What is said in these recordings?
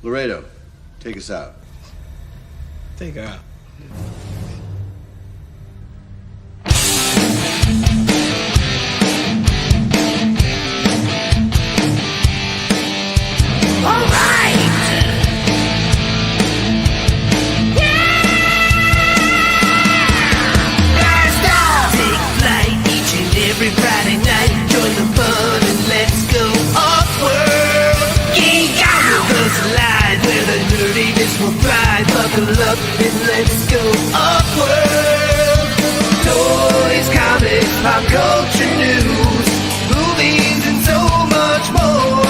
Laredo, take us out. Take her out. All right. Yeah. Blast off. Take flight each and every Friday night. Join the fun and let's go off-world. Geek out with us live where the nerdiness will thrive. Buckle up and let's go off-world. Toys, comics, pop culture news, movies, and so much more.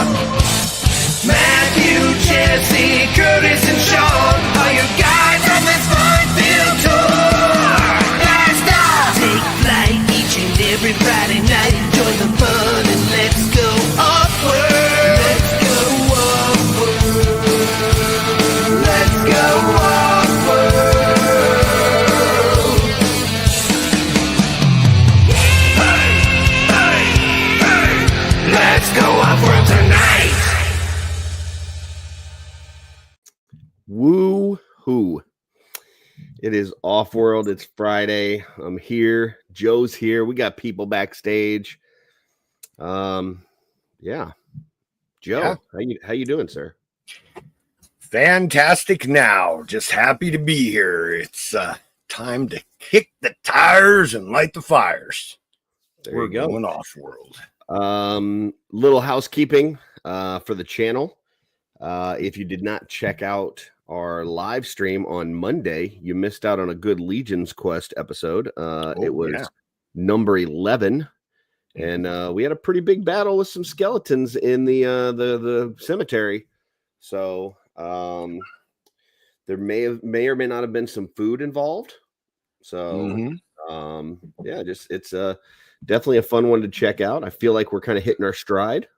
Matthew, Jesse, Curtis, and Sean are your guides on this fun-filled tour. Blast off! Take flight each and every Friday night. Join the fun and let's go off-world. Let's go off-world. Let's go off-world. Hey, hey, hey. Let's go off-world tonight. Woo-hoo. It is OffWorld. It's Friday. I'm here. Joe's here. We got people backstage. Yeah. Joe, how you doing, sir? Fantastic now. Just happy to be here. It's time to kick the tires and light the fires. There you go. Going off-world. Little housekeeping for the channel. If you did not check out our live stream on Monday, you missed out on a good Legion's Quest episode. It was number 11, and we had a pretty big battle with some skeletons in the cemetery. So there may or may not have been some food involved. So yeah, it's definitely a fun one to check out. I feel like we're kind of hitting our stride.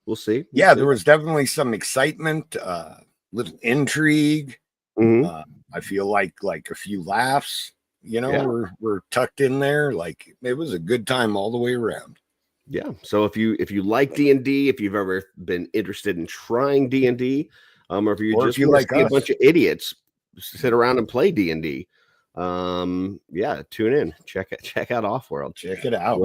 We'll see. Yeah, there was definitely some excitement, little intrigue. I feel like a few laughs, were tucked in there. Like it was a good time all the way around. Yeah. So if you like D&D, if you've ever been interested in trying D&D, or if you want to see a bunch of idiots sit around and play D&D, yeah, tune in. Check out OffWorld. Check it out.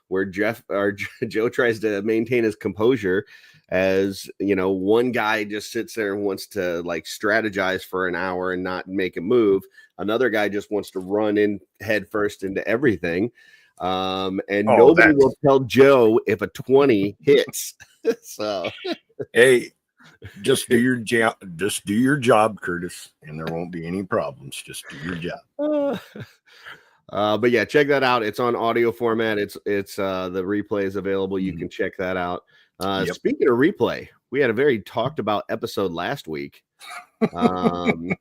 Where Joe tries to maintain his composure, as one guy just sits there and wants to like strategize for an hour and not make a move. Another guy just wants to run in head first into everything. And nobody will tell Joe if a 20 hits. So hey, just do your job. Just do your job, Curtis, and there won't be any problems. Just do your job. But yeah, check that out. It's on audio format. It's the replay is available. You can check that out. Speaking of replay, we had a very talked about episode last week. And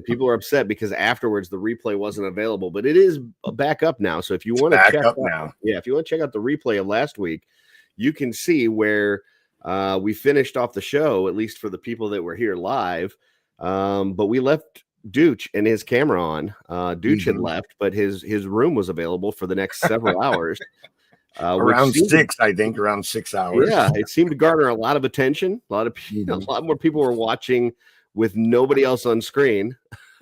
people are upset because afterwards the replay wasn't available, but it is back up now. So if you want to check out now, if you want to check out the replay of last week, you can see where we finished off the show, at least for the people that were here live. But we left Dooch and his camera on. Dooch had left, but his room was available for the next several hours. Around 6 hours. Yeah, it seemed to garner a lot of attention. A lot more people were watching with nobody else on screen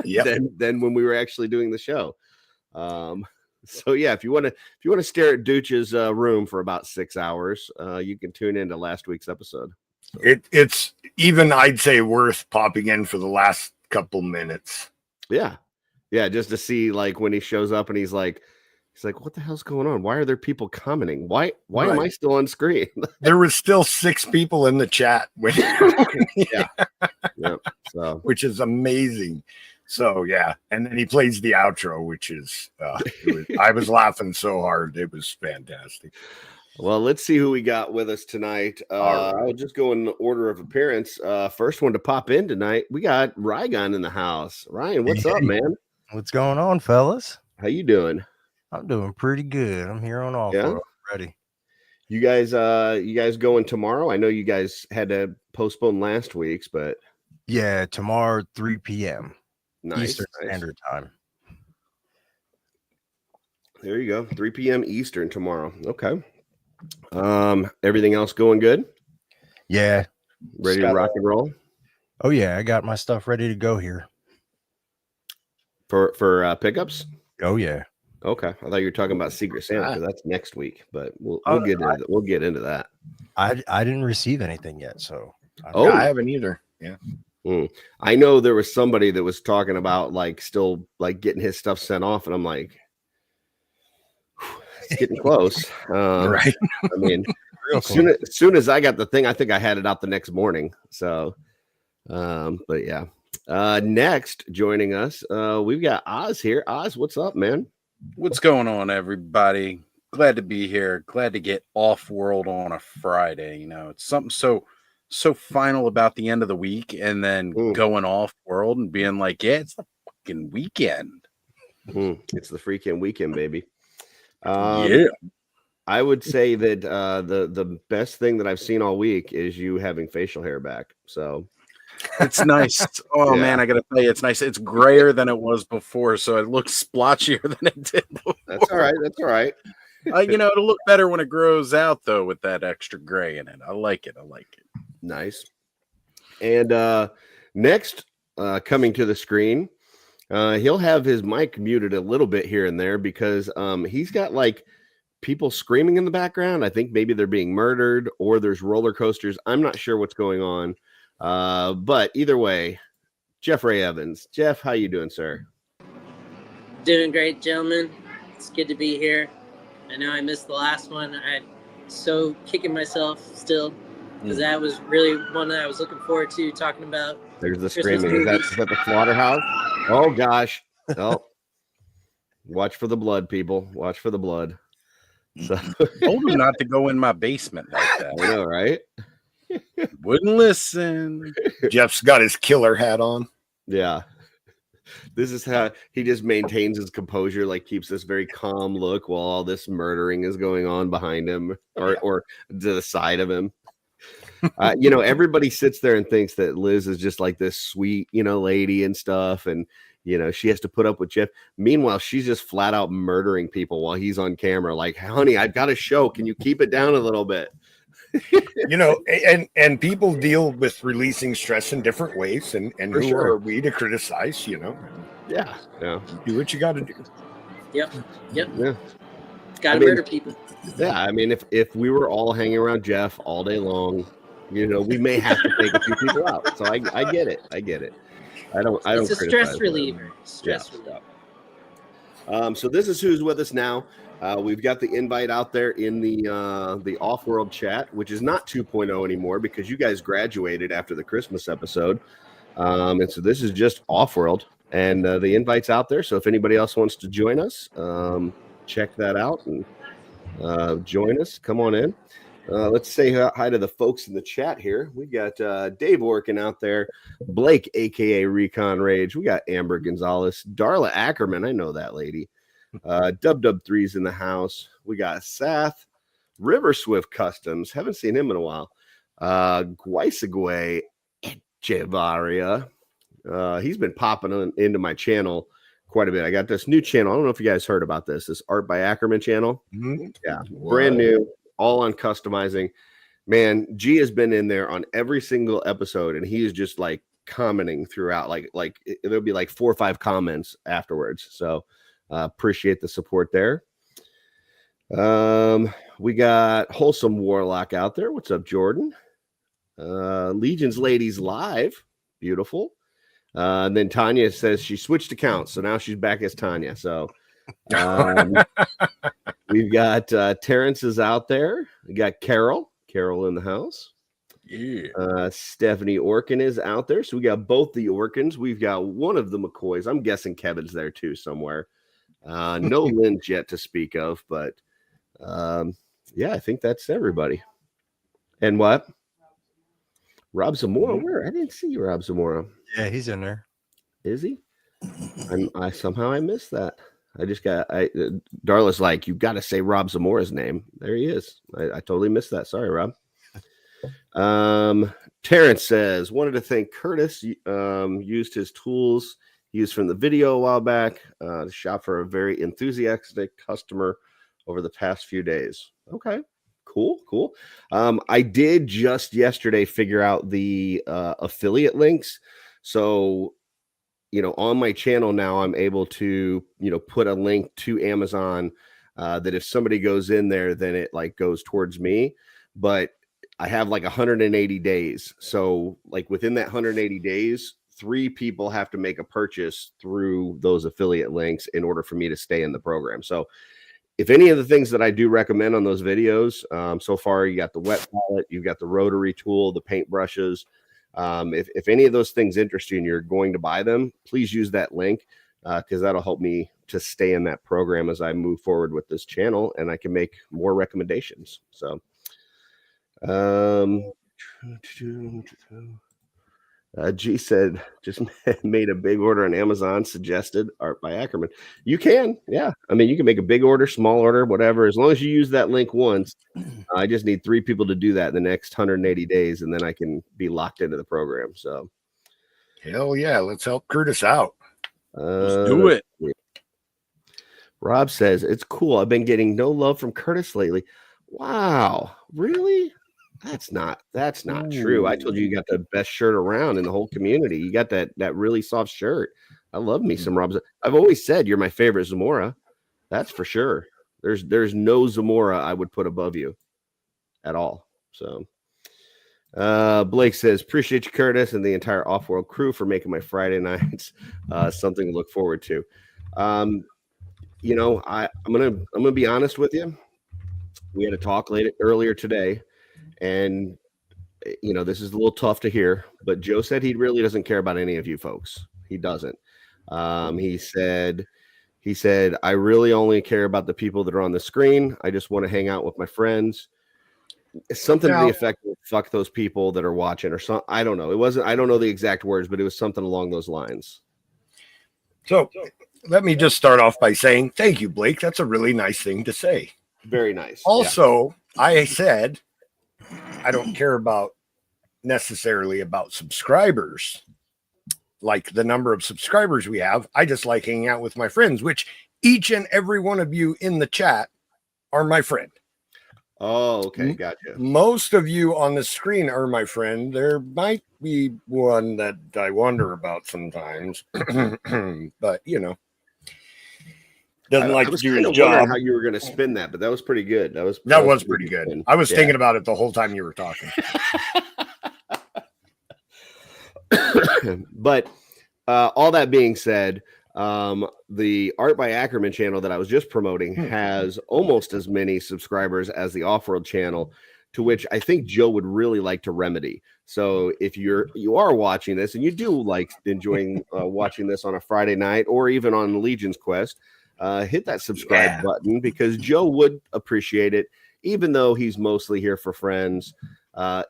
than when we were actually doing the show. So yeah, if you want to stare at Dooch's room for about 6 hours, you can tune into last week's episode. So. It's even, I'd say, worth popping in for the last couple minutes. Yeah, just to see like when he shows up and he's like, what the hell's going on? Why are there people commenting? Why am I still on screen? There was still 6 people in the chat. Yeah. So, which is amazing. So yeah, and then he plays the outro, which is I was laughing so hard. It was fantastic. Well, let's see who we got with us tonight. I'll just go in the order of appearance. First one to pop in tonight, we got Rygon in the house. Ryan, what's up, man? What's going on, fellas? How you doing? I'm doing pretty good. I'm here on OffWorld ready. You guys going tomorrow? I know you guys had to postpone last week's, but yeah, tomorrow 3 p.m. Nice, Eastern Standard Time. There you go. 3 p.m. Eastern tomorrow. Okay. Everything else going good? Yeah. Ready to rock and roll? Oh yeah, I got my stuff ready to go here. For pickups. Oh yeah. Okay, I thought you were talking about Secret Santa because that's next week, but we'll get into that. I didn't receive anything yet, so I haven't either. Yeah. I know there was somebody that was talking about like still like getting his stuff sent off, and I'm like, it's getting close. Right. I mean, as soon as I got the thing, I think I had it out the next morning. So, but yeah. Next joining us, we've got Oz here. Oz, what's up, man? What's going on, everybody? Glad to be here. Glad to get OffWorld on a Friday. You know, it's something so final about the end of the week, and then going OffWorld and being like, yeah, it's the fucking weekend. It's the freaking weekend, baby. Yeah. I would say that the best thing that I've seen all week is you having facial hair back. So it's nice. Oh man, I gotta tell you, it's nice. It's grayer than it was before, so it looks splotchier than it did before. That's all right. That's all right. You know, it'll look better when it grows out, though, with that extra gray in it. I like it. Nice. And next, coming to the screen, he'll have his mic muted a little bit here and there because he's got like people screaming in the background. I think maybe they're being murdered or there's roller coasters. I'm not sure what's going on. But either way, Jeff Ray Evans. Jeff, how you doing, sir? Doing great, gentlemen. It's good to be here. I know I missed the last one. I'm so kicking myself still because that was really one that I was looking forward to talking about. There's the screaming. Is that the slaughterhouse? Oh gosh. Oh, watch for the blood, people. Watch for the blood. So told him not to go in my basement like that. I know, right? Wouldn't listen. Jeff's got his killer hat on. Yeah. This is how he just maintains his composure, like keeps this very calm look while all this murdering is going on behind him or to the side of him. You know, everybody sits there and thinks that Liz is just like this sweet, you know, lady and stuff. And, you know, she has to put up with Jeff. Meanwhile, she's just flat out murdering people while he's on camera. Like, honey, I've got a show. Can you keep it down a little bit? You know, and people deal with releasing stress in different ways, and who are we to criticize? You know, yeah, do what you got to do. Yep, yeah. Got to murder people. Yeah, I mean, if we were all hanging around Jeff all day long, you know, we may have to take a few people out. So I get it. I don't. It's a stress reliever. Reliever. So this is who's with us now. We've got the invite out there in the OffWorld chat, which is not 2.0 anymore because you guys graduated after the Christmas episode. And so this is just OffWorld, and the invite's out there. So if anybody else wants to join us, check that out and join us. Come on in. Let's say hi to the folks in the chat here. We got Dave working out there, Blake, aka Recon Rage. We got Amber Gonzalez, Darla Ackerman. I know that lady. Dub3's in the house. We got Sath, River Swift Customs. Haven't seen him in a while. Guaisagwe Echevarria. He's been popping into my channel quite a bit. I got this new channel. I don't know if you guys heard about this Art by Ackerman channel. Mm-hmm. Yeah, brand new, all on customizing. Man, G has been in there on every single episode, and he is just like commenting throughout. Like there'll be like 4 or 5 comments afterwards. So appreciate the support there. We got Wholesome Warlock out there. What's up, Jordan? Legion's Ladies Live. Beautiful. And then Tanya says she switched accounts, so now she's back as Tanya. So we've got Terrence is out there. We got Carol in the house. Yeah. Stephanie Orkin is out there. So we got both the Orkins. We've got one of the McCoys. I'm guessing Kevin's there too somewhere. No Lynn's yet to speak of, but yeah, I think that's everybody. And what? Rob Zamora? Where? I didn't see Rob Zamora. Yeah, he's in there. Is he? I somehow missed that. I just got Darla's like, you got to say Rob Zamora's name. There he is. I totally missed that. Sorry, Rob. Terrence says, wanted to thank Curtis. Used his tools used from the video a while back to shop for a very enthusiastic customer over the past few days. Okay, Cool. I did just yesterday figure out the affiliate links. So, on my channel now, I'm able to, put a link to Amazon that if somebody goes in there, then it like goes towards me. But I have like 180 days. So like within that 180 days, 3 people have to make a purchase through those affiliate links in order for me to stay in the program. So if any of the things that I do recommend on those videos, so far, you got the wet palette, you've got the rotary tool, the paint brushes. If any of those things interest you and you're going to buy them, please use that link because that'll help me to stay in that program as I move forward with this channel and I can make more recommendations. So, G said, just made a big order on Amazon, suggested art by Ackerman. You can, yeah. I mean, you can make a big order, small order, whatever, as long as you use that link once. I just need 3 people to do that in the next 180 days, and then I can be locked into the program. So, hell yeah, let's help Curtis out. Let's do it. Rob says, it's cool. I've been getting no love from Curtis lately. Wow, really? That's not true. I told you got the best shirt around in the whole community. You got that really soft shirt. I love me some Rob. I've always said you're my favorite Zamora. That's for sure. There's no Zamora I would put above you at all. So Blake says, appreciate you, Curtis, and the entire OffWorld crew for making my Friday nights something to look forward to. I'm gonna be honest with you. We had a talk earlier today. And, this is a little tough to hear, but Joe said he really doesn't care about any of you folks. He doesn't. He said, I really only care about the people that are on the screen. I just want to hang out with my friends. It's something to the effect of fuck those people that are watching or something. I don't know. I don't know the exact words, but it was something along those lines. So let me just start off by saying, thank you, Blake. That's a really nice thing to say. Very nice. Also, yeah. I said, I don't care necessarily about subscribers, like the number of subscribers we have. I just like hanging out with my friends, which each and every one of you in the chat are my friend. Oh, okay. Gotcha. Most of you on the screen are my friend. There might be one that I wonder about sometimes, but doesn't like to do his job. How you were going to spin that, but that was pretty good. That was pretty good. Spin. I was thinking about it the whole time you were talking. But all that being said, the Art by Ackerman channel that I was just promoting has almost as many subscribers as the OffWorld channel, to which I think Joe would really like to remedy. So if you are watching this and you do like enjoying watching this on a Friday night or even on Legion's Quest, hit that subscribe button because Joe would appreciate it. Even though he's mostly here for friends,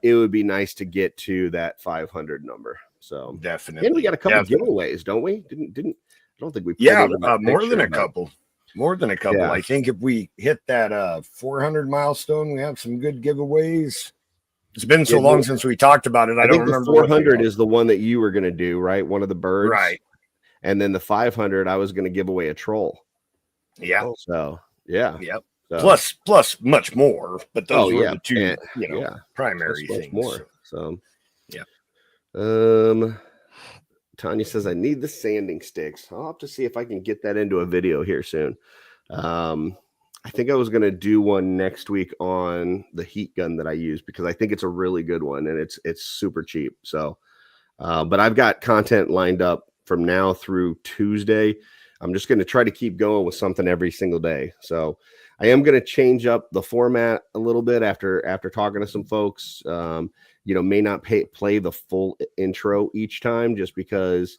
it would be nice to get to that 500 number. So definitely. And we got a couple giveaways, don't we? Didn't I don't think we more than a couple. More than a couple. Yeah. I think if we hit that 400 milestone, we have some good giveaways. It's been so long since we talked about it. I don't remember. 400 is the one that you were going to do, right? One of the birds. Right. And then the 500, I was going to give away a troll. Yeah. So, yeah. Yep. So. Plus much more, but those were the two, primary things. More. So, yeah. Tanya says, I need the sanding sticks. I'll have to see if I can get that into a video here soon. I think I was going to do one next week on the heat gun that I use because I think it's a really good one and it's super cheap. So, but I've got content lined up from now through Tuesday. I'm just going to try to keep going with something every single day. So I am going to change up the format a little bit after talking to some folks. May not play the full intro each time just because,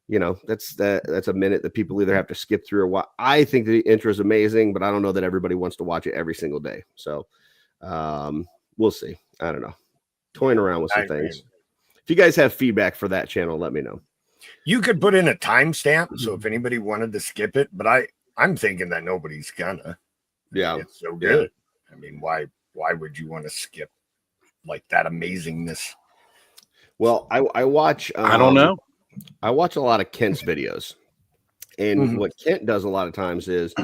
that's a minute that people either have to skip through or what. I think the intro is amazing, but I don't know that everybody wants to watch it every single day. So we'll see. I don't know. Toying around with some things. If you guys have feedback for that channel, let me know. You could put in a timestamp, so if anybody wanted to skip it, but I'm thinking that nobody's gonna. Yeah, it's so good. Yeah. I mean, why would you want to skip like that amazingness? Well, I watch. I don't know. I watch a lot of Kent's videos, and what Kent does a lot of times is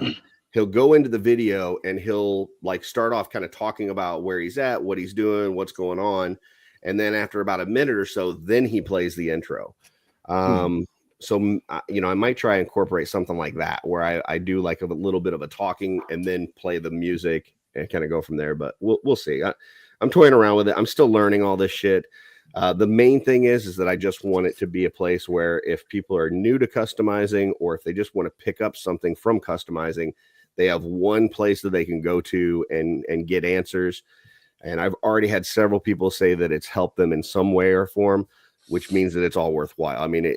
he'll go into the video and he'll like start off kind of talking about where he's at, what he's doing, what's going on. And then after about a minute or so, then he plays the intro. So, you know, I might try and incorporate something like that where I do like a little bit of a talking and then play the music and kind of go from there. But we'll see. I'm toying around with it. I'm still learning all this shit. The main thing is that I just want it to be a place where if people are new to customizing or if they just want to pick up something from customizing, they have one place that they can go to and get answers. And I've already had several people say that it's helped them in some way or form, which means that it's all worthwhile. I mean,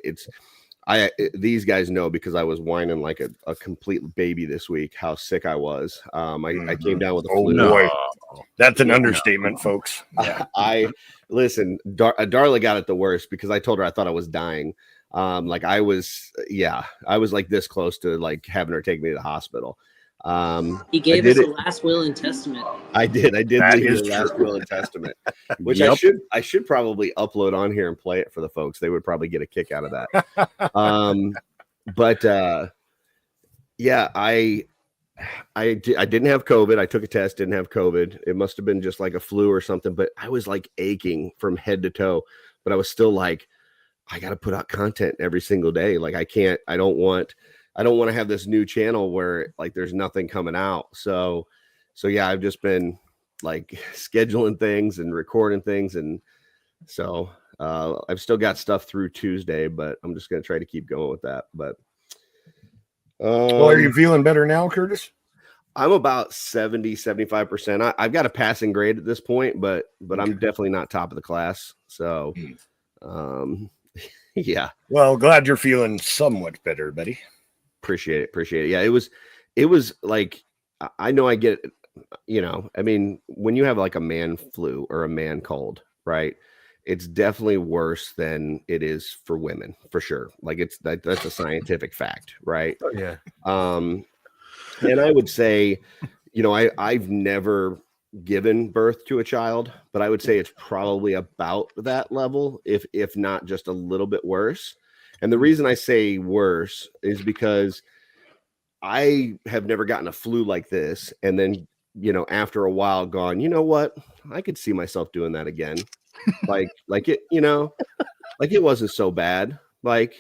these guys know because I was whining like a complete baby this week, how sick I was. I came down with a flu. Boy. That's an understatement, folks. Yeah. Listen, Darla got it the worst because I told her I thought I was dying. Like I was like this close to like having her take me to the hospital. He gave us a last will and testament. I did leave the last will and testament, which I should probably upload on here and play it for the folks. They would probably get a kick out of that. But yeah, I didn't have COVID. I took a test, didn't have COVID. It must have been just like a flu or something, but I was like aching from head to toe, but I was still like, I got to put out content every single day. Like I don't want to have this new channel where like there's nothing coming out. So yeah, I've just been like scheduling things and recording things. And so I've still got stuff through Tuesday, but I'm just going to try to keep going with that. But well, are you feeling better now, Curtis? I'm about 75%. I've got a passing grade at this point, but I'm definitely not top of the class. So, yeah. Well, glad you're feeling somewhat better, buddy. Appreciate it. Yeah, it was like, I know I get, you know, I mean, when you have like a man flu or a man cold, right? It's definitely worse than it is for women, for sure. Like that's a scientific fact, right? Oh, yeah. And I would say, you know, I've never given birth to a child, but I would say it's probably about that level, if not just a little bit worse. And the reason I say worse is because I have never gotten a flu like this. And then, you know, after a while gone, you know what? I could see myself doing that again. like it, you know, like it wasn't so bad. Like,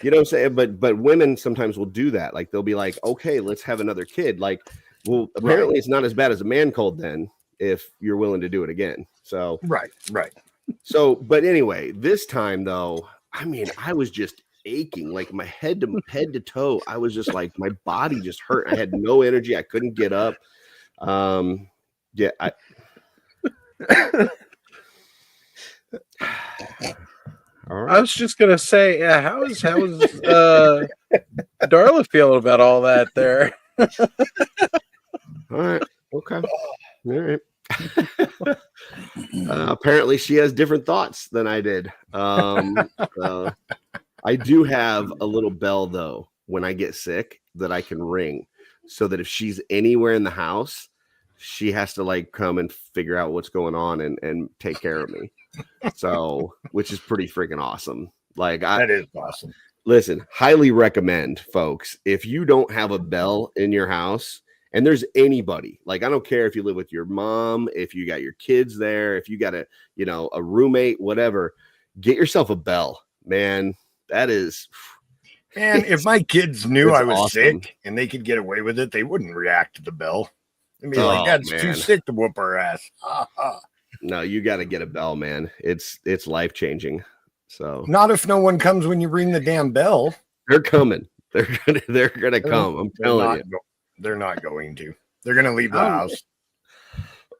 you know what I'm saying? But women sometimes will do that. Like they'll be like, okay, let's have another kid. Like, well, apparently it's not as bad as a man cold then if you're willing to do it again. So, right. So, but anyway, this time though, I mean, I was just aching, like my head to toe. I was just like, my body just hurt. I had no energy. I couldn't get up. Yeah. All right. I was just gonna say, how is Darla feeling about all that there? All right. Okay. All right. Apparently she has different thoughts than I did. I do have a little bell though when I get sick that I can ring, so that if she's anywhere in the house, she has to like come and figure out what's going on and take care of me. So, which is pretty freaking awesome. Like that is awesome. Listen, highly recommend, folks, if you don't have a bell in your house and there's anybody, like, I don't care if you live with your mom, if you got your kids there, if you got a roommate, whatever, get yourself a bell, man. That is, man, if my kids knew I was awesome. sick and they could get away with it, they wouldn't react to the bell. I mean, like, that's too sick to whoop our ass. No, you got to get a bell, man. It's life-changing. So not if no one comes when you ring the damn bell. They're coming. They're gonna come. I'm telling you. They're not going to. They're gonna leave the house.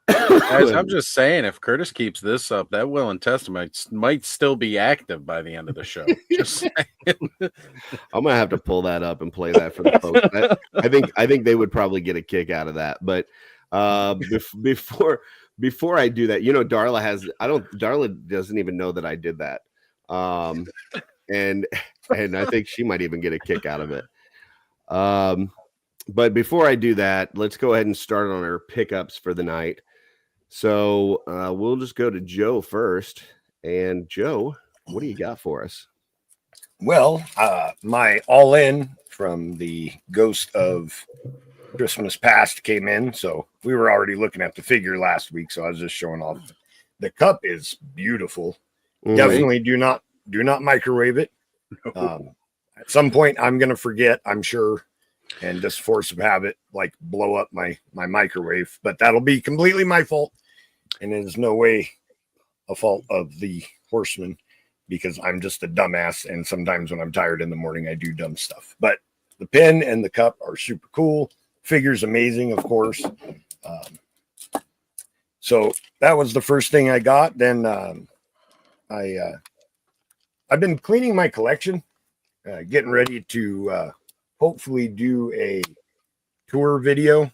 Guys, I'm just saying, if Curtis keeps this up, that will and testament might still be active by the end of the show. Just saying. I'm gonna have to pull that up and play that for the folks. I think they would probably get a kick out of that. But before I do that, you know, Darla doesn't even know that I did that. And I think she might even get a kick out of it. But before I do that, let's go ahead and start on our pickups for the night. So we'll just go to Joe first. And Joe, what do you got for us? Well, my all-in from the Ghost of Christmas past came in, so we were already looking at the figure last week. So I was just showing off. The cup is beautiful. Definitely do not microwave it. At some point, I'm gonna forget, I'm sure, and just force of habit, like blow up my microwave. But that'll be completely my fault, and there's no way a fault of the horseman, because I'm just a dumbass. And sometimes when I'm tired in the morning, I do dumb stuff. But the pin and the cup are super cool. Figure's amazing, of course. So that was the first thing I got. Then I've been cleaning my collection, getting ready to hopefully do a tour video.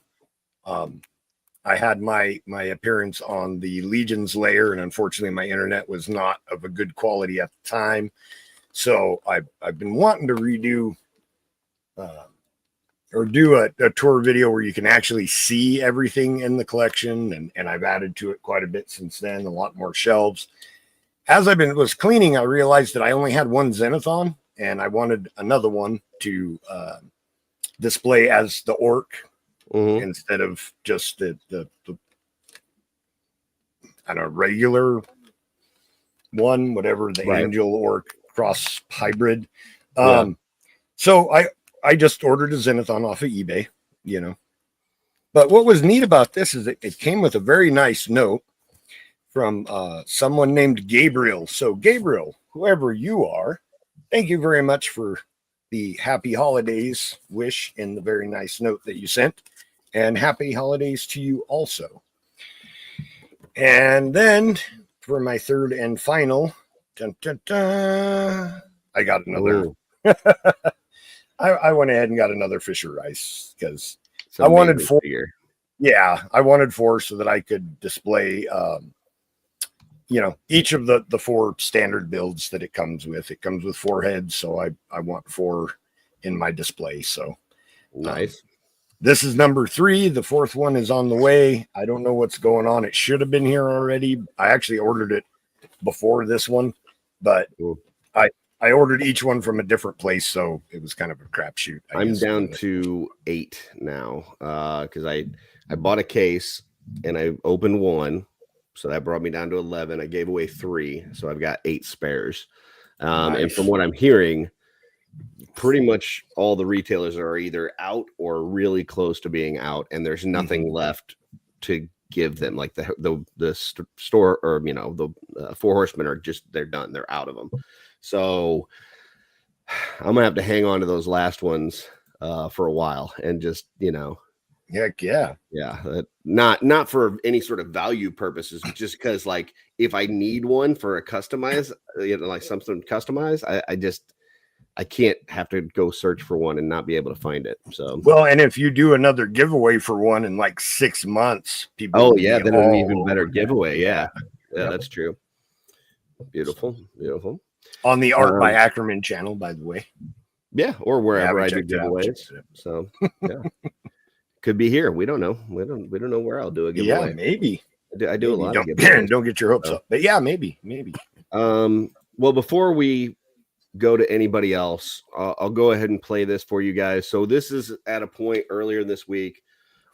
I had my appearance on the Legion's Lair, and unfortunately my internet was not of a good quality at the time. So I've been wanting to redo or do a tour video where you can actually see everything in the collection, and I've added to it quite a bit since then, a lot more shelves. As I was cleaning, I realized that I only had one Zenithon, and I wanted another one to display as the orc instead of just the I don't know, regular one, whatever, the angel orc cross hybrid. So I just ordered a Zenithon off of eBay, you know. But what was neat about this is it came with a very nice note from someone named Gabriel. So Gabriel, whoever you are, thank you very much for the happy holidays wish in the very nice note that you sent, and happy holidays to you also. And then for my third and final, I got another. I went ahead and got another Fisher Rice because I wanted 4. Yeah, I wanted 4 so that I could display, you know, each of the 4 standard builds that it comes with. It comes with 4 heads, so I want 4 in my display. So nice. This is number 3. The 4th one is on the way. I don't know what's going on. It should have been here already. I actually ordered it before this one, but I ordered each one from a different place, so it was kind of a crapshoot. I'm down to 8 now because I bought a case and I opened 1, so that brought me down to 11. I gave away 3, so I've got 8 spares. Nice. And from what I'm hearing, pretty much all the retailers are either out or really close to being out, and there's nothing left to give them. Like the store, or you know, the 4 Horsemen are just, they're done. They're out of them. So I'm gonna have to hang on to those last ones for a while, and just, you know, heck yeah, not for any sort of value purposes, just because, like, if I need one for a customize, you know, like something customized, I can't have to go search for one and not be able to find it. So well, and if you do another giveaway for one in like 6 months, people then an even better giveaway. Yeah, that's true. Beautiful. On the Art by Ackerman channel, by the way. Yeah, or wherever I do giveaways. So yeah. Could be here. We don't know. We don't know where I'll do a giveaway. Yeah, maybe. I do a lot of giveaways. Don't get your hopes up. But yeah, maybe. Well, before we go to anybody else, I'll go ahead and play this for you guys. So this is at a point earlier this week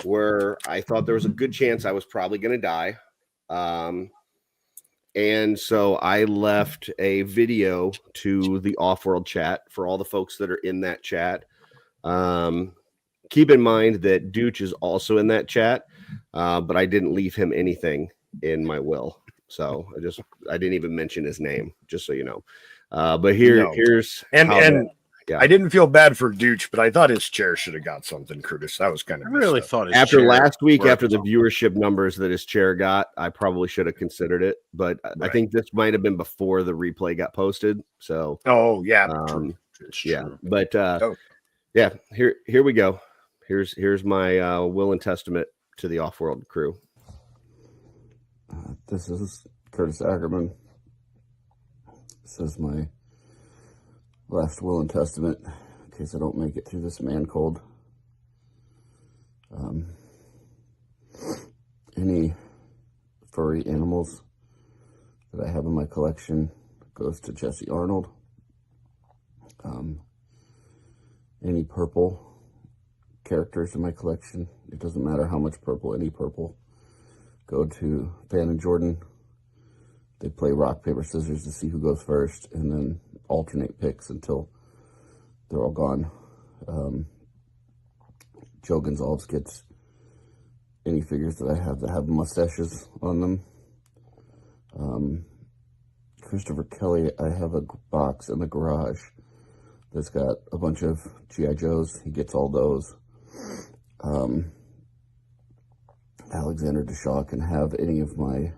where I thought there was a good chance I was probably going to die. And so I left a video to the OffWorld chat for all the folks that are in that chat. Keep in mind that Dooch is also in that chat, but I didn't leave him anything in my will. So I didn't even mention his name, just so you know. But here's I didn't feel bad for Dooch, but I thought his chair should have got something, Curtis. That was kind of thought after last week, after the viewership numbers that his chair got, I probably should have considered it. But I think this might have been before the replay got posted. So true. But yeah, here we go. Here's my will and testament to the OffWorld crew. This is Curtis Ackerman. This is my last will and testament in case I don't make it through this man cold. Any furry animals that I have in my collection goes to Jesse Arnold. Any purple characters in my collection. It doesn't matter how much purple, any purple. Go to Fan and Jordan. They play rock, paper, scissors to see who goes first, and then alternate picks until they're all gone. Joe Gonzalez gets any figures that I have that have mustaches on them. Christopher Kelly, I have a box in the garage that's got a bunch of G.I. Joes. He gets all those. Alexander Deshaw can have any of my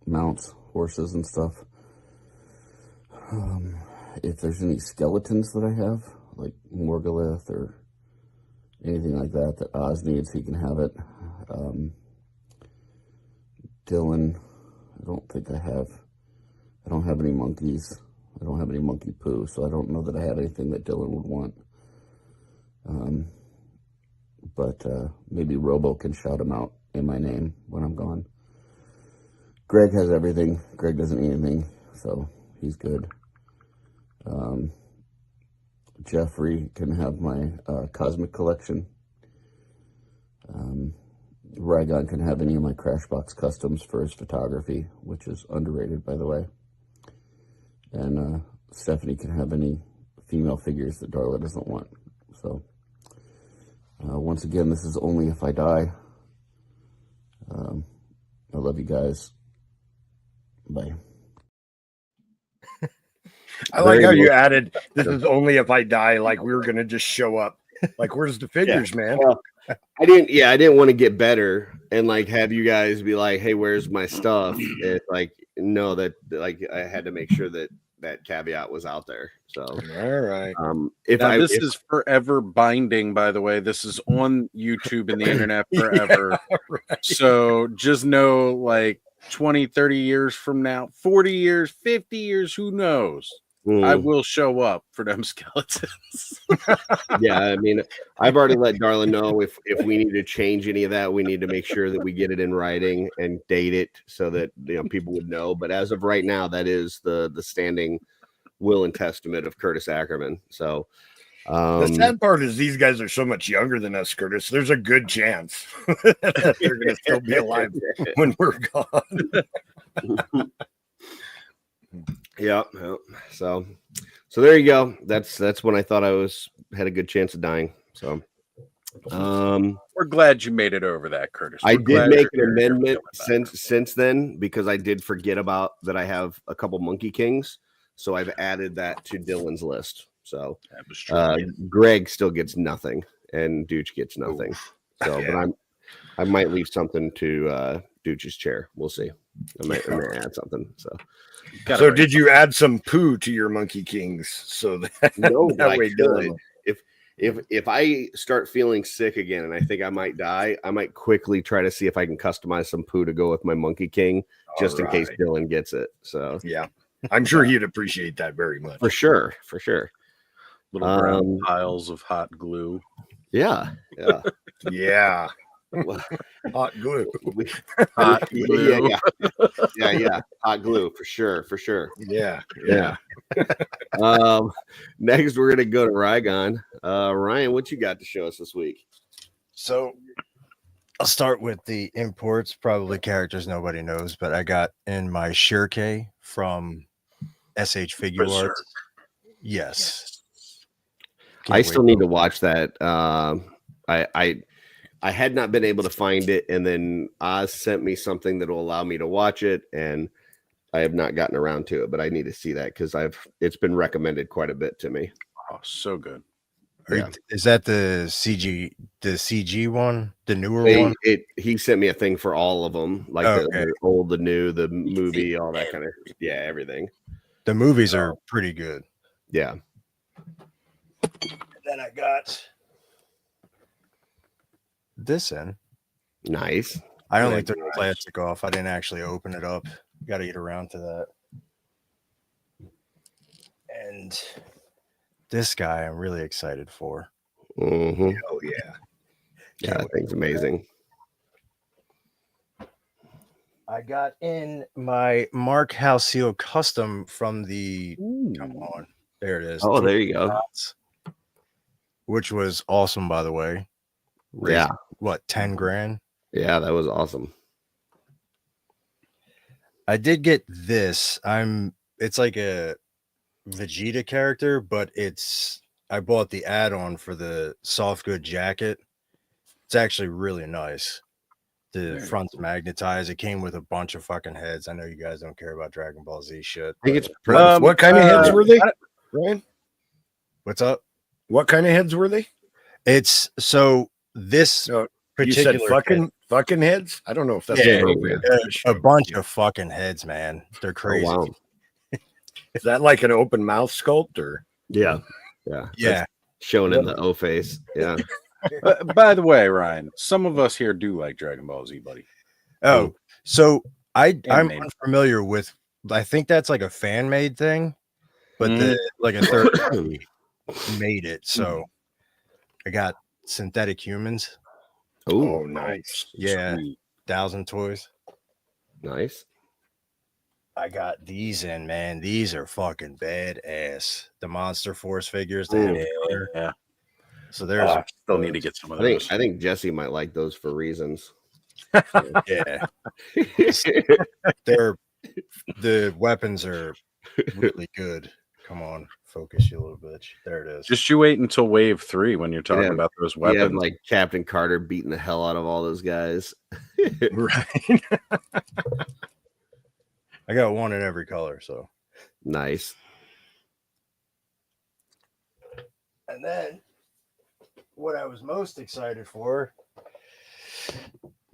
mounts, horses, and stuff. If there's any skeletons that I have, like Morgulith or anything like that that Oz needs, he can have it. Dylan, I don't have any monkeys. I don't have any monkey poo, so I don't know that I have anything that Dylan would want. But maybe Robo can shout him out in my name when I'm gone. Greg has everything. Greg doesn't need anything, so he's good. Jeffrey can have my Cosmic collection. Rygon can have any of my Crashbox customs for his photography, which is underrated, by the way. And Stephanie can have any female figures that Darla doesn't want. So, once again, this is only if I die. I love you guys. Bye. I like how you added, this is only if I die, like we were going to just show up. Like, where's the figures, man? Well, I didn't want to get better and like have you guys be like, hey, where's my stuff? It's like, no, that like I had to make sure that that caveat was out there. So, all right. This is forever binding, by the way. This is on YouTube and the internet forever. Yeah, right. So just know, like 20, 30 years from now, 40 years, 50 years, who knows? I will show up for them skeletons. Yeah, I mean, I've already let Darla know if we need to change any of that, we need to make sure that we get it in writing and date it so that people would know. But as of right now, that is the standing will and testament of Curtis Ackerman. So the sad part is these guys are so much younger than us, Curtis. There's a good chance that they're going to still be alive when we're gone. Yeah. So there you go. That's when I thought I had a good chance of dying. So we're glad you made it over that, Curtis. I did make an amendment since then because I did forget about that I have a couple Monkey Kings. So I've added that to Dylan's list. So that was true. Greg still gets nothing and Dooch gets nothing. So but I might leave something to Dooch's chair. We'll see. I might add something. So did you add some poo to your Monkey Kings so that, no, that way Dylan, if I start feeling sick again and I think I might die, I might quickly try to see if I can customize some poo to go with my Monkey King just in case Dylan gets it. So yeah, I'm sure he'd appreciate that very much. For sure. Little brown piles of hot glue. Yeah. Yeah. Hot glue. Hot glue. Yeah. Hot glue for sure. Yeah. Next we're gonna go to Rygon. Ryan, what you got to show us this week? So I'll start with the imports, probably characters nobody knows, but I got in my Shirkei from SH Figure Arts. Yes. I still need to watch that. I had not been able to find it, and then Oz sent me something that will allow me to watch it, and I have not gotten around to it, but I need to see that because it's been recommended quite a bit to me. Oh, so good. Is that the CG one, the newer one? He sent me a thing for all of them, like the old, the new, the movie, all that kind of everything. The movies are pretty good. Yeah. Then I got this in. Nice. I only took the plastic off. I didn't actually open it up. Got to get around to that. And this guy I'm really excited for. Mm-hmm. Oh yeah. Yeah, that thing's amazing. I got in my Mark Halcyon custom from the come on. There it is. Oh, there you go. which was awesome, by the way. Raising, what, 10 grand? Yeah, that was awesome. I did get this. It's like a Vegeta character, but I bought the add-on for the soft good jacket. It's actually really nice. The front's magnetized. It came with a bunch of fucking heads. I know you guys don't care about Dragon Ball Z shit. I think it's what kind of heads were they, Ryan? What's up? What kind of heads were they? It's so this particular you said fucking heads. I don't know if that's appropriate. A bunch of fucking heads, man. They're crazy. Oh, wow. Is that like an open mouth sculpt or? Yeah. Yeah. Showing in the O face. Yeah. By the way, Ryan, some of us here do like Dragon Ball Z, buddy. Oh, so I'm unfamiliar with. I think that's like a fan made thing, but like a third party made it. So I got synthetic humans. Oh, nice. Yeah, Sweet. 1,000 toys. Nice. I got these in, man. These are fucking badass. The Monster Force figures. Yeah. So there's still need to get some of those. I think Jesse might like those for reasons. Yeah. The weapons are really good. Come on, focus you a little bit. There it is. Just you wait until wave 3 when you're talking about those weapons. Yeah, like Captain Carter beating the hell out of all those guys. Right. I got one in every color, so nice. And then what I was most excited for,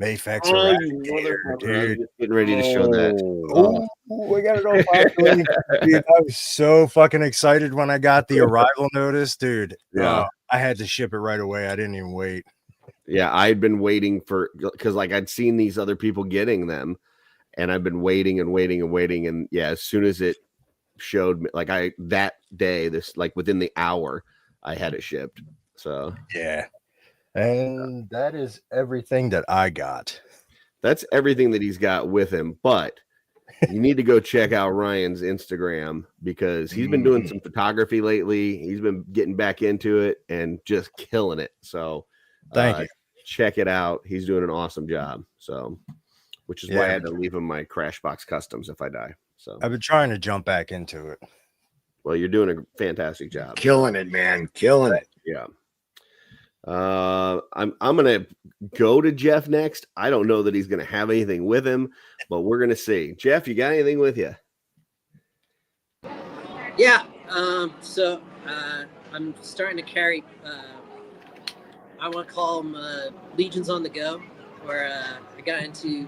Mayfex Eradicator, dude. Getting ready to show that. Oh, I got it all finally. Dude, I was so fucking excited when I got the arrival notice, dude. Yeah. I had to ship it right away. I didn't even wait. Yeah, I'd been waiting because like I'd seen these other people getting them, and I've been waiting. And yeah, as soon as it showed me, like that day, like within the hour, I had it shipped. So yeah. And that is everything that I got. That's everything that he's got with him. But you need to go check out Ryan's Instagram because he's been doing some photography lately. He's been getting back into it and just killing it. So thank you. Check it out. He's doing an awesome job. So, which is why I had to leave him my Crashbox Customs if I die. So I've been trying to jump back into it. Well, you're doing a fantastic job. Killing it, man. Killing it. Yeah. I'm gonna go to Jeff next. I don't know that he's gonna have anything with him, but we're gonna see. Jeff, you got anything with you? Yeah. So I'm starting to carry. I want to call them Legions on the Go, where I got into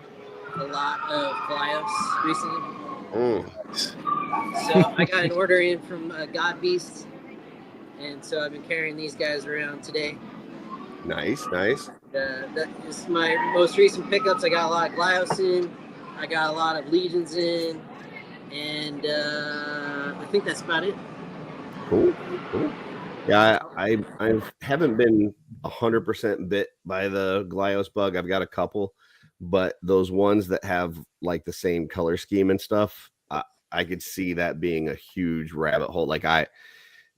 a lot of Glyos recently. So I got an order in from God Beast, and so I've been carrying these guys around today. Nice. That is my most recent pickups. I got a lot of Glyos in, I got a lot of Legions in, and I think that's about it. Cool. Yeah, I haven't been 100% bit by the Glyos bug. I've got a couple, but those ones that have like the same color scheme and stuff, I could see that being a huge rabbit hole.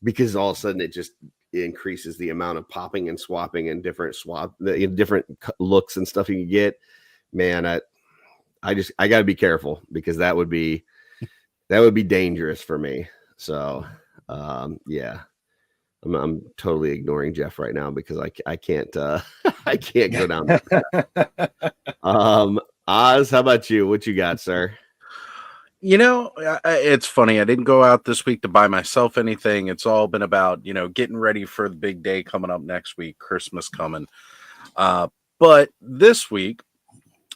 Because all of a sudden it just increases the amount of popping and swapping and different looks and stuff you can get. Man, I got to be careful because that would be dangerous for me. So, yeah. I'm totally ignoring Jeff right now because I can't I can't go down there. Oz, how about you? What you got, sir? You know, it's funny. I didn't go out this week to buy myself anything. It's all been about, getting ready for the big day coming up next week, Christmas coming. But this week,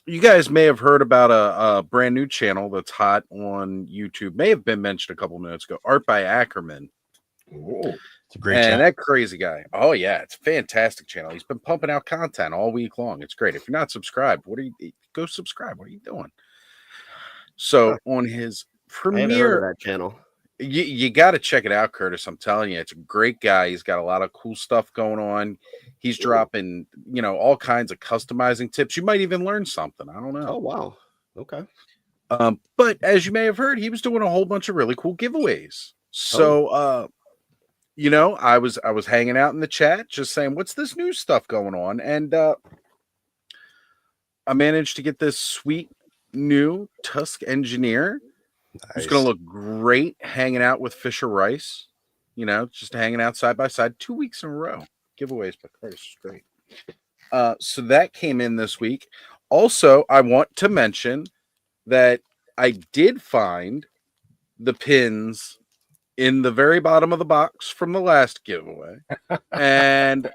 you guys may have heard about a brand new channel that's hot on YouTube. May have been mentioned a couple minutes ago. Art by Ackerman. Oh, it's a great channel. That crazy guy. Oh yeah, it's a fantastic channel. He's been pumping out content all week long. It's great. If you're not subscribed, go subscribe. What are you doing? So on his premiere that channel, you got to check it out, Curtis. I'm telling you, it's a great guy. He's got a lot of cool stuff going on. He's dropping, all kinds of customizing tips. You might even learn something. I don't know. Oh wow, okay. But as you may have heard, he was doing a whole bunch of really cool giveaways. So I was hanging out in the chat, just saying, "What's this new stuff going on?" And I managed to get this sweet new Tusk Engineer. It's going to look great hanging out with Fisher Rice. Just hanging out side by side 2 weeks in a row. Giveaways by Curtis is great. So that came in this week. Also, I want to mention that I did find the pins in the very bottom of the box from the last giveaway, and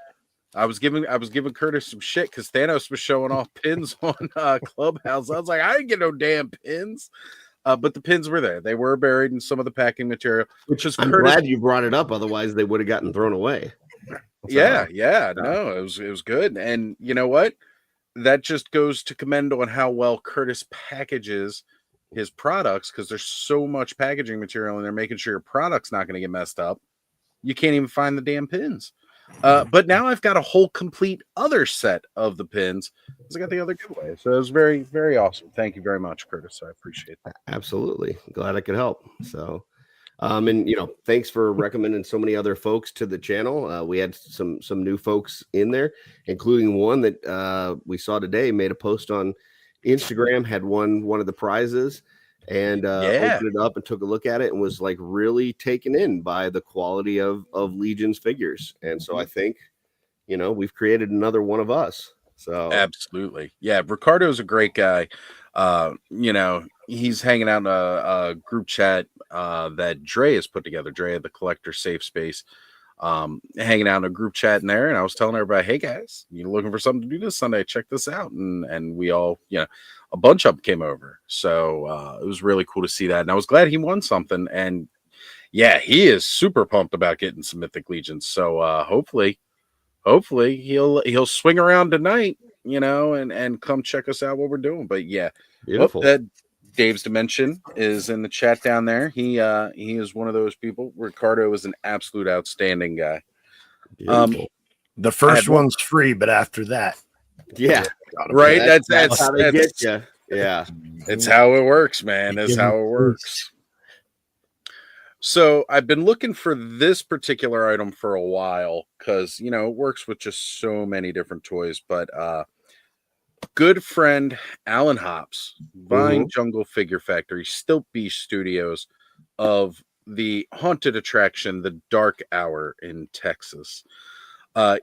I was giving Curtis some shit because Thanos was showing off pins on Clubhouse. I was like, I didn't get no damn pins. But the pins were there. They were buried in some of the packing material. Which is glad you brought it up. Otherwise, they would have gotten thrown away. Yeah. No, it was good. And you know what? That just goes to commend on how well Curtis packages his products, because there's so much packaging material and they're making sure your product's not going to get messed up. You can't even find the damn pins. But now I've got a whole complete other set of the pins because I got the other giveaway. So it was very, very awesome. Thank you very much, Curtis. I appreciate that. Absolutely. Glad I could help. So, and thanks for recommending so many other folks to the channel. We had some new folks in there, including one that we saw today, made a post on Instagram, had won one of the prizes, and opened it up and took a look at it and was like really taken in by the quality of Legion's figures. And so I think, we've created another one of us. So absolutely. Yeah. Ricardo's a great guy. He's hanging out in a group chat that Dre has put together, Dre, the Collector Safe Space, hanging out in a group chat in there. And I was telling everybody, hey guys, you looking for something to do this Sunday? Check this out. And we all, a bunch of them came over. So it was really cool to see that. And I was glad he won something. And yeah, he is super pumped about getting some Mythic Legions. So hopefully he'll swing around tonight, and come check us out what we're doing. But yeah, beautiful. That Dave's Dimension is in the chat down there. He is one of those people. Ricardo is an absolute outstanding guy. The first one's free, but after that, yeah, right. That's how they get you. Yeah, it's how it works, man. That's how it works. So I've been looking for this particular item for a while because, it works with just so many different toys. But good friend Alan Hops, buying Jungle Figure Factory, Stilt Beast Studios, of the haunted attraction, the Dark Hour in Texas.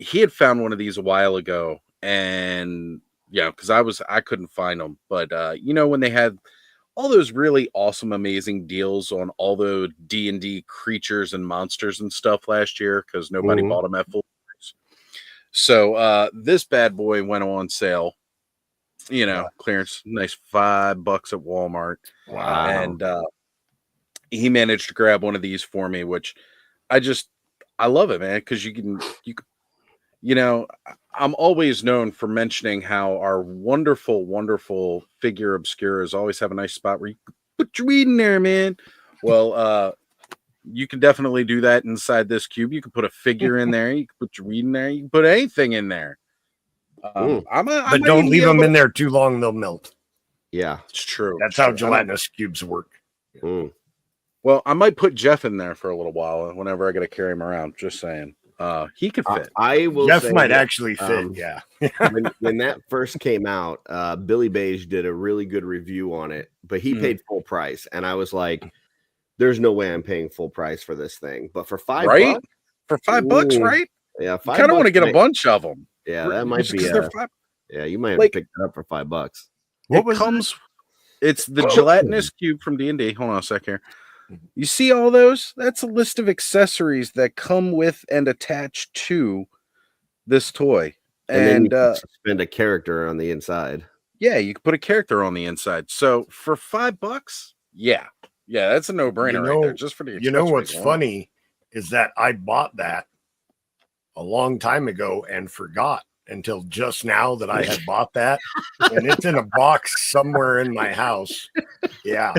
He had found one of these a while ago, and because I couldn't find them. But when they had all those really awesome, amazing deals on all the D&D creatures and monsters and stuff last year, because nobody bought them at full price. So this bad boy went on sale, clearance, nice $5 at Walmart. Wow. And he managed to grab one of these for me, which I love it, man, because you can I'm always known for mentioning how our wonderful, wonderful figure obscurers always have a nice spot where you can put your weed in there, man. Well, you can definitely do that inside this cube. You can put a figure in there. You can put your weed in there. You can put anything in there. But don't leave them in there too long; they'll melt. Yeah, it's true. That's how gelatinous cubes work. Well, I might put Jeff in there for a little while whenever I got to carry him around. Just saying. He could fit. I will. Jeff might actually fit. Yeah. when that first came out, Billy Beige did a really good review on it, but he paid full price, and I was like, "There's no way I'm paying full price for this thing." But for $5, for $5, right? Yeah, $5. Kind of want to get a bunch of them. Yeah, that might be. Yeah, you might have picked it up for $5. It's the gelatinous cube from D&D. Hold on a sec here. You see all those? That's a list of accessories that come with and attach to this toy. And then you suspend a character on the inside. Yeah, you can put a character on the inside. So for $5, yeah, that's a no-brainer right there. Just for the accessories. What's funny is that I bought that a long time ago and forgot until just now that I had bought that, and it's in a box somewhere in my house. Yeah.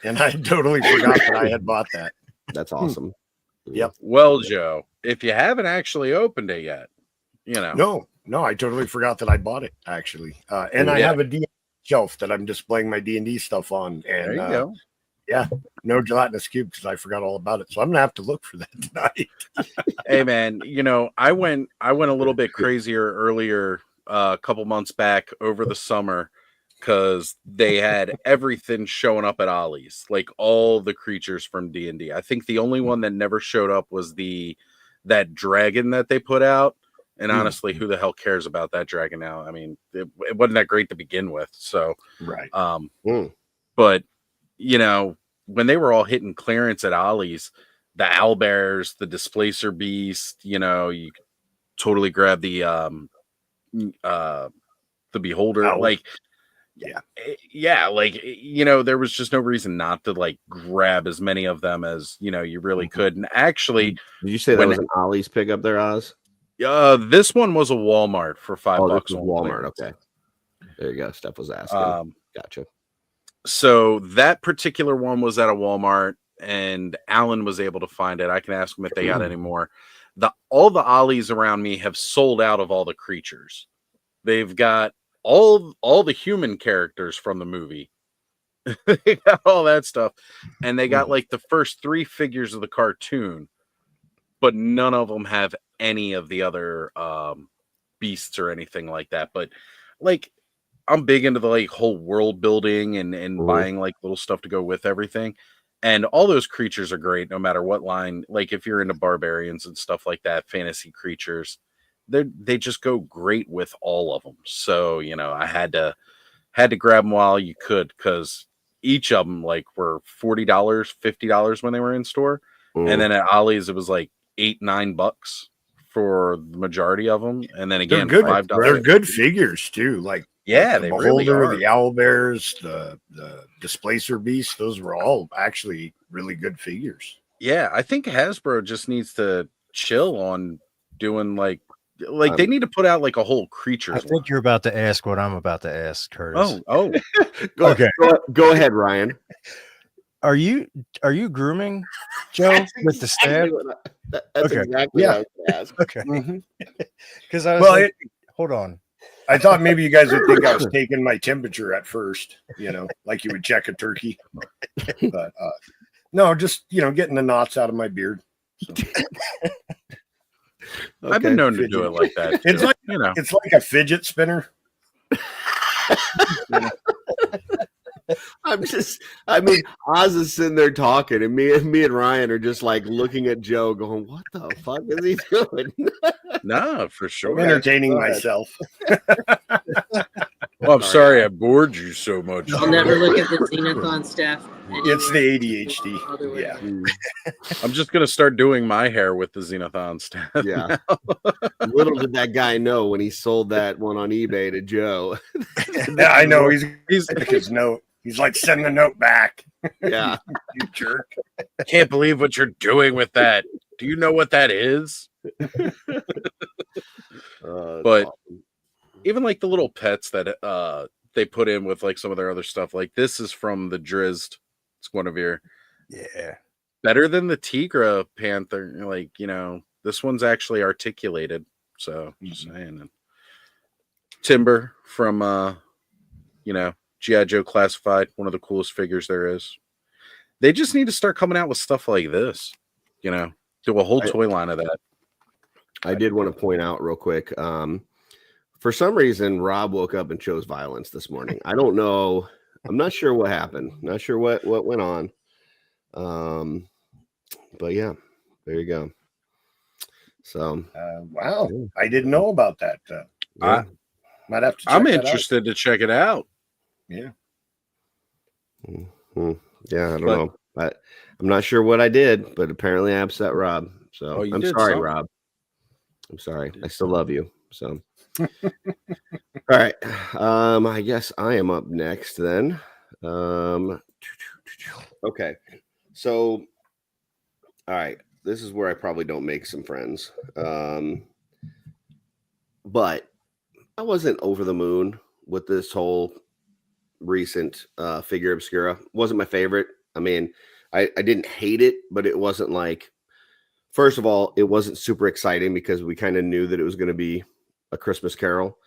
And I totally forgot that I had bought that. That's awesome. Yep. Well, Joe, if you haven't actually opened it yet, No, I totally forgot that I bought it, actually. And I have a D&D shelf that I'm displaying my D&D stuff on. And there you go. Yeah, no gelatinous cube because I forgot all about it. So I'm gonna have to look for that tonight. Hey man, I went a little bit crazier earlier, a couple months back over the summer, because they had everything showing up at Ollie's, like all the creatures from D&D. I think the only one that never showed up was that dragon that they put out. And honestly, who the hell cares about that dragon now? I mean, it wasn't that great to begin with. So, Right. But when they were all hitting clearance at Ollie's, the owlbears, the displacer beast, you could totally grab the beholder. Owl. Like, Yeah. like, there was just no reason not to like grab as many of them as you really could. And actually, did you say that was an Ollie's pickup there, Oz? This one was a Walmart for $5. Oh, this was Walmart. Okay, there you go. Steph was asking. Gotcha. So that particular one was at a Walmart, and Alan was able to find it. I can ask him if they got any more. All the Ollies around me have sold out of all the creatures. They've got all the human characters from the movie. They got all that stuff, and they got like the first 3 figures of the cartoon, but none of them have any of the other beasts or anything like that. But like, I'm big into the like whole world building and buying like little stuff to go with everything. And all those creatures are great no matter what line. Like if you're into barbarians and stuff like that, fantasy creatures, they just go great with all of them. So, I had to grab them while you could, because each of them like were $40, $50 when they were in store. And then at Ollie's, it was like $8-9 for the majority of them. And then again, they're good. $5. They're good figures too. Like, yeah, the they beholder, really are. the owlbears, the displacer beast. Those were all actually really good figures. Yeah, I think Hasbro just needs to chill on doing like they need to put out like a whole creature. I think you're about to ask what I'm about to ask, Curtis. Oh, Okay. Go ahead, Ryan. Are you grooming Joe with the staff? That's Okay. exactly what I was gonna ask. Okay. Because I was hold on. I thought maybe you guys would think I was taking my temperature at first, like you would check a turkey. But no, just getting the knots out of my beard. So. I've been known to do it like that. It's too. like it's like a fidget spinner. Oz is sitting there talking, and me and Ryan are just like looking at Joe, going, "What the fuck is he doing?" No, for sure. I'm entertaining myself. Well, I'm sorry I bored you so much. I'll never look at the Xenothon staff anymore. It's the ADHD. Yeah. I'm just gonna start doing my hair with the Xenothon staff. Yeah. Little did that guy know when he sold that one on eBay to Joe. Yeah, I know. He's his note. He's like, send the note back. Yeah. You jerk. Can't believe what you're doing with that. Do you know what that is? But even like the little pets that they put in with like some of their other stuff, like this is from the Drizzt. It's Guinevere. Yeah. Better than the Tigra Panther. Like, this one's actually articulated. So just saying. And Timber from G.I. Joe Classified, one of the coolest figures there is. They just need to start coming out with stuff like this. Do a whole toy line of that. I did want to point out real quick. For some reason, Rob woke up and chose violence this morning. I don't know. I'm not sure what happened. Not sure what went on. But yeah, there you go. So, wow, I didn't know about that. yeah. Might have to. I'm interested to check it out. Yeah. Mm-hmm. Yeah, I don't know. I'm not sure what I did, but apparently I upset Rob. So I'm sorry, Rob. I'm sorry. I still love you. So, all right. I guess I am up next then. Okay. So, all right. This is where I probably don't make some friends. But I wasn't over the moon with this whole recent figure obscura. Wasn't my favorite. I mean, I didn't hate it, but it wasn't like, first of all, it wasn't super exciting because we kind of knew that it was going to be a Christmas Carol.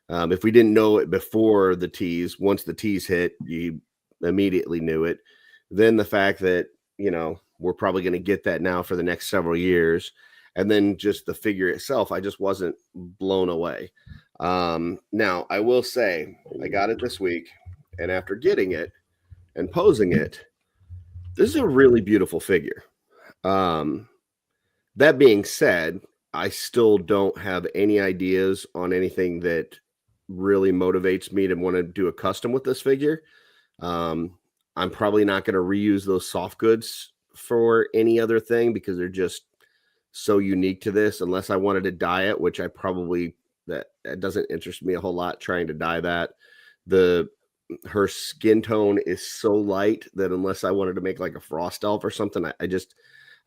If we didn't know it before the tease, once the tease hit, you immediately knew it. then the fact that, you know, we're probably going to get that now for the next several years. And then just the figure itself, I just wasn't blown away. Now, I will say I got it this week, and after getting it and posing it, this is a really beautiful figure. That being said, I still don't have any ideas on anything that really motivates me to want to do a custom with this figure. I'm probably not going to reuse those soft goods for any other thing because they're just so unique to this, unless I wanted to dye it, which I probably, that doesn't interest me a whole lot trying to dye that. Her skin tone is so light that unless I wanted to make like a frost elf or something, I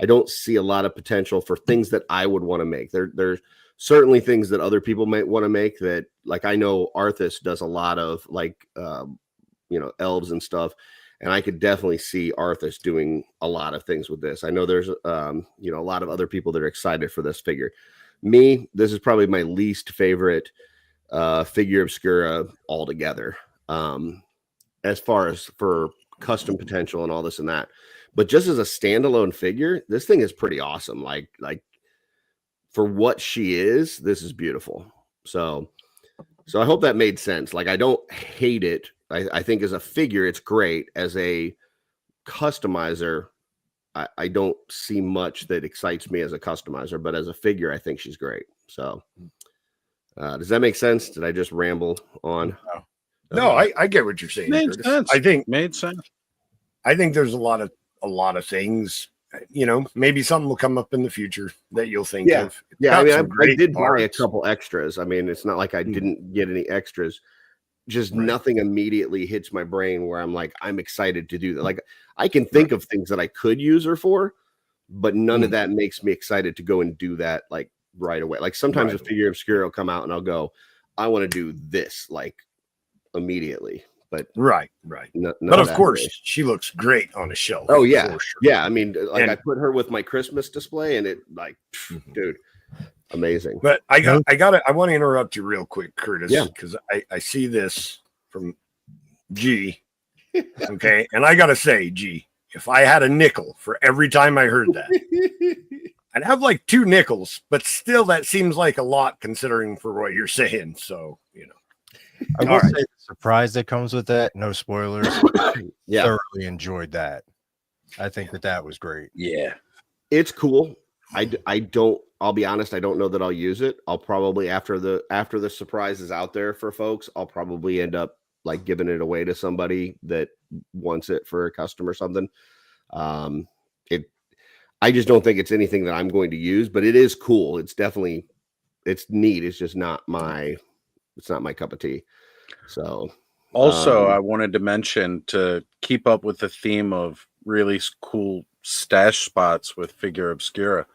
don't see a lot of potential for things that I would want to make. There's certainly things that other people might want to make that, like, I know Arthas does a lot of like, elves and stuff. And I could definitely see Arthas doing a lot of things with this. I know there's, a lot of other people that are excited for this figure. Me, this is probably my least favorite figure obscura altogether. As far as for custom potential and all this and that. But just as a standalone figure, this thing is pretty awesome. Like for what she is, this is beautiful. So I hope that made sense. Like, I don't hate it. I think as a figure, it's great. As a customizer, I don't see much that excites me as a customizer, but as a figure, I think she's great. So does that make sense? Did I just ramble on? No, I get what you're saying. Made Curtis. sense. I think Made sense. I think there's a lot of things, maybe something will come up in the future that you'll think of. Yeah, I mean, I did buy a couple extras. I mean, it's not like I didn't get any extras. Just nothing immediately hits my brain where I'm like, I'm excited to do that. Like, I can think of things that I could use her for, but none of that makes me excited to go and do that like right away. Like, sometimes a figure obscura will come out and I'll go, I want to do this like immediately. But right. But of course, she looks great on a shelf. Oh yeah, for sure. yeah. I mean, like, I put her with my Christmas display, and it dude, amazing. But I want to interrupt you real quick, Curtis, because I see this from G. Okay, and I gotta say, G, if I had a nickel for every time I heard that, I'd have like 2 nickels, but still, that seems like a lot considering for what you're saying. So I will say the surprise that comes with that, no spoilers. Yeah, thoroughly enjoyed that. I think that was great. Yeah, it's cool. I'll be honest, I don't know that I'll use it. I'll probably after the surprise is out there for folks, I'll probably end up like giving it away to somebody that wants it for a custom or something. I just don't think it's anything that I'm going to use, but it is cool. It's neat. It's just not my cup of tea. So also, I wanted to mention, to keep up with the theme of really cool stash spots with figure obscura,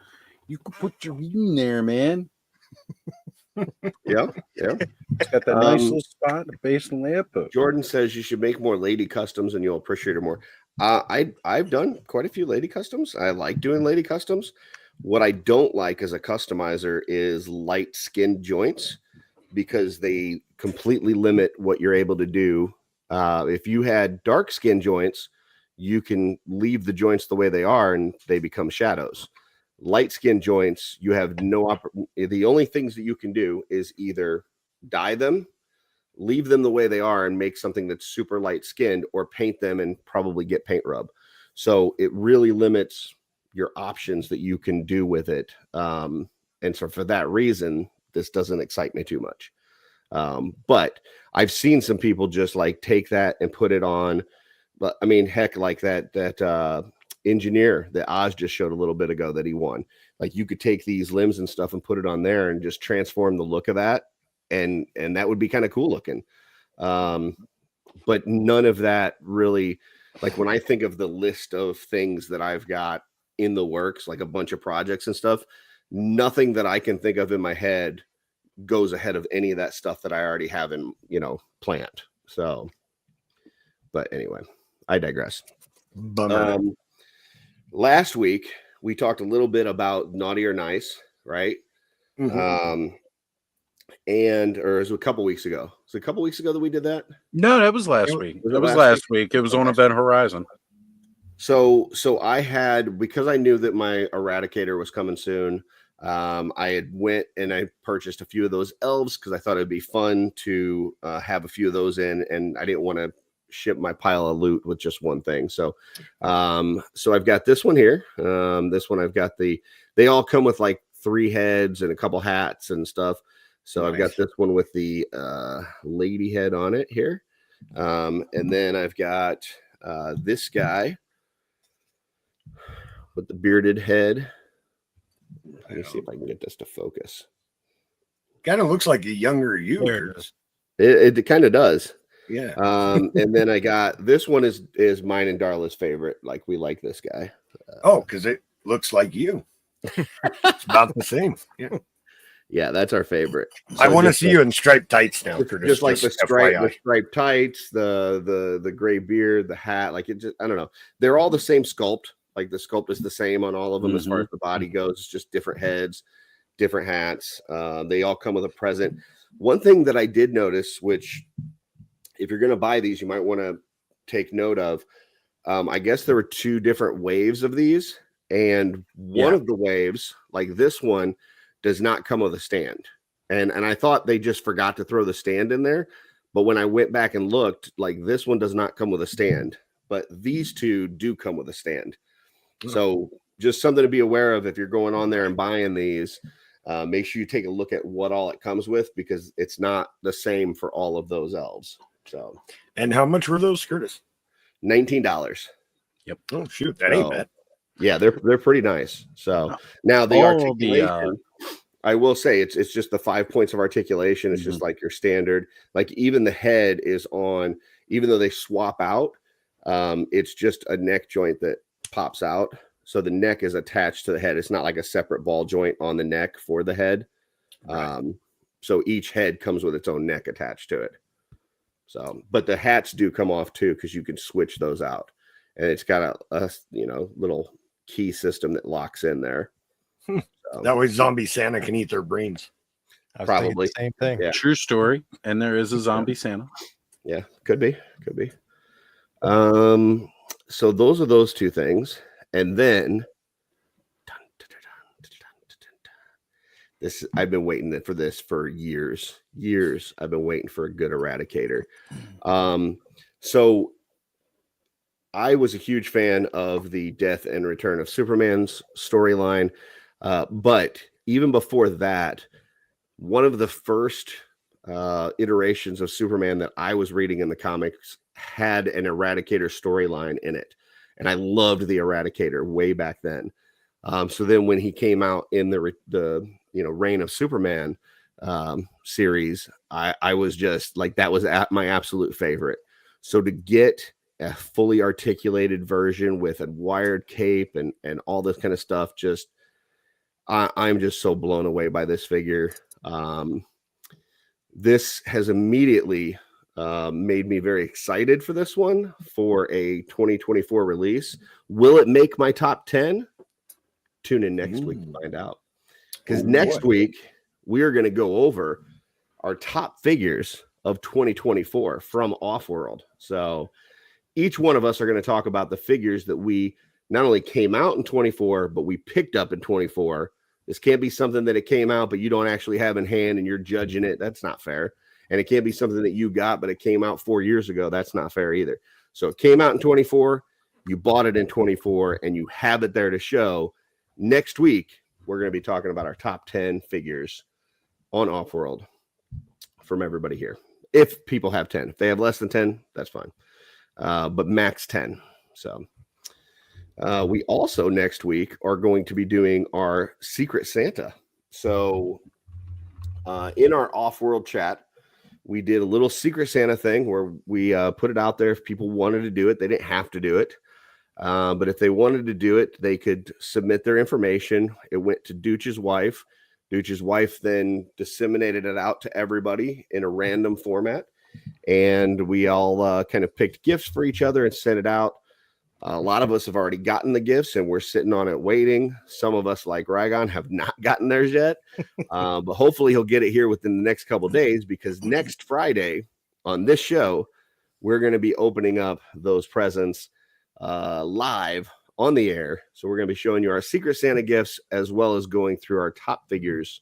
you can put your in there, man. Yeah. It's got that nice little spot, a base and lamppost. Jordan says you should make more lady customs and you'll appreciate her more. I've done quite a few lady customs. I like doing lady customs. What I don't like as a customizer is light skin joints, because they completely limit what you're able to do. If you had dark skin joints, you can leave the joints the way they are and they become shadows. Light skin joints, you have the only things that you can do is either dye them, leave them the way they are and make something that's super light skinned, or paint them and probably get paint rub. So it really limits your options that you can do with it. And so for that reason, this doesn't excite me too much. But I've seen some people just like take that and put it on. But I mean, heck, like that engineer that Oz just showed a little bit ago that he won. Like, you could take these limbs and stuff and put it on there and just transform the look of that. And that would be kind of cool looking. But none of that really, like, when I think of the list of things that I've got in the works, like a bunch of projects and stuff, nothing that I can think of in my head goes ahead of any of that stuff that I already have in, planned. So, but anyway, I digress. Last week we talked a little bit about Naughty or Nice, right? Or it was a couple weeks ago. Was it a couple weeks ago that we did that? No, that was last week. That was last week. It was on Event Horizon. So I had, because I knew that my Eradicator was coming soon, I had went and I purchased a few of those elves because I thought it'd be fun to have a few of those in, and I didn't want to ship my pile of loot with just one thing. So I've got this one here. This one I've got they all come with like 3 heads and a couple hats and stuff. So nice. I've got this one with the lady head on it here. And then I've got this guy with the bearded head. Let me see if I can get this to focus. Kind of looks like a younger you. It kind of does. Yeah. And then I got this one is mine and Darla's favorite. Like, we like this guy. Because it looks like you. It's about the same. Yeah. Yeah, that's our favorite. So I want to see you in striped tights now. Just like the striped tights, the gray beard, the hat. Like, it just, I don't know. They're all the same sculpt. Like, the sculpt is the same on all of them as far as the body goes. It's just different heads, different hats. They all come with a present. One thing that I did notice, which if you're going to buy these, you might want to take note of. I guess there were 2 different waves of these, and one of the waves, like this one, does not come with a stand. And I thought they just forgot to throw the stand in there. But when I went back and looked, like, this one does not come with a stand, but these 2 do come with a stand. So just something to be aware of if you're going on there and buying these. Make sure you take a look at what all it comes with, because it's not the same for all of those elves. So, and how much were those, Curtis? $19. Yep. Oh shoot, that ain't bad. Yeah, they're pretty nice. So now the articulation, I will say it's just the 5 points of articulation. It's just like your standard. Like, even the head is on, even though they swap out, it's just a neck joint that pops out. So the neck is attached to the head. It's not like a separate ball joint on the neck for the head. Right. So each head comes with its own neck attached to it. So, but the hats do come off too, because you can switch those out, and it's got a little key system that locks in there. So, that way Zombie Santa can eat their brains. Probably the same thing. Yeah. True story. And there is a Zombie Santa. Yeah, could be. So those are those 2 things. And then this, I've been waiting for this for years. I've been waiting for a good Eradicator. So I was a huge fan of the Death and Return of Superman's storyline. But even before that, one of the first iterations of Superman that I was reading in the comics had an Eradicator storyline in it. And I loved the Eradicator way back then. So then when he came out in the Reign of Superman series, I was just like, that was my absolute favorite. So to get a fully articulated version with a wired cape and all this kind of stuff, just I'm just so blown away by this figure. This has immediately made me very excited for this one for a 2024 release. Will it make my top 10? Tune in next week to find out. Because next week we are going to go over our top figures of 2024 from OffWorld. So each one of us are going to talk about the figures that we not only came out in 24, but we picked up in 24. This can't be something that it came out, but you don't actually have in hand and you're judging it. That's not fair. And it can't be something that you got, but it came out 4 years ago. That's not fair either. So it came out in 24, you bought it in 24, and you have it there to show. Next week, we're going to be talking about our top 10 figures on OffWorld from everybody here. If people have 10. If they have less than 10, that's fine. But max 10. So we also next week are going to be doing our Secret Santa. So in our OffWorld chat, we did a little Secret Santa thing where we put it out there. If people wanted to do it, they didn't have to do it. But if they wanted to do it, they could submit their information. It went to Dooch's wife. Dooch's wife then disseminated it out to everybody in a random format. And we all kind of picked gifts for each other and sent it out. A lot of us have already gotten the gifts and we're sitting on it waiting. Some of us, like Rygon, have not gotten theirs yet. But hopefully he'll get it here within the next couple of days, because next Friday on this show, we're going to be opening up those presents. live on the air. So we're going to be showing you our Secret Santa gifts as well as going through our top figures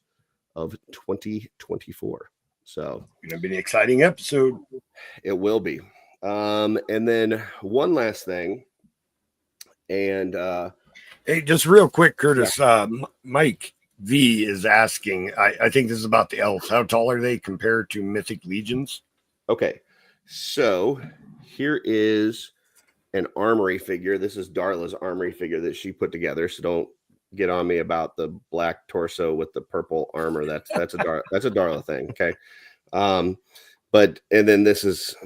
of 2024. So it's going to be an exciting episode. It will be. And then one last thing. And hey, just real quick, Curtis, Mike V is asking, I think this is about the elves. How tall are they compared to Mythic Legions? Okay. So here is an armory figure. This is Darla's armory figure that she put together. So don't get on me about the black torso with the purple armor. That's a Darla thing. Okay. But and then this is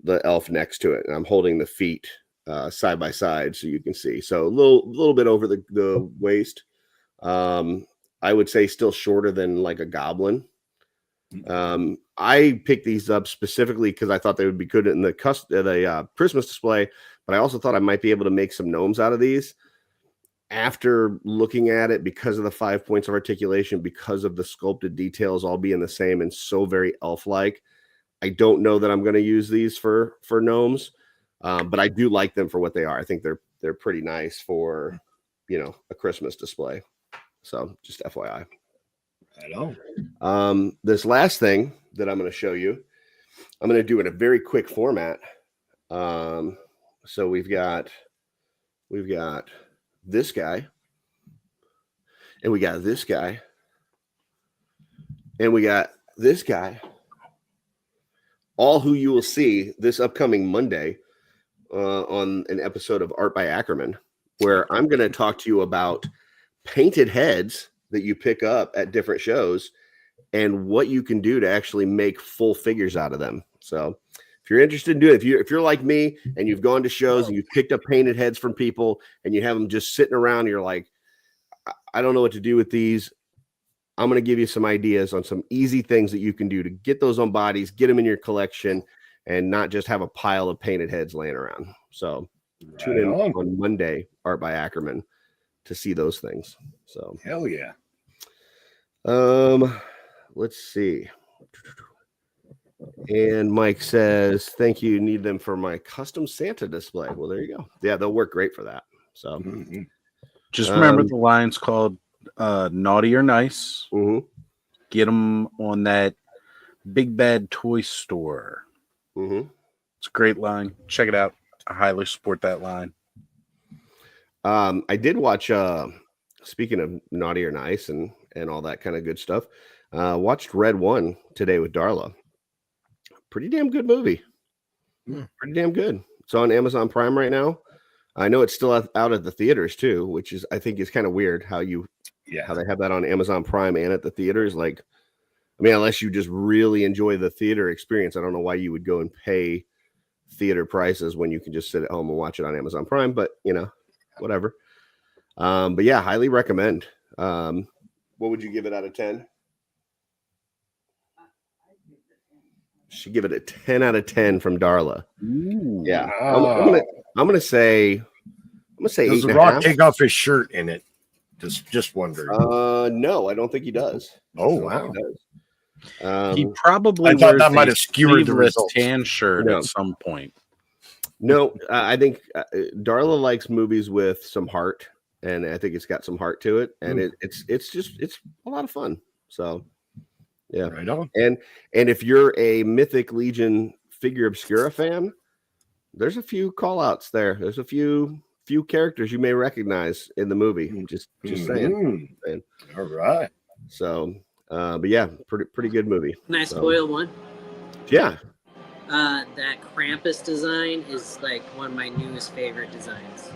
the elf next to it. And I'm holding the feet side by side so you can see. So a little bit over the waist. I would say still shorter than like a goblin. I picked these up specifically because I thought they would be good in the Christmas display, but I also thought I might be able to make some gnomes out of these. After looking at it, because of the 5 points of articulation, because of the sculpted details all being the same and so very elf-like, I don't know that I'm going to use these for gnomes, but I do like them for what they are. I think they're pretty nice for, a Christmas display. So just FYI. I know. This last thing that I'm going to show you, I'm going to do it in a very quick format. So we've got this guy, and we got this guy, and we got this guy, all who you will see this upcoming Monday on an episode of Art by Ackerman, where I'm going to talk to you about painted heads that you pick up at different shows and what you can do to actually make full figures out of them. So if you're interested in doing it, if you're like me and you've gone to shows and you've picked up painted heads from people and you have them just sitting around and you're like, I don't know what to do with these, I'm going to give you some ideas on some easy things that you can do to get those on bodies, get them in your collection, and not just have a pile of painted heads laying around. So tune in on Monday, Art by Ackerman, to see those things. So hell yeah. Let's see. And Mike says, thank you. Need them for my custom Santa display. Well, there you go. Yeah, they'll work great for that. So just remember the line's called Naughty or Nice. Get them on that Big Bad Toy Store. It's a great line. Check it out. I highly support that line. I did watch, speaking of Naughty or Nice and all that kind of good stuff, watched Red One today with Darla. Pretty damn good movie. Pretty damn good. It's on Amazon Prime right now. I know it's still out at the theaters too, which is, I think, is kind of weird how they have that on Amazon Prime and at the theaters. Like, I mean, unless you just really enjoy the theater experience, I don't know why you would go and pay theater prices when you can just sit at home and watch it on Amazon Prime, but whatever. But yeah, highly recommend. What would you give it out of 10? She give it a 10 out of 10 from Darla. Ooh, yeah. Wow. I'm gonna say Does The Rock take off his shirt in it? Just wondering. No, I don't think he does. Oh wow. He probably I thought that might have skewered the results. Tan shirt at some point. No, I think Darla likes movies with some heart, and I think it's got some heart to it, and it's a lot of fun. So yeah, right on. And if you're a Mythic Legion figure obscura fan, there's a few call outs there. There's a few characters you may recognize in the movie. Just saying. All right. So but yeah, pretty good movie. Can I spoil one? Yeah. That Krampus design is like one of my newest favorite designs.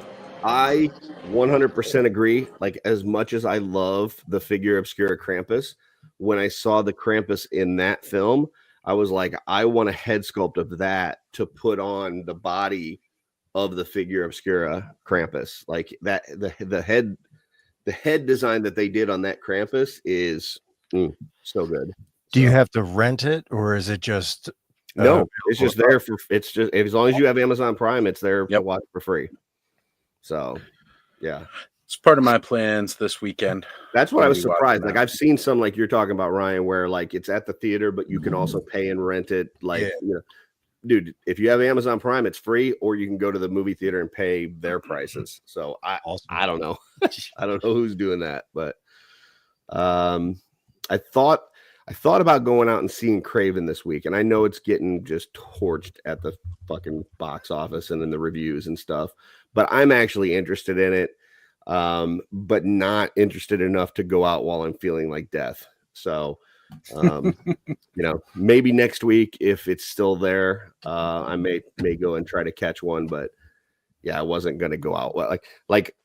I 100% agree. Like, as much as I love the figure obscura Krampus, when I saw the Krampus in that film, I was like, I want a head sculpt of that to put on the body of the figure obscura Krampus. Like that, the head design that they did on that Krampus is so good. Do you have to rent it, or is it just no? It's just there for. It's just as long as you have Amazon Prime, it's there to watch for free. So, yeah, it's part of my plans this weekend. That's what I was surprised. Like, I've seen some, like you're talking about, Ryan, where like it's at the theater, but you can also pay and rent it. Like, dude, if you have Amazon Prime, it's free, or you can go to the movie theater and pay their prices. So I don't know. I don't know who's doing that, but I thought about going out and seeing Craven this week, and I know it's getting just torched at the fucking box office and in the reviews and stuff, but I'm actually interested in it, but not interested enough to go out while I'm feeling like death. So, maybe next week, if it's still there, I may go and try to catch one, but yeah, I wasn't going to go out. Like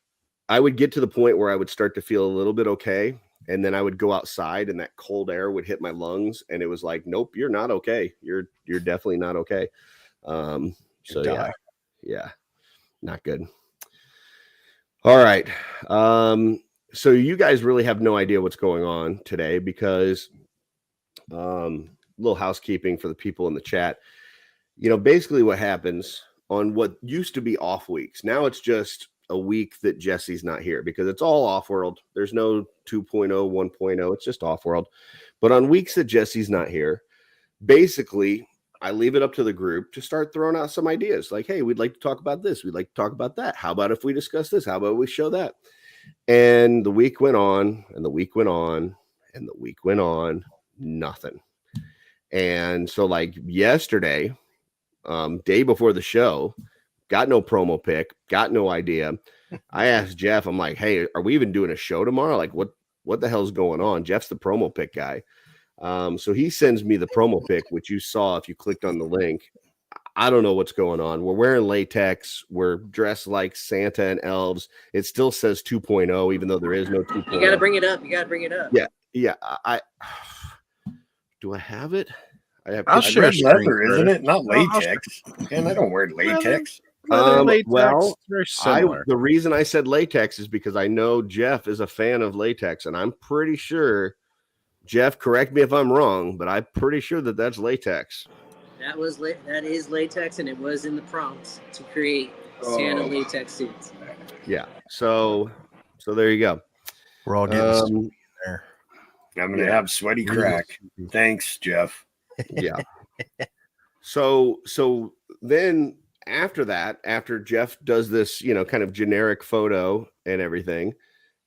I would get to the point where I would start to feel a little bit okay. And then I would go outside and that cold air would hit my lungs. And it was like, nope, you're not okay. You're definitely not okay. So yeah, not good. All right. So you guys really have no idea what's going on today because little housekeeping for the people in the chat. Basically what happens on what used to be off weeks. Now it's just a week that Jesse's not here because it's all off-world. There's no 2.0, 1.0. It's just off-world. But on weeks that Jesse's not here, basically I leave it up to the group to start throwing out some ideas like, hey, we'd like to talk about this. We'd like to talk about that. How about if we discuss this? How about we show that? And the week went on and the week went on and the week went on, nothing. And so like yesterday, day before the show, got no promo pick, got no idea. I asked Jeff, I'm like, hey, are we even doing a show tomorrow? Like what the hell's going on? Jeff's the promo pick guy. So he sends me the promo pick, which you saw if you clicked on the link. I don't know what's going on. We're wearing latex. We're dressed like Santa and elves. It still says 2.0, even though there is no 2.0. You got to bring it up. Yeah. Do I have it? I'll share leather, isn't it? Not latex. And I don't wear latex. Latex, well, very similar. The reason I said latex is because I know Jeff is a fan of latex, and I'm pretty sure, Jeff, correct me if I'm wrong, but I'm pretty sure that that's latex. That is latex, and it was in the prompts to create Santa latex suits. Yeah. So there you go. We're all getting there. I'm gonna have sweaty crack. Thanks, Jeff. Yeah. So then after that, after Jeff does this, kind of generic photo and everything,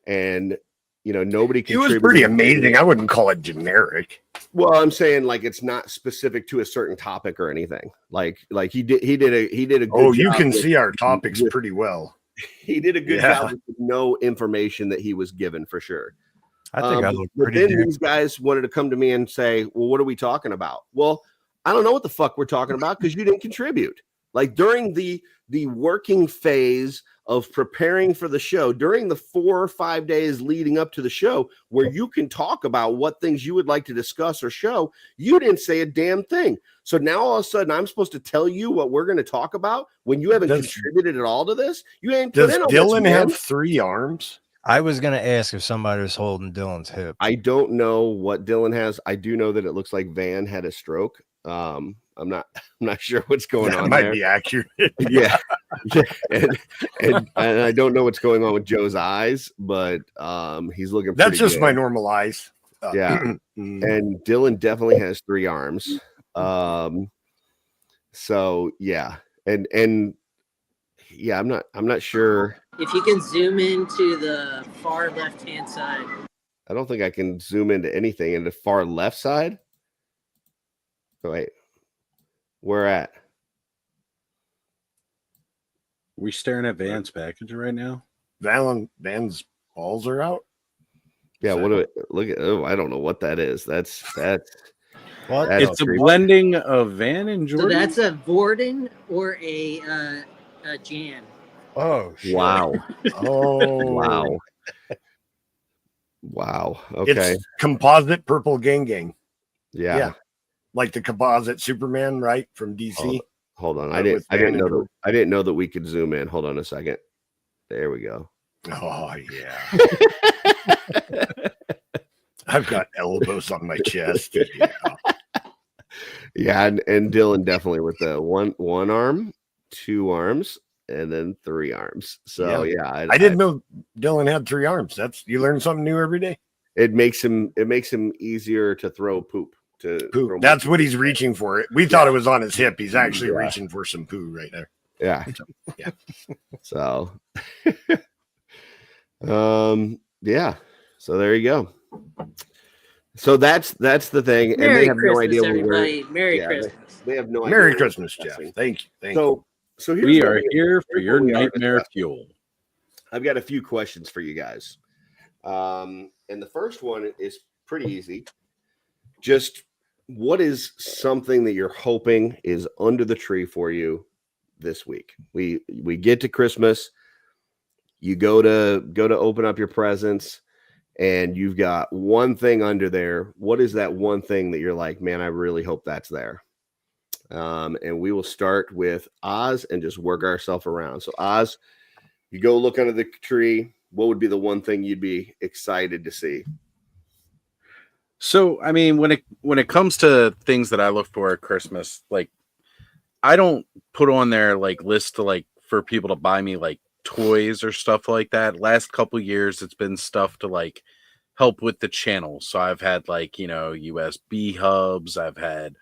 and nobody It was pretty amazing. I wouldn't call it generic. Well, I'm saying like it's not specific to a certain topic or anything. Like he did a good job. You can with, see our topics pretty well. He did a good job with no information that he was given for sure. I think I look pretty. Then these guys wanted to come to me and say, "Well, what are we talking about?" Well, I don't know what the fuck we're talking about because you didn't contribute. Like during the working phase of preparing for the show, during the 4 or 5 days leading up to the show, where you can talk about what things you would like to discuss or show, you didn't say a damn thing. So now all of a sudden I'm supposed to tell you what we're going to talk about when you haven't contributed at all to this. You ain't. Does Dylan have 3 arms? I was going to ask if somebody was holding Dylan's hip. I don't know what Dylan has. I do know that it looks like Van had a stroke. I'm not sure what's going on. Might be accurate. Yeah. and I don't know what's going on with Joe's eyes, but he's looking. That's just good. My normal eyes. Yeah. And Dylan definitely has 3 arms. So yeah, and yeah, I'm not sure. If you can zoom into the far left-hand side. I don't think I can zoom into anything in the far left side. Oh, wait, where at? We staring at Van's package right now? Van's balls are out. Yeah, what do it look at? Oh, I don't know what that is. That's what? It's a blending of Van and Jordan. So that's a Vorden or a Jan. Oh, shit. Wow. Oh, wow. Okay. It's composite purple gang. Yeah. Like the composite Superman, right? From DC. Hold on. I didn't know that we could zoom in. Hold on a second. There we go. Oh yeah. I've got elbows on my chest. Yeah, and Dylan definitely with the one arm, 2 arms, and then 3 arms. So yeah, I didn't know Dylan had 3 arms. You learn something new every day. It makes him easier to throw poop. poo. That's what he's reaching for. We thought it was on his hip. He's actually reaching for some poo right there. Yeah. Yeah. So, yeah. So there you go. So that's the thing. Merry and they have Christmas, no idea everybody. Merry Christmas. They have no idea. Merry Christmas, Jeff. Thank you. So here's We what are here for here's your what we are nightmare discussing. fuel. I've got a few questions for you guys. And the first one is pretty easy. Just what is something that you're hoping is under the tree for you this week? We get to Christmas, you go to open up your presents, and you've got one thing under there. What is that one thing that you're like, man, I really hope that's there? And we will start with Oz and just work ourselves around. So Oz, you go look under the tree. What would be the one thing you'd be excited to see? So, I mean, when it comes to things that I look for at Christmas, like I don't put on their like list to like for people to buy me like toys or stuff like that. Last couple years, it's been stuff to like help with the channel. So I've had like, USB hubs. I've had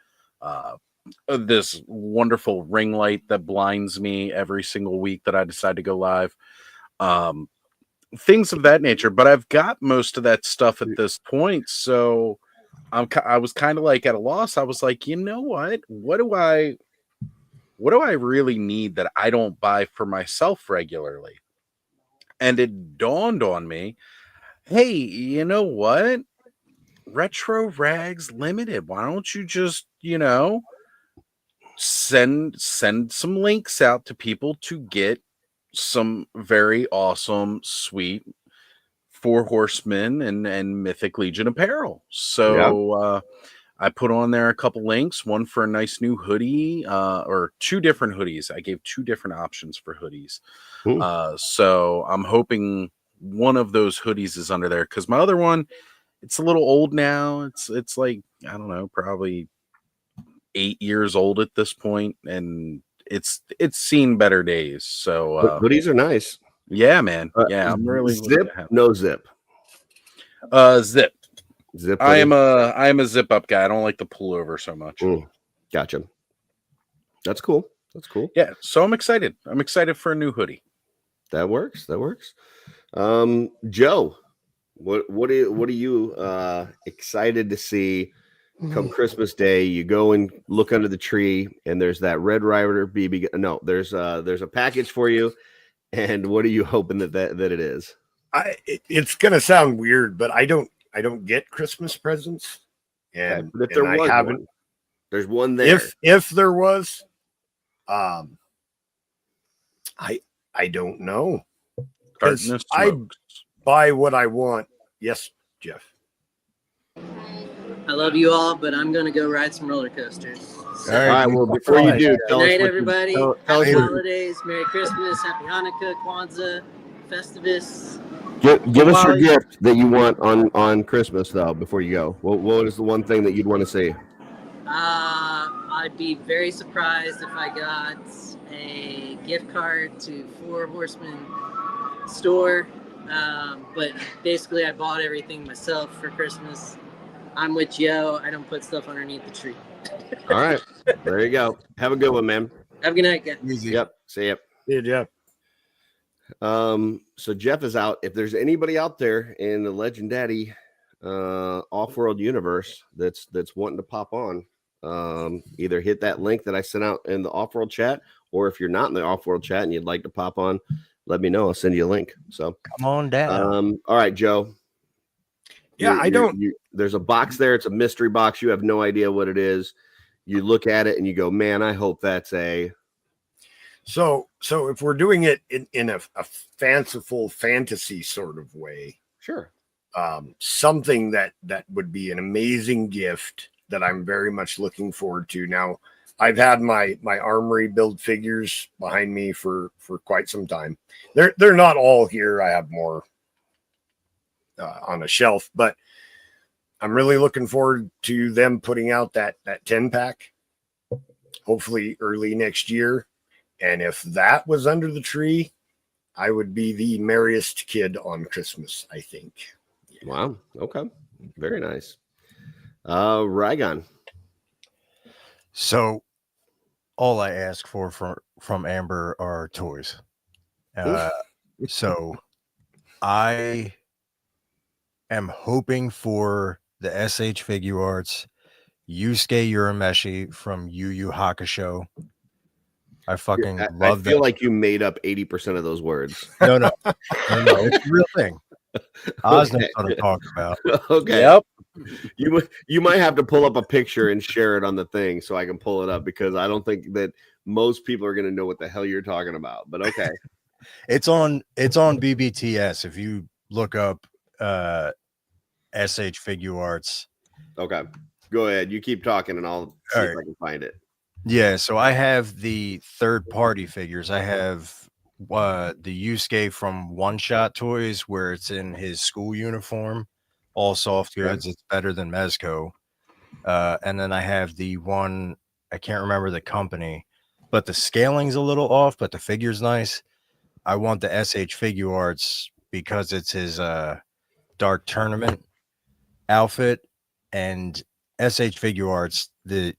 this wonderful ring light that blinds me every single week that I decide to go live. Things of that nature, but I've got most of that stuff at this point. So I was kind of like at a loss. I was like, you know what? What do I really need that I don't buy for myself regularly? And it dawned on me, hey, you know what? Retro Rags Limited. Why don't you just, send some links out to people to get some very awesome, sweet Four Horsemen and Mythic Legion apparel. So I put on there a couple links, one for a nice new hoodie, or two different hoodies. I gave two different options for hoodies. So I'm hoping one of those hoodies is under there, because my other one, it's a little old now. It's like, I don't know, probably 8 years old at this point, and it's seen better days. So hoodies are nice. Yeah, man. Yeah, I'm really zip. No zip. Zip. Zip. I am a zip up guy. I don't like the pullover so much. Gotcha. That's cool. Yeah. So I'm excited. I'm excited for a new hoodie. That works. Joe, what are you excited to see come Christmas Day? You go and look under the tree, and there's that Red Ryder BB. No, there's a package for you. And what are you hoping that it is? It's gonna sound weird, but I don't get Christmas presents. And, but if there was one, there's one there. If there was, I don't know. I buy what I want. Yes, Jeff. I love you all, but I'm gonna go ride some roller coasters. All right. Well, before you do, good night, everybody. Happy holidays, Merry Christmas, Happy Hanukkah, Kwanzaa, Festivus. Give us your gift that you want on Christmas, though. Before you go, what is the one thing that you'd want to see? I'd be very surprised if I got a gift card to Four Horsemen store. But basically, I bought everything myself for Christmas. I'm with Joe. I don't put stuff underneath the tree. All right. There you go. Have a good one, man. Have a good night, guys. Easy. Yep. See ya. Yeah, Jeff. So Jeff is out. If there's anybody out there in the Legend Daddy off-world universe that's wanting to pop on, either hit that link that I sent out in the off-world chat, or if you're not in the off-world chat and you'd like to pop on, let me know. I'll send you a link. So come on down. All right, Joe. Yeah, there's a box there. It's a mystery box. You have no idea what it is. You look at it and you go, man, I hope that's a. So if we're doing it in a fanciful fantasy sort of way, sure. Something that would be an amazing gift that I'm very much looking forward to. Now, I've had my armory build figures behind me for quite some time. They're not all here. I have more on a shelf, but I'm really looking forward to them putting out that 10-pack, hopefully early next year. And if that was under the tree, I would be the merriest kid on Christmas, I think. Yeah. Wow. Okay. Very nice. Rygon. So all I ask for from Amber are toys. So I am hoping for the SH Figure Arts Yusuke Urameshi from Yu Yu Hakusho. I fucking love that. I feel like you made up 80% of those words. No, it's a real thing. Oz knows what I'm talking about. Okay. Yep. You might have to pull up a picture and share it on the thing so I can pull it up, because I don't think that most people are going to know what the hell you're talking about. But okay. It's on BBTS. If you look up SH Figure Arts. Okay. Go ahead. You keep talking and I'll see if I can find it. Yeah, so I have the third-party figures. I have the Yusuke from One Shot Toys, where it's in his school uniform, all soft goods. It's better than Mezco. And then I have the one, I can't remember the company, but the scaling's a little off, but the figure's nice. I want the SH Figure Arts because it's his Dark Tournament outfit, and SH Figure Arts, the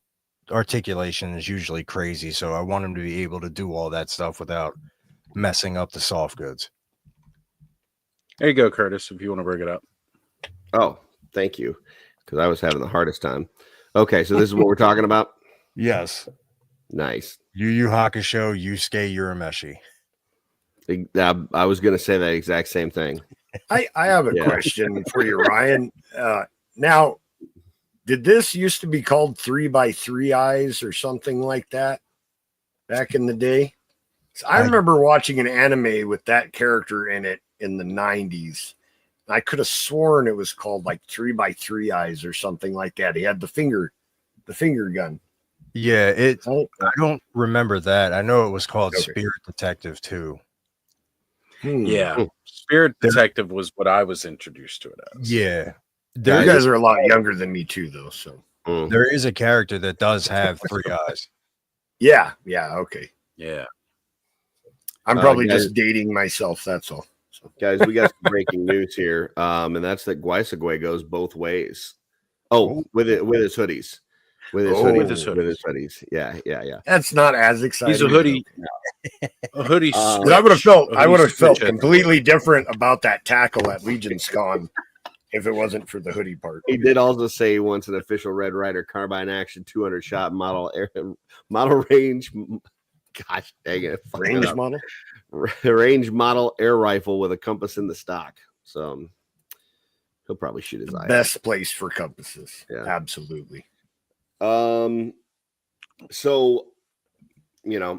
articulation is usually crazy, so I want him to be able to do all that stuff without messing up the soft goods. There you go, Curtis, if you want to bring it up. Oh, thank you, because I was having the hardest time. Okay, so this is what we're talking about? Yes. Nice. Yu Yu Hakusho Yusuke Urameshi. I was going to say that exact same thing. I have a question for you, Ryan. Now, did this used to be called 3x3 Eyes or something like that back in the day? I remember watching an anime with that character in it in the 90s. I could have sworn it was called like 3x3 Eyes or something like that. He had the finger gun. Yeah, I don't remember that. I know it was called Spirit Detective too. Yeah, Spirit Detective was what I was introduced to it as. Yeah. You guys are a lot younger than me too, though. So there is a character that does have 3 eyes. Yeah. Okay. Yeah. I'm probably just dating myself. That's all. So. Guys, we got some breaking news here. And that's that Guaisagüe goes both ways. Oh, with his hoodies. With his hoodies. Yeah. That's not as exciting. He's a hoodie. A hoodie. I would have felt completely different about that tackle at Legion's Con if it wasn't for the hoodie part. He did also say he wants an official Red Ryder carbine action 200 shot model range. Gosh dang it. Range model air rifle with a compass in the stock. So he'll probably shoot his eye. Best place for compasses. Yeah. Absolutely. So,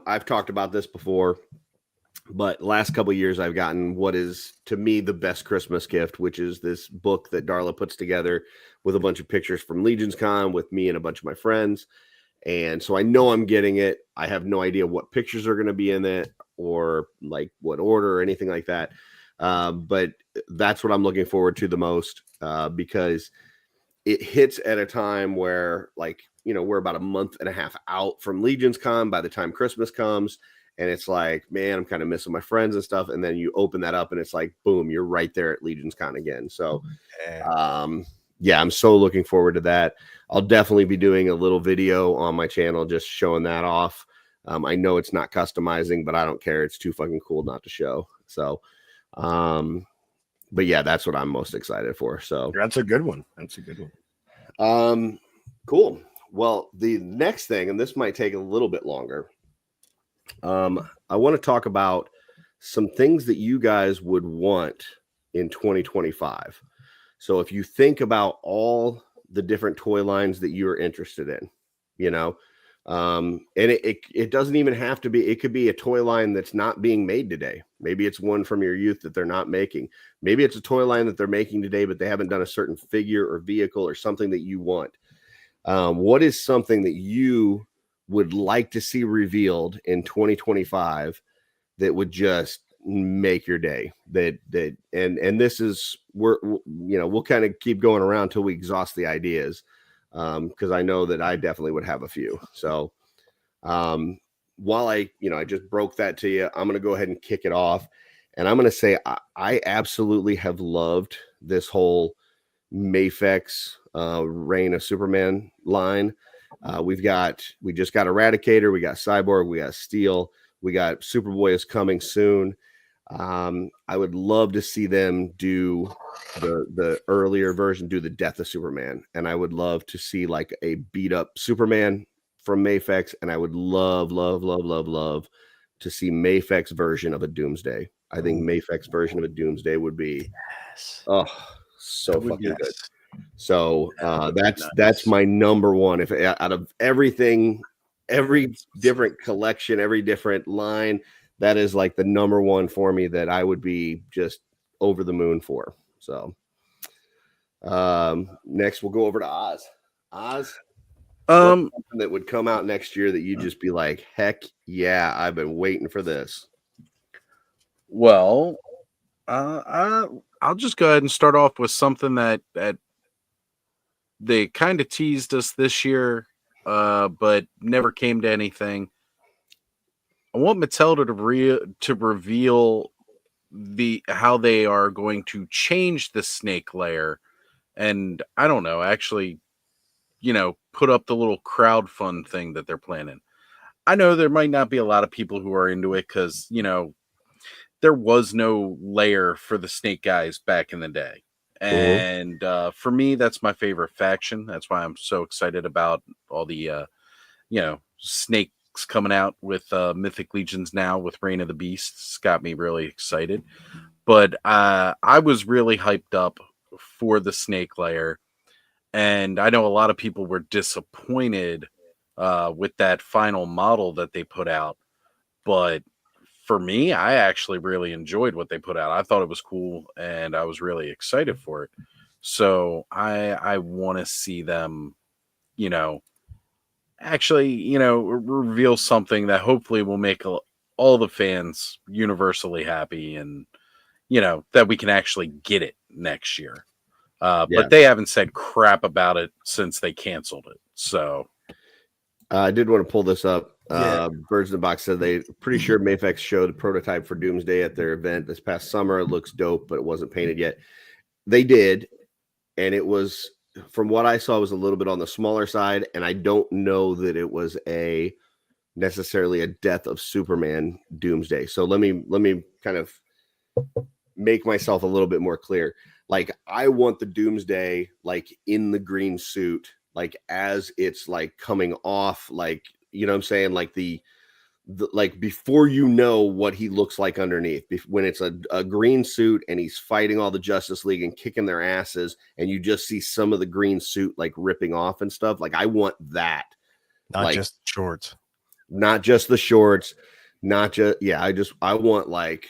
I've talked about this before, but last couple of years I've gotten what is to me the best Christmas gift, which is this book that Darla puts together with a bunch of pictures from Legion's Con with me and a bunch of my friends. And so I know I'm getting it. I have no idea what pictures are going to be in it or like what order or anything like that. But that's what I'm looking forward to the most, because it hits at a time where, we're about a month and a half out from Legion's Con by the time Christmas comes. And it's like, man, I'm kind of missing my friends and stuff. And then you open that up and it's like, boom, you're right there at Legion's Con again. So, I'm so looking forward to that. I'll definitely be doing a little video on my channel just showing that off. I know it's not customizing, but I don't care. It's too fucking cool not to show. So, but yeah, that's what I'm most excited for. So that's a good one. Cool. Well, the next thing, and this might take a little bit longer. I want to talk about some things that you guys would want in 2025. So if you think about all the different toy lines that you're interested in, and it doesn't even have to be, it could be a toy line that's not being made today. Maybe it's one from your youth that they're not making. Maybe it's a toy line that they're making today, but they haven't done a certain figure or vehicle or something that you want. What is something that you would like to see revealed in 2025 that would just make your day? And this is, we'll kind of keep going around till we exhaust the ideas. Because I know that I definitely would have a few. So while I just broke that to you, I'm going to go ahead and kick it off. And I'm going to say I absolutely have loved this whole Mafex Reign of Superman line. We just got Eradicator, we got Cyborg, we got Steel, we got Superboy is coming soon. I would love to see them do the earlier version, do the Death of Superman, and I would love to see like a beat up Superman from Mafex, and I would love to see Mafex version of a Doomsday. I think Mafex version of a Doomsday would be so fucking good. So that's my number one. If out of everything, every different collection, every different line, that is like the number one for me that I would be just over the moon for. So next we'll go over to Oz. Oz, something that would come out next year that you'd just be like, heck yeah, I've been waiting for this. Well, I'll just go ahead and start off with something that they kind of teased us this year, but never came to anything. I want Mattel to reveal how they are going to change the snake layer, and I don't know, actually, put up the little crowdfund thing that they're planning. I know there might not be a lot of people who are into it because there was no layer for the snake guys back in the day. And for me, that's my favorite faction. That's why I'm so excited about all the, snakes coming out with Mythic Legions now with Reign of the Beasts. Got me really excited. But I was really hyped up for the snake layer. And I know a lot of people were disappointed with that final model that they put out. But for me, I actually really enjoyed what they put out. I thought it was cool, and I was really excited for it. So I want to see them, actually, reveal something that hopefully will make all the fans universally happy, and that we can actually get it next year. But they haven't said crap about it since they canceled it. So I did want to pull this up. Birds in the Box said they pretty sure Mafex showed the prototype for Doomsday at their event this past summer. It looks dope, but it wasn't painted yet. They did, and it was, from what I saw, was a little bit on the smaller side, and I don't know that it was necessarily a Death of Superman Doomsday. So let me kind of make myself a little bit more clear. Like, I want the Doomsday like in the green suit, like as it's like coming off, like, you know what I'm saying? Like the like before what he looks like underneath, when it's a green suit and he's fighting all the Justice League and kicking their asses, and you just see some of the green suit like ripping off and stuff. Like, I want that. Not just shorts. Not just the shorts. I want like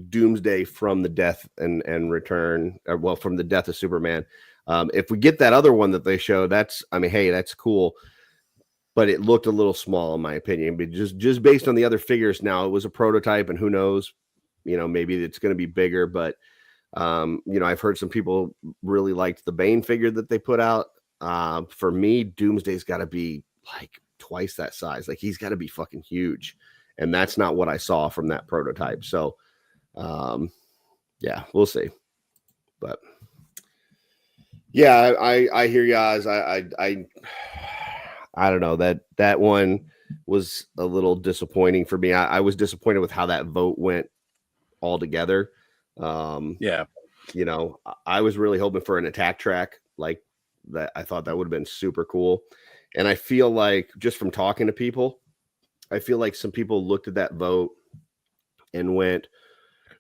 Doomsday from the Death and Return, from the Death of Superman. If we get that other one that they show, that's cool. But it looked a little small, in my opinion. But just based on the other figures, now it was a prototype, and who knows, maybe it's going to be bigger. But I've heard some people really liked the Bane figure that they put out. For me, Doomsday's got to be like twice that size. Like, he's got to be fucking huge, and that's not what I saw from that prototype. So, we'll see. But yeah, I hear you guys. I don't know, that one was a little disappointing for me. I was disappointed with how that vote went altogether. I was really hoping for an attack track like that. I thought that would have been super cool. And I feel like, just from talking to people, I feel like some people looked at that vote and went,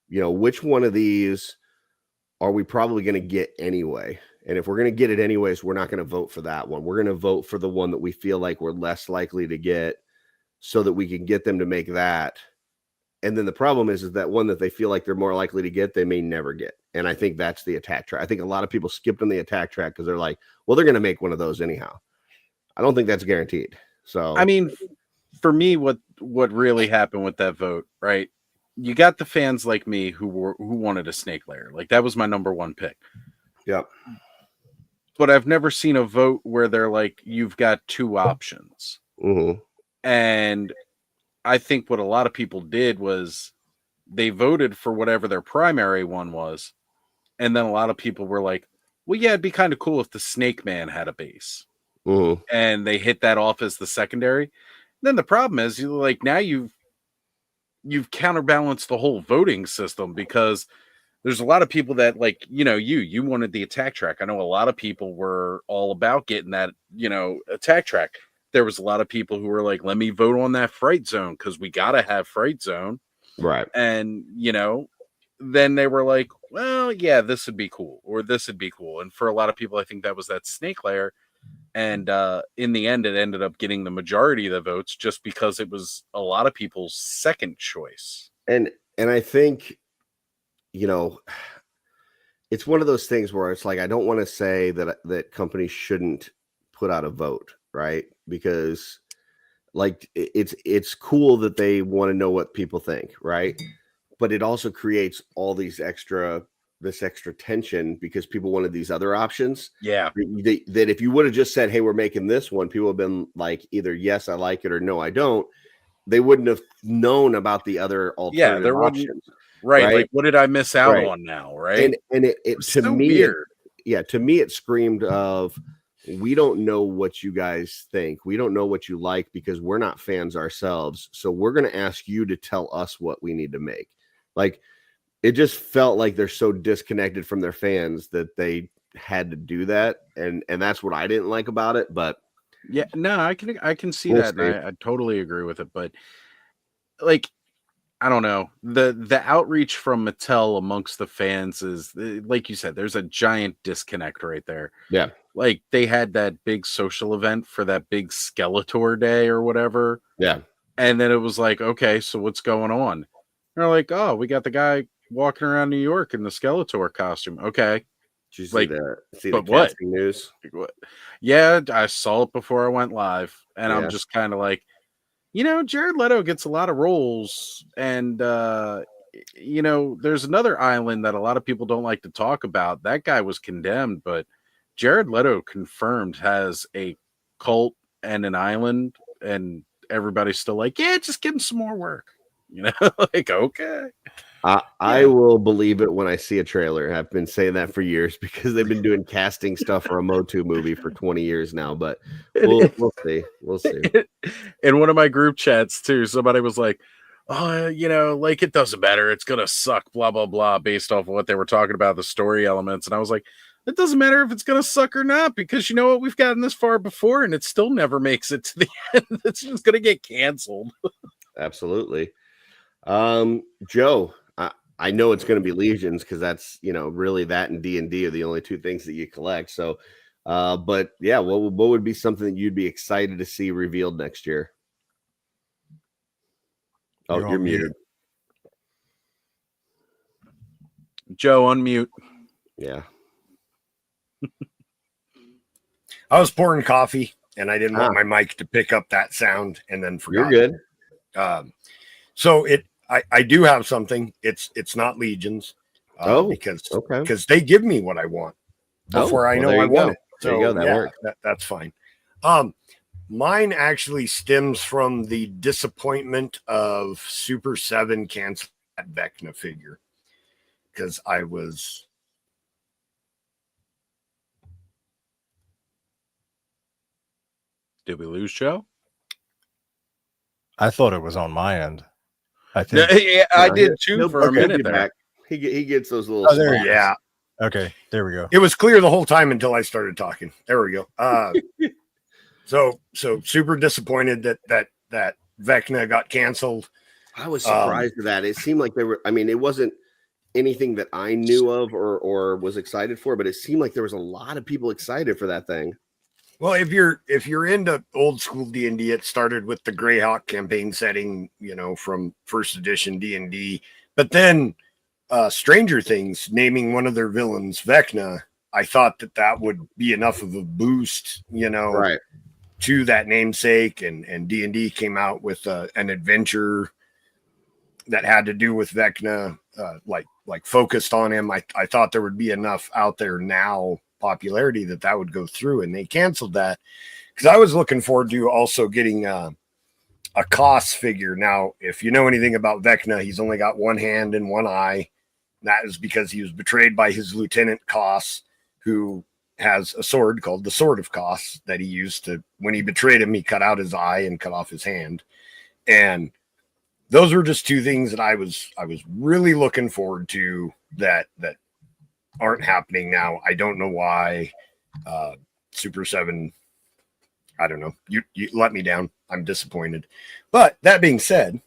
which one of these are we probably going to get anyway? And if we're going to get it anyways, we're not going to vote for that one. We're going to vote for the one that we feel like we're less likely to get, so that we can get them to make that. And then the problem is that one that they feel like they're more likely to get, they may never get. And I think that's the attack track. I think a lot of people skipped on the attack track because they're like, well, they're going to make one of those anyhow. I don't think that's guaranteed. So, I mean, for me, what really happened with that vote, right? You got the fans like me who wanted a snake layer. Like, that was my number one pick. Yep. But I've never seen a vote where they're like, you've got two options. Mm-hmm. And I think what a lot of people did was they voted for whatever their primary one was. And then a lot of people were like, well, yeah, it'd be kind of cool if the Snake Man had a base Mhm. and they hit that off as the secondary. Then the problem is, now you've counterbalanced the whole voting system, because there's a lot of people that, like, you wanted the attack track. I know a lot of people were all about getting that, attack track. There was a lot of people who were like, let me vote on that fright zone because we got to have fright zone. Right. And, then they were like, well, yeah, this would be cool, or this would be cool. And for a lot of people, I think that was that snake layer. And in the end, it ended up getting the majority of the votes just because it was a lot of people's second choice. And I think, it's one of those things where it's like, I don't want to say that companies shouldn't put out a vote, right? Because like it's cool that they want to know what people think, right? But it also creates all this extra tension because people wanted these other options. Yeah. That if you would have just said, hey, we're making this one, people have been like, either yes, I like it, or no, I don't. They wouldn't have known about the other alternative options. Right. Like, what did I miss out on now? Right. And it to so me, weird. To me, it screamed of, we don't know what you guys think. We don't know what you like because we're not fans ourselves. So we're going to ask you to tell us what we need to make. Like, it just felt like they're so disconnected from their fans that they had to do that. And that's what I didn't like about it. But yeah, no, I can see that. And I totally agree with it. But like, I don't know, the outreach from Mattel amongst the fans is, like you said, there's a giant disconnect right there. Yeah. Like, they had that big social event for that big Skeletor day or whatever. Yeah. And then it was like, okay, so what's going on? And they're like, oh, we got the guy walking around New York in the Skeletor costume. Okay. Did you see the what? casting news? What? Yeah, I saw it before I went live. And I'm just kind of like, Jared Leto gets a lot of roles, and there's another island that a lot of people don't like to talk about. That guy was condemned, but Jared Leto confirmed has a cult and an island, and everybody's still like, yeah, just give him some more work. Like, okay. I will believe it when I see a trailer. I've been saying that for years because they've been doing casting stuff for a Motu movie for 20 years now, but we'll see. We'll see. In one of my group chats too, somebody was like, oh, like, it doesn't matter. It's going to suck, blah, blah, blah, based off of what they were talking about, the story elements. And I was like, it doesn't matter if it's going to suck or not, because you know what? We've gotten this far before and it still never makes it to the end. It's just going to get canceled. Absolutely. Joe, I know it's going to be Legions because that's, really that and D&D are the only two things that you collect. So, but yeah, what would be something that you'd be excited to see revealed next year? Oh, you're muted. Joe, unmute. Yeah. I was pouring coffee and I didn't want my mic to pick up that sound and then forgot. You're good. So I do have something. It's not Legions. Because they give me what I want before I know I want it. So there you go. That works. That's fine. Mine actually stems from the disappointment of Super 7 canceling that Vecna figure. Because I was... Did we lose Joe? I thought it was on my end. I think. Yeah, I did too for a minute there. Back. He gets those little. Oh, there, yeah. Okay, there we go. It was clear the whole time until I started talking. There we go. So super disappointed that Vecna got canceled. I was surprised at that. It seemed like they were. I mean, it wasn't anything that I knew of or was excited for, but it seemed like there was a lot of people excited for that thing. Well, if you're into old school D&D, it started with the Greyhawk campaign setting, from first edition D&D. But then Stranger Things naming one of their villains Vecna, I thought that would be enough of a boost, right, to that namesake. And D&D came out with an adventure that had to do with Vecna, like focused on him. I thought there would be enough out there now, popularity, that would go through, and they canceled that because I was looking forward to also getting a Koss figure. Now, if you know anything about Vecna, he's only got one hand and one eye. That is because he was betrayed by his lieutenant Koss, who has a sword called the Sword of Koss that he used to, when he betrayed him, he cut out his eye and cut off his hand. And those were just two things that I was really looking forward to that aren't happening now. I don't know why. Super 7, I don't know. You let me down. I'm disappointed. But that being said,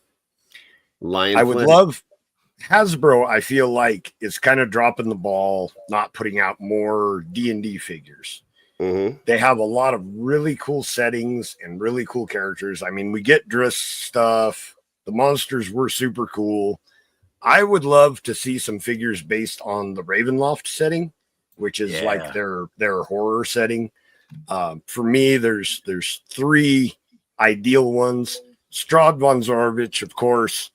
I would love Hasbro. I feel like is kind of dropping the ball, not putting out more D&D figures. Mm-hmm. They have a lot of really cool settings and really cool characters. I mean, we get Driss stuff. The monsters were super cool. I would love to see some figures based on the Ravenloft setting, which is like their horror setting. For me, there's three ideal ones. Strahd von Zorvich, of course,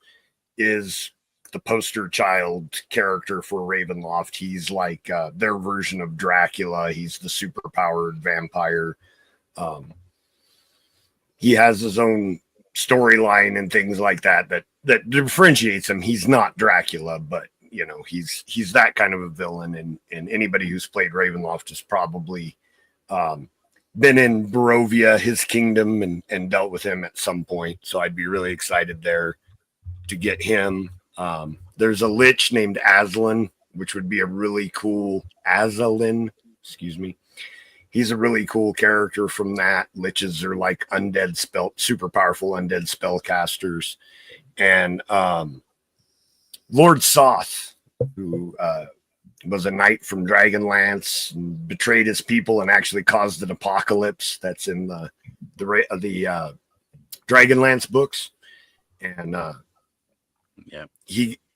is the poster child character for Ravenloft. He's like their version of Dracula. He's the super powered vampire. He has his own storyline and things like that differentiates him. He's not Dracula, but you know, he's that kind of a villain, and anybody who's played Ravenloft has probably been in Barovia, his kingdom, and dealt with him at some point. So I'd be really excited there to get him. There's a lich named Aslan, which would be a really cool Azalin, excuse me. He's a really cool character from that. Liches are like super powerful undead spellcasters. And Lord Soth, who was a knight from Dragonlance, and betrayed his people and actually caused an apocalypse. That's in the Dragonlance books. And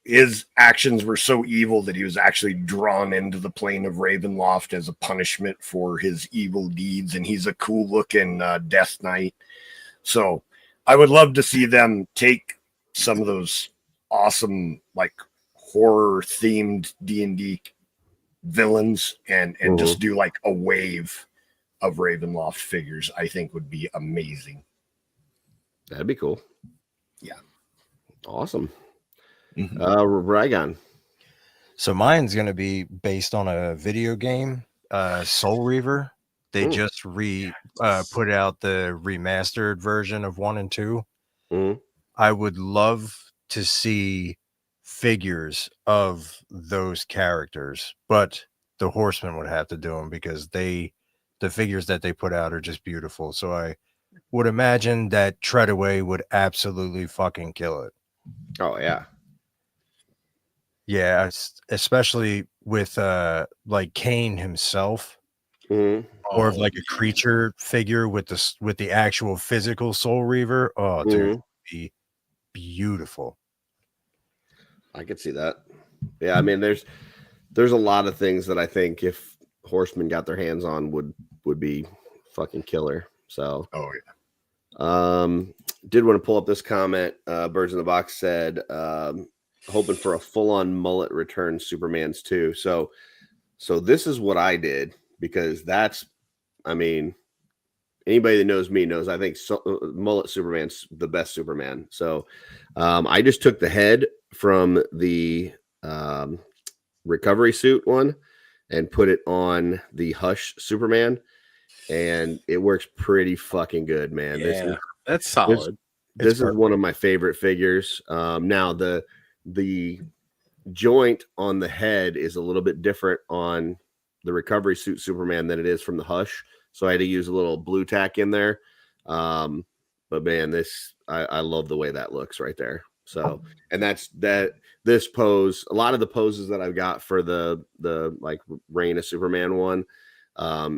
his actions were so evil that he was actually drawn into the plane of Ravenloft as a punishment for his evil deeds. And he's a cool looking Death Knight. So I would love to see them take some of those awesome, like horror themed D&D villains and just do like a wave of Ravenloft figures. I think would be amazing. That'd be cool. Yeah. Awesome. Mm-hmm. Rygon. So mine's going to be based on a video game, Soul Reaver. They just put out the remastered version of 1 and 2. I would love to see figures of those characters, but the Horsemen would have to do them because the figures that they put out are just beautiful. So I would imagine that Treadaway would absolutely fucking kill it. Oh yeah. Yeah, especially with like Kane himself, or of like a creature figure with the actual physical Soul Reaver. Oh, dude, it'd be beautiful. I could see that. Yeah, I mean, there's a lot of things that I think if Horsemen got their hands on would be fucking killer. So, did want to pull up this comment. Birds in the Box said, hoping for a full-on mullet return Superman's too. So this is what I did, because that's, I mean, anybody that knows me knows I think mullet Superman's the best Superman. So I just took the head from the recovery suit one and put it on the Hush Superman, and it works pretty fucking good, man. Yeah, that's solid. This is one of my favorite figures. Now the joint on the head is a little bit different on the recovery suit Superman than it is from the Hush. So I had to use a little blue tack in there. But man, I love the way that looks right there. So, and this pose, a lot of the poses that I've got for the like Reign of Superman one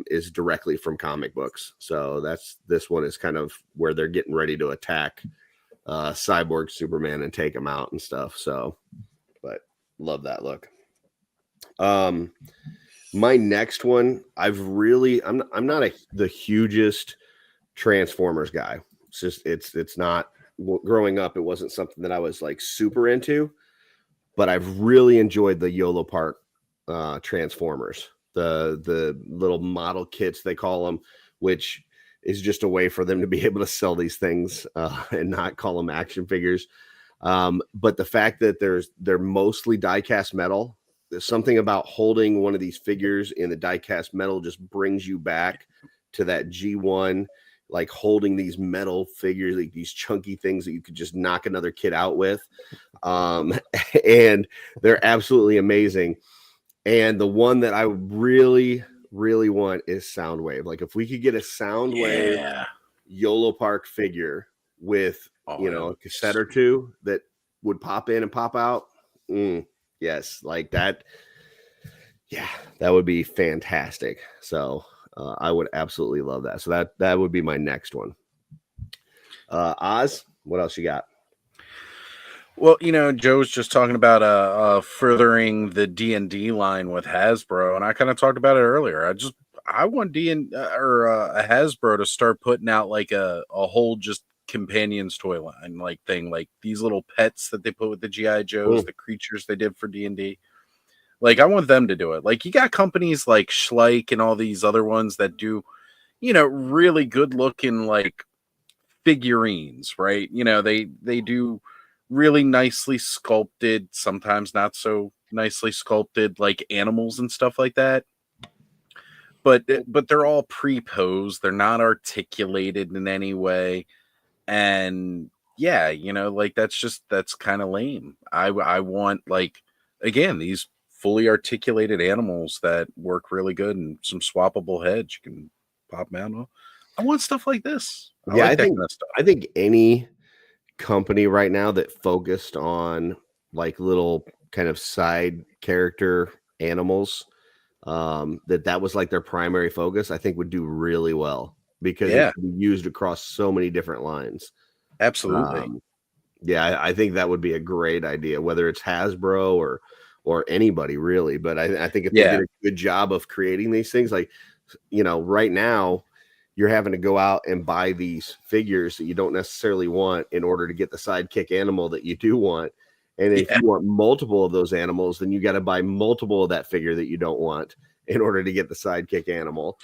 is directly from comic books. So this one is kind of where they're getting ready to attack Cyborg Superman and take him out and stuff. So, but love that look. My next one, I'm not the hugest Transformers guy. It's just it's not, growing up, it wasn't something that I was like super into, but I've really enjoyed the YOLO Park Transformers, the little model kits they call them, which is just a way for them to be able to sell these things and not call them action figures. But the fact that they're mostly die-cast metal, there's something about holding one of these figures in the die-cast metal just brings you back to that G1, like holding these metal figures, like these chunky things that you could just knock another kid out with. And they're absolutely amazing. And the one that I really, really want is Soundwave. Like if we could get a Soundwave YOLO Park figure with, a cassette or two that would pop in and pop out. Yes, like that. Yeah, that would be fantastic. So I would absolutely love that. So that would be my next one. Oz, what else you got? Well, Joe's just talking about furthering the D&D line with Hasbro, and I kind of talked about it earlier. I want a Hasbro to start putting out like a whole just companions toy line like thing, like these little pets that they put with the GI Joes, the creatures they did for D&D. Like I want them to do it. Like you got companies like Schleich and all these other ones that do, really good looking like figurines, right? They do really nicely sculpted, sometimes not so nicely sculpted, like animals and stuff like that. But they're all pre-posed. They're not articulated in any way. And yeah, like that's kind of lame. I want like, again, these fully articulated animals that work really good and some swappable heads. You can pop them out. I want stuff like this. I think any company right now that focused on like little kind of side character animals, that was like their primary focus, I think would do really well because it can be used across so many different lines. Absolutely. I think that would be a great idea, whether it's Hasbro or anybody really. But I think if they did a good job of creating these things, like, right now you're having to go out and buy these figures that you don't necessarily want in order to get the sidekick animal that you do want. And if you want multiple of those animals, then you got to buy multiple of that figure that you don't want in order to get the sidekick animal.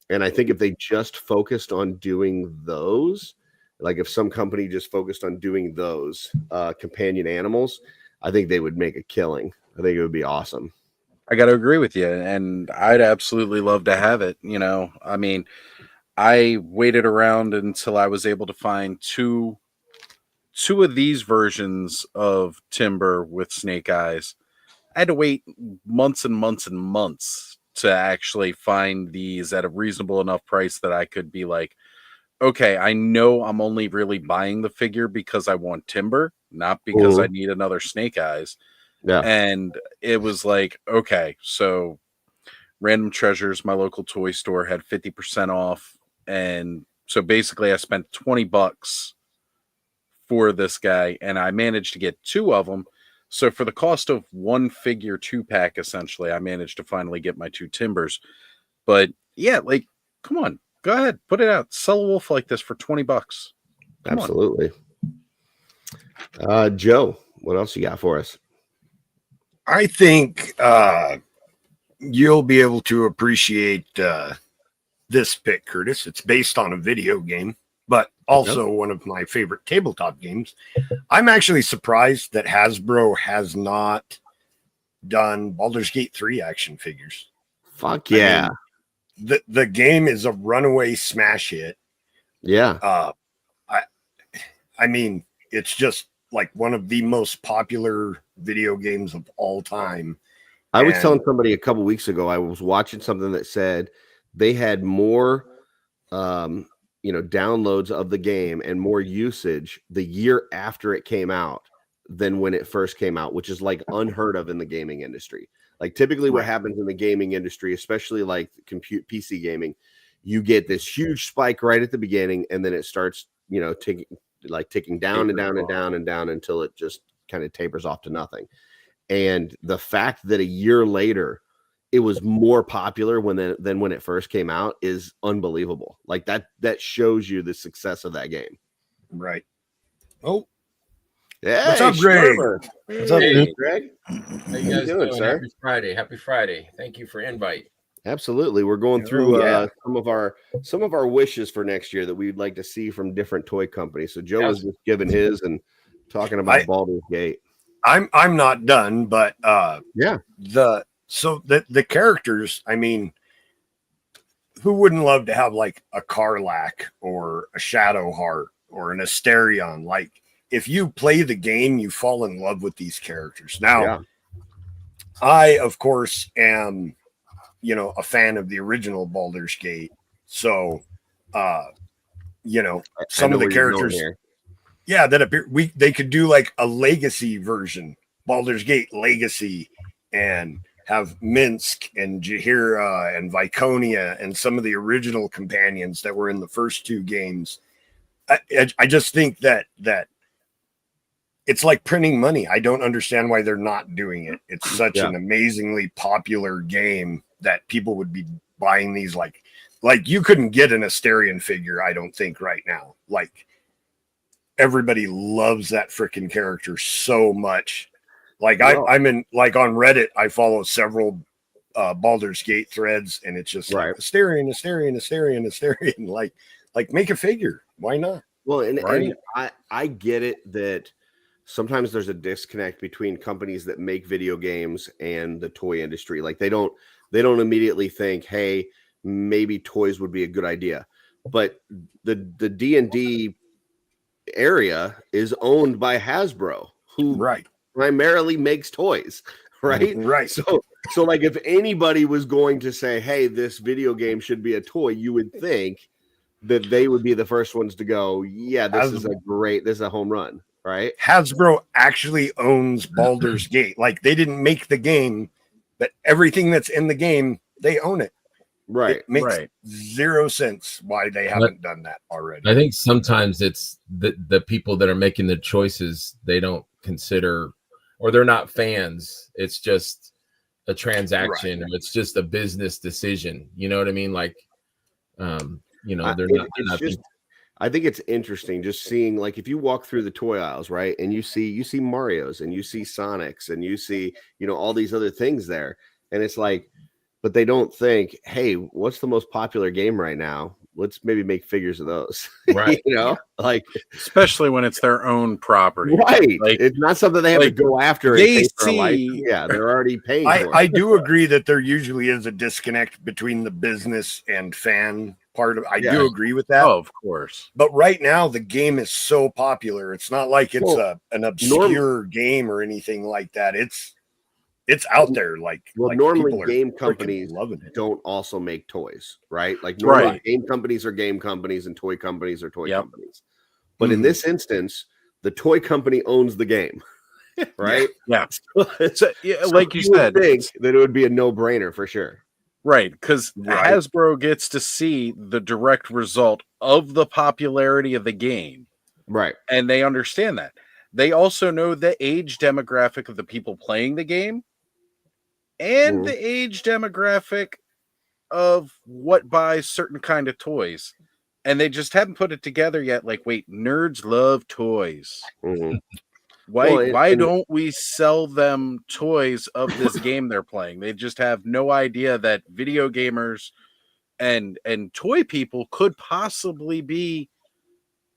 And I think if they just focused on doing those, like if some company just focused on doing those companion animals, I think they would make a killing. I think it would be awesome. I got to agree with you. And I'd absolutely love to have it. I mean, I waited around until I was able to find two of these versions of Timber with Snake Eyes. I had to wait months and months and months to actually find these at a reasonable enough price that I could be like, okay, I know I'm only really buying the figure because I want Timber, not because I need another Snake Eyes. Yeah. And it was like, okay, so Random Treasures, my local toy store, had 50% off. And so basically I spent $20 for this guy, and I managed to get two of them. So for the cost of one figure 2-pack, essentially, I managed to finally get my two Timbers. But yeah, like, come on, go ahead, put it out. Sell a wolf like this for $20. Absolutely. Joe, what else you got for us? I think you'll be able to appreciate this pick, Curtis. It's based on a video game, but also one of my favorite tabletop games. I'm actually surprised that Hasbro has not done Baldur's Gate 3 action figures. Fuck yeah. I mean, the game is a runaway smash hit. Yeah. I mean, it's just like one of the most popular video games of all time. I was telling somebody a couple weeks ago, I was watching something that said they had more downloads of the game and more usage the year after it came out than when it first came out, which is like unheard of in the gaming industry. Like typically what happens in the gaming industry, especially like PC gaming, you get this huge spike right at the beginning and then it starts, ticking down and down and down and down until it just kind of tapers off to nothing. And the fact that a year later it was more popular than when it first came out is unbelievable. Like that shows you the success of that game. Right. Oh, yeah. What's up, Greg? What's up, Greg? How you guys doing, sir? Happy Friday. Thank you for invite. Absolutely. We're going through some of our wishes for next year that we'd like to see from different toy companies. So Joe was just giving his and talking about Baldur's Gate. I'm not done, but yeah. The characters, I mean, who wouldn't love to have like a Karlach or a Shadowheart or an Asterion? Like, if you play the game, you fall in love with these characters. Now, I, of course, am, a fan of the original Baldur's Gate. So, some of the characters, that appear, they could do like a legacy version, Baldur's Gate Legacy, and have Minsk and Jahira and Viconia and some of the original companions that were in the first two games. I just think that it's like printing money. I don't understand why they're not doing it. It's such an amazingly popular game that people would be buying these. Like you couldn't get an Asterion figure, I don't think, right now. Like, everybody loves that freaking character so much. Like, I'm in, like, on Reddit, I follow several Baldur's Gate threads, and it's just like Asterion. Like make a figure. Why not? Well, and I get it that sometimes there's a disconnect between companies that make video games and the toy industry. Like, they don't immediately think, hey, maybe toys would be a good idea. But the D&D area is owned by Hasbro, who primarily makes toys, right? So like, if anybody was going to say, hey, this video game should be a toy, you would think that they would be the first ones to go, yeah, this is a home run, right? Hasbro actually owns Baldur's Gate. Like, they didn't make the game, but everything that's in the game, they own it. Right. It makes zero sense why they haven't done that already. I think sometimes it's the people that are making the choices, they don't consider, or they're not fans. It's just a transaction, or it's just a business decision. You know what I mean? Like, they're not. I think it's interesting just seeing, like, if you walk through the toy aisles, right, and you see Marios and you see Sonics and you see, all these other things there, and it's like, but they don't think, hey, what's the most popular game right now? Let's maybe make figures of those, right? Like, especially when it's their own property, right? Like, it's not something they have to go after. They they're already paying. I do agree that there usually is a disconnect between the business and fan part of it. I do agree with that. Oh, of course. But right now the game is so popular. It's not like it's an obscure game or anything like that. It's out there. Like normally game companies don't also make toys, right? Like, normally game companies are game companies and toy companies are toy companies. But in this instance, the toy company owns the game, right? Yeah. So like you said, think that it would be a no-brainer for sure. Right, because Hasbro gets to see the direct result of the popularity of the game. Right. And they understand that. They also know the age demographic of the people playing the game and the age demographic of what buys certain kind of toys. And they just haven't put it together yet. Like, wait, nerds love toys. Why don't we sell them toys of this game they're playing? They just have no idea that video gamers and toy people could possibly be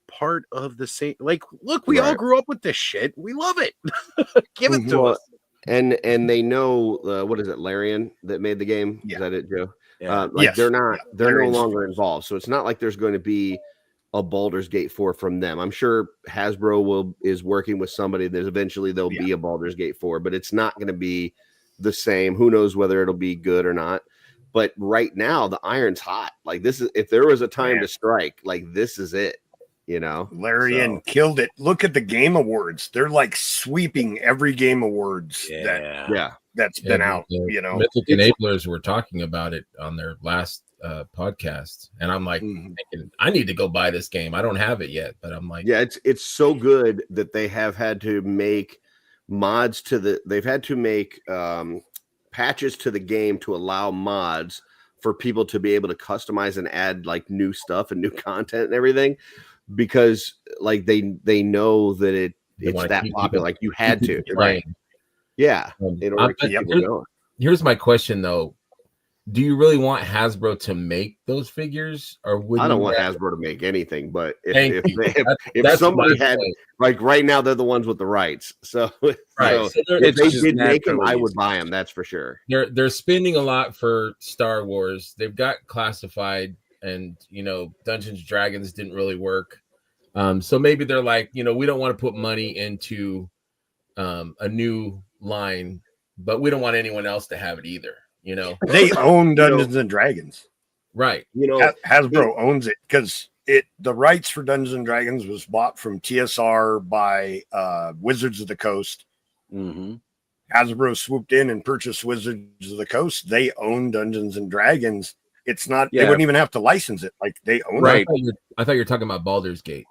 part of the same. Like, look, we all grew up with this shit. We love it. Give it to us. And they know, what is it, Larian that made the game? Is that it, Joe? Yeah. They're no longer involved. So it's not like there's going to be a Baldur's Gate 4 from them. I'm sure Hasbro is working with somebody. Eventually there'll be a Baldur's Gate 4, but it's not going to be the same. Who knows whether it'll be good or not. But right now the iron's hot. Like, this is, if there was a time to strike, like, this is it. Larian killed it. Look at the game awards. They're like sweeping every game awards that's been out. Mythic Enablers were talking about it on their last podcast, and I'm like, thinking, I need to go buy this game. I don't have it yet, but I'm like, it's so good that they have had to make mods they've had to make patches to the game to allow mods for people to be able to customize and add like new stuff and new content and everything, because like they know that it's that popular. Like, you had to, right? Yeah. In order to keep people going. Here's my question though. do you really want Hasbro to make those figures, or would I don't you want rather- Hasbro to make anything, but Thank if you. if somebody my had point. like right now, they're the ones with the rights. So, Right. so So they're, if It's they just did make them, naturally I would easy. buy them. That's for sure. they're spending a lot for Star Wars. They've got classified, and Dungeons and Dragons didn't really work. So maybe they're like, we don't want to put money into a new line, but we don't want anyone else to have it either. They own Dungeons and Dragons. Right. Hasbro owns it because the rights for Dungeons and Dragons was bought from TSR by Wizards of the Coast. Mm-hmm. Hasbro swooped in and purchased Wizards of the Coast. They own Dungeons and Dragons. It's not. They wouldn't even have to license it. Like they own Right. it. I thought you were talking about Baldur's Gate.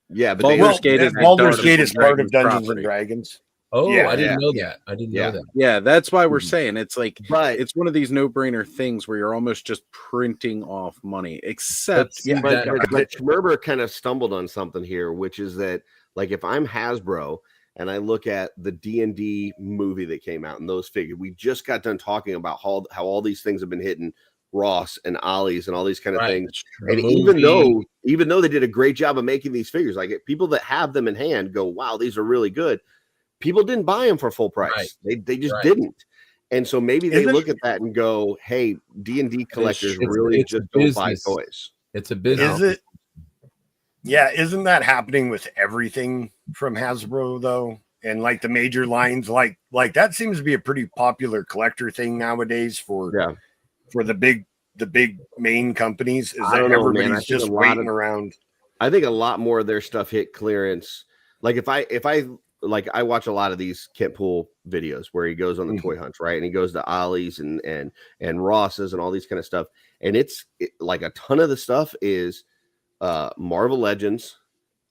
Yeah, but Baldur's Gate is Baldur's Gate is part Dragons of Dungeons property. and Dragons. Oh, Yeah, I didn't yeah, know that. I didn't know that. Yeah, that's why we're saying it's like, but it's one of these no-brainer things where you're almost just printing off money. Except, Yeah, but Schmerber kind of stumbled on something here, which is that like if I'm Hasbro and I look at the D&D movie that came out and those figures, we just got done talking about how all these things have been hitting Ross and Ollie's and all these kind of things. And even though they did a great job of making these figures, like people that have them in hand go, wow, these are really good. People didn't buy them for full price. Right. They just didn't. And so maybe they look at that and go, hey, D&D collectors really just don't buy toys. It's a business. Is it? Yeah, isn't that happening with everything from Hasbro though? And like the major lines, like that seems to be a pretty popular collector thing nowadays for the big main companies. Is that everybody's just waiting around? I think a lot more of their stuff hit clearance. Like if I like I watch a lot of these Kent Pool videos where he goes on the toy hunts, right? And he goes to Ollie's and Ross's and all these kind of stuff. And it's like a ton of the stuff is Marvel Legends,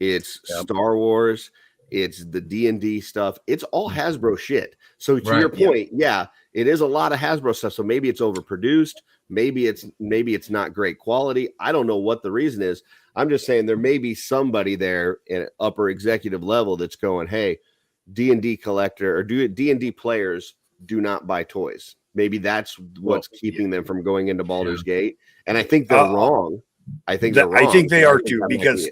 it's Star Wars, it's the D&D stuff. It's all Hasbro shit. So to your point, it is a lot of Hasbro stuff. So maybe it's overproduced. Maybe it's not great quality. I don't know what the reason is. I'm just saying there may be somebody there at upper executive level that's going, hey, D&D collector or D&D players do not buy toys. Maybe that's what's keeping them from going into Baldur's Gate. And I think they're wrong. I think they're wrong. I think they are too, because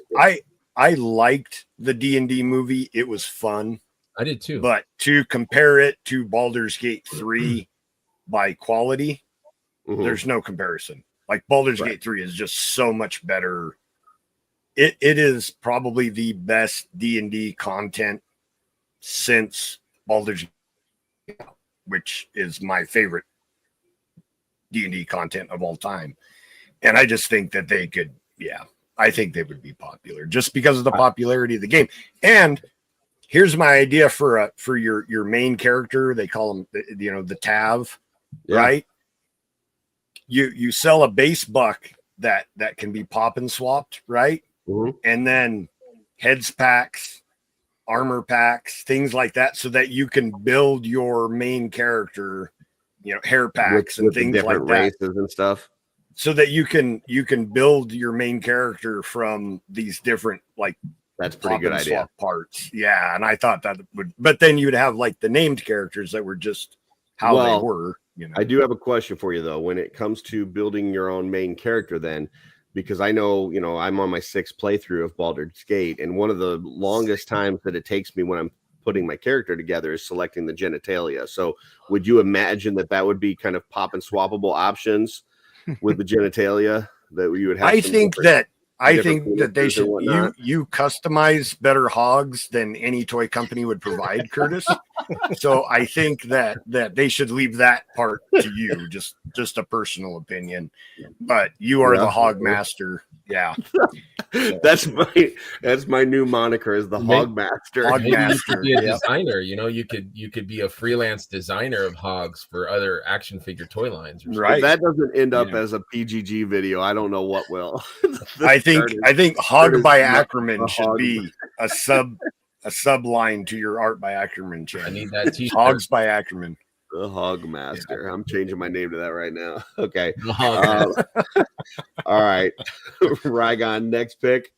I liked the D&D movie. It was fun. I did too. But to compare it to Baldur's Gate 3 by quality, there's no comparison. Like Baldur's Gate 3 is just so much better. It is probably the best D&D content since Baldur's Gate, which is my favorite D&D content of all time. And I just think that they could, I think they would be popular just because of the popularity of the game. And here's my idea for your main character. They call him, the Tav, right? You sell a base buck that can be pop and swapped, right? And then heads packs, armor packs, things like that, so that you can build your main character, hair packs and things like that, races and stuff, so that you can build your main character from these different that's pretty good idea parts. Yeah, and I thought that would, but then you'd have like the named characters that were just how they were. I do have a question for you though. When it comes to building your own main character, then, because I know, I'm on my 6th playthrough of Baldur's Gate, and one of the longest times that it takes me when I'm putting my character together is selecting the genitalia. So would you imagine that would be kind of pop and swappable options with the genitalia that you would have? I think that they should you customize better hogs than any toy company would provide, Curtis. So I think that they should leave that part to you, just a personal opinion. But you are the hog master. Yeah. That's my new moniker, is the hog master. Hog master. You could be a designer, you could be a freelance designer of hogs for other action figure toy lines. Right. If that doesn't end up as a PGG video, I don't know what will. I think Hog by Ackerman should be a sub line to your Art by Ackerman channel. I need that t-shirt. Hogs by Ackerman. The Hog Master. I'm changing my name to that right now. Okay. All right. Rygon, next pick.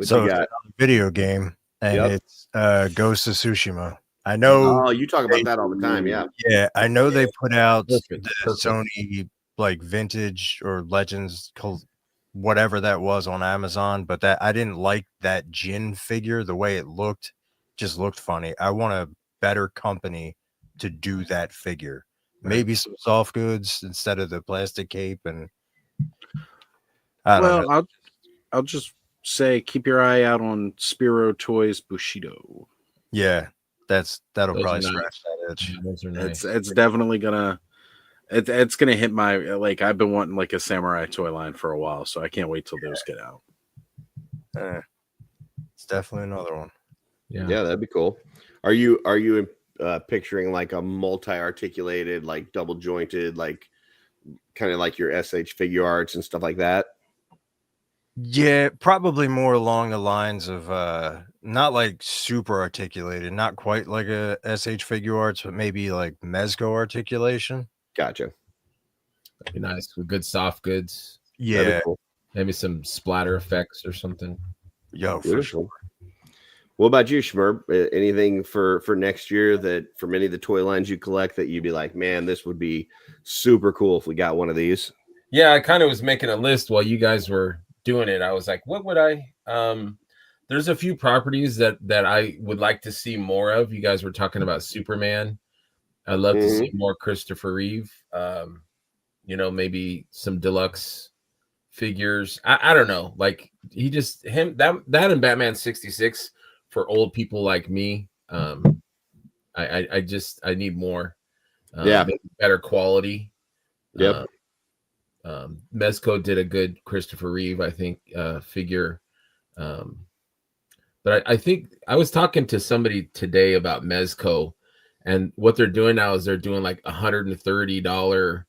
So it's a video game, and it's Ghost of Tsushima. I know. Oh, you talk about that all the time. Yeah. Yeah, I know they put out the Sony like vintage or legends, whatever that was on Amazon, but that I didn't like that Jin figure. The way it looked just looked funny. I want a better company to do that figure. Maybe some soft goods instead of the plastic cape. And I don't know. I'll just say keep your eye out on Spiro Toys Bushido. Yeah, that'll Those probably are nice. scratch that itch. Yeah, those are nice. It's definitely gonna it's gonna hit my like. I've been wanting like a samurai toy line for a while, so I can't wait till those get out. It's definitely another one. Yeah, that'd be cool. Are you picturing like a multi-articulated, like double jointed, like kind of like your SH figure arts and stuff like that? Yeah, probably more along the lines of not like super articulated, not quite like a SH figure arts, but maybe like Mezco articulation. Gotcha. That'd be nice with good soft goods. Yeah, Cool. Maybe some splatter effects or something. Yo, for sure. What about you, Schmerb? Anything for next year that from any of the toy lines you collect that you'd be like, man, this would be super cool if we got one of these? Yeah, I kind of was making a list while you guys were doing it. I was like, what would I there's a few properties that I would like to see more of. You guys were talking about Superman. I'd love to see more Christopher Reeve. Maybe some deluxe figures. I don't know. Like he just that and Batman 66 for old people like me. I need more. Maybe better quality. Yep. Mezco did a good Christopher Reeve, I think, figure. But I think I was talking to somebody today about Mezco, and what they're doing now is they're doing like $130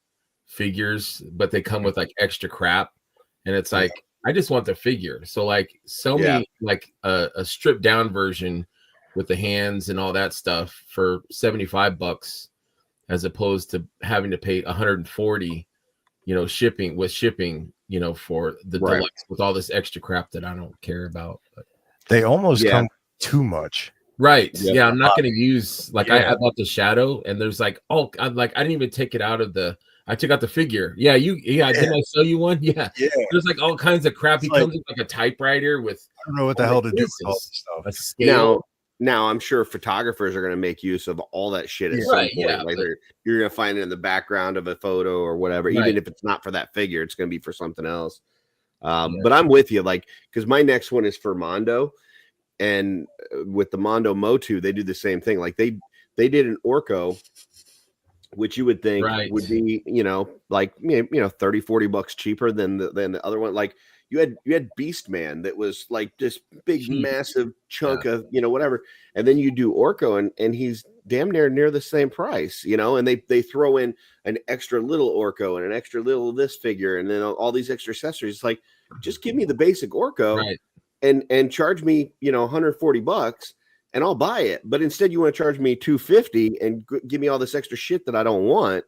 figures, but they come with like extra crap, and it's like I just want the figure. So like me like a stripped down version with the hands and all that stuff for $75, as opposed to having to pay $140. Shipping for the deluxe with all this extra crap that I don't care about. But they almost come too much. Right. Yep. Yeah. I'm not going to use I bought the Shadow, and there's like, I didn't even take it out of I took out the figure. Yeah. Didn't I sell you one? Yeah. There's like all kinds of crap. He comes with like a typewriter with, I don't know what the hell to do with all this stuff. A scale. Now I'm sure photographers are going to make use of all that shit at some point. Yeah, you're going to find it in the background of a photo or whatever. Even if it's not for that figure, it's going to be for something else. But I'm with you, because my next one is for Mondo, and with the Mondo Motu, they do the same thing. Like they did an Orko, which you would think would be, $30-$40 cheaper than the other one. Like you had Beast Man that was like this big massive chunk of whatever, and then you do Orko and he's damn near the same price, and they throw in an extra little Orko and an extra little this figure and then all these extra accessories. It's like, just give me the basic Orko and charge me $140 and I'll buy it. But instead you want to charge me $250 and give me all this extra shit that I don't want.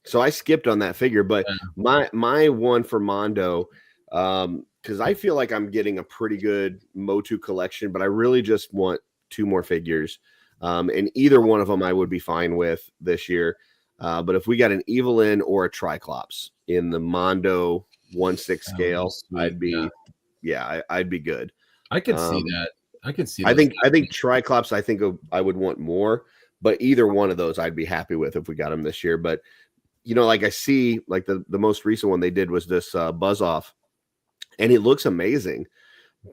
So I skipped on that figure, but my one for Mondo, because I feel like I'm getting a pretty good Motu collection, but I really just want 2 more figures. And either one of them I would be fine with this year. But if we got an Evelyn or a Triclops in the Mondo 1/6 scale, I'd be good. I could see that. I could see. I think Triclops, I would want more, but either one of those I'd be happy with if we got them this year. But like I see, like the most recent one they did was this Buzz Off, and it looks amazing,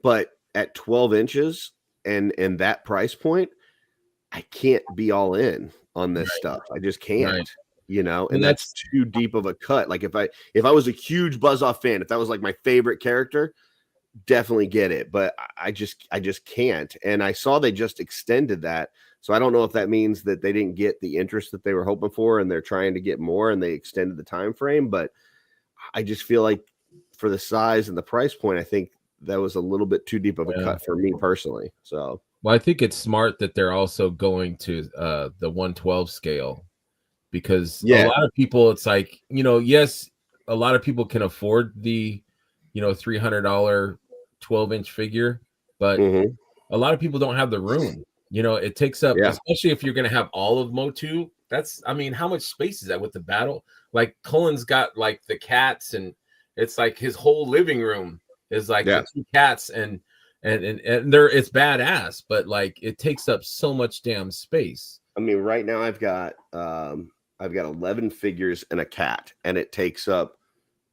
but at 12 inches and that price point, I can't be all in on this stuff. I just can't, and that's too deep of a cut. Like if I was a huge Buzz Off fan, if that was like my favorite character, definitely get it, but I just can't. And I saw they just extended that. So I don't know if that means that they didn't get the interest that they were hoping for and they're trying to get more and they extended the time frame. But I just feel like for the size and the price point, I think that was a little bit too deep of a cut for me personally. So, well, I think it's smart that they're also going to the 1/12 scale, because a lot of people, it's like, yes, a lot of people can afford the, $300 12-inch figure, but a lot of people don't have the room. It takes up, especially if you're going to have all of Motu, That's, I mean, how much space is that with the battle? Like Cullen's got like the cats, and it's like his whole living room is like the 2 cats, and they're, it's badass, but like it takes up so much damn space. I mean, right now I've got 11 figures and a cat, and it takes up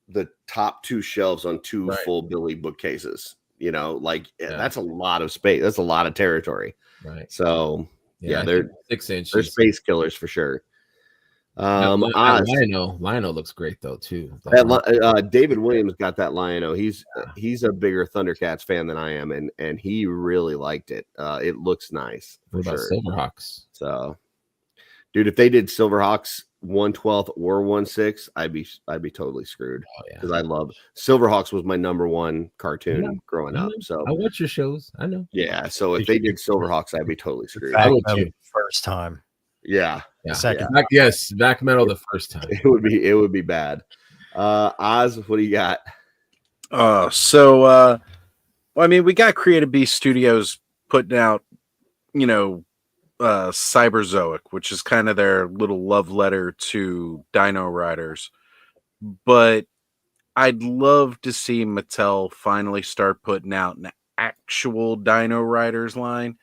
the top 2 shelves on 2 full Billy bookcases. You know, like that's a lot of space. That's a lot of territory. Right. So yeah, they're 6 inches. They're space killers for sure. Lionel looks great though too. David Williams got that Lionel. He's a bigger Thundercats fan than I am, and he really liked it. It looks nice for sure. Silverhawks? So, dude, if they did Silverhawks 1/12 or 1/6, I'd be totally screwed because I love Silverhawks was my number 1 cartoon growing up. So I watch your shows. I know. Yeah. So if they did Silverhawks, I'd be totally screwed. I would first time. Yeah. Second. Yes, back metal the first time. It would be bad. Oz, what do you got? Well, I mean, we got Creative Beast Studios putting out, Cyberzoic, which is kind of their little love letter to Dino Riders. But I'd love to see Mattel finally start putting out an actual Dino Riders line.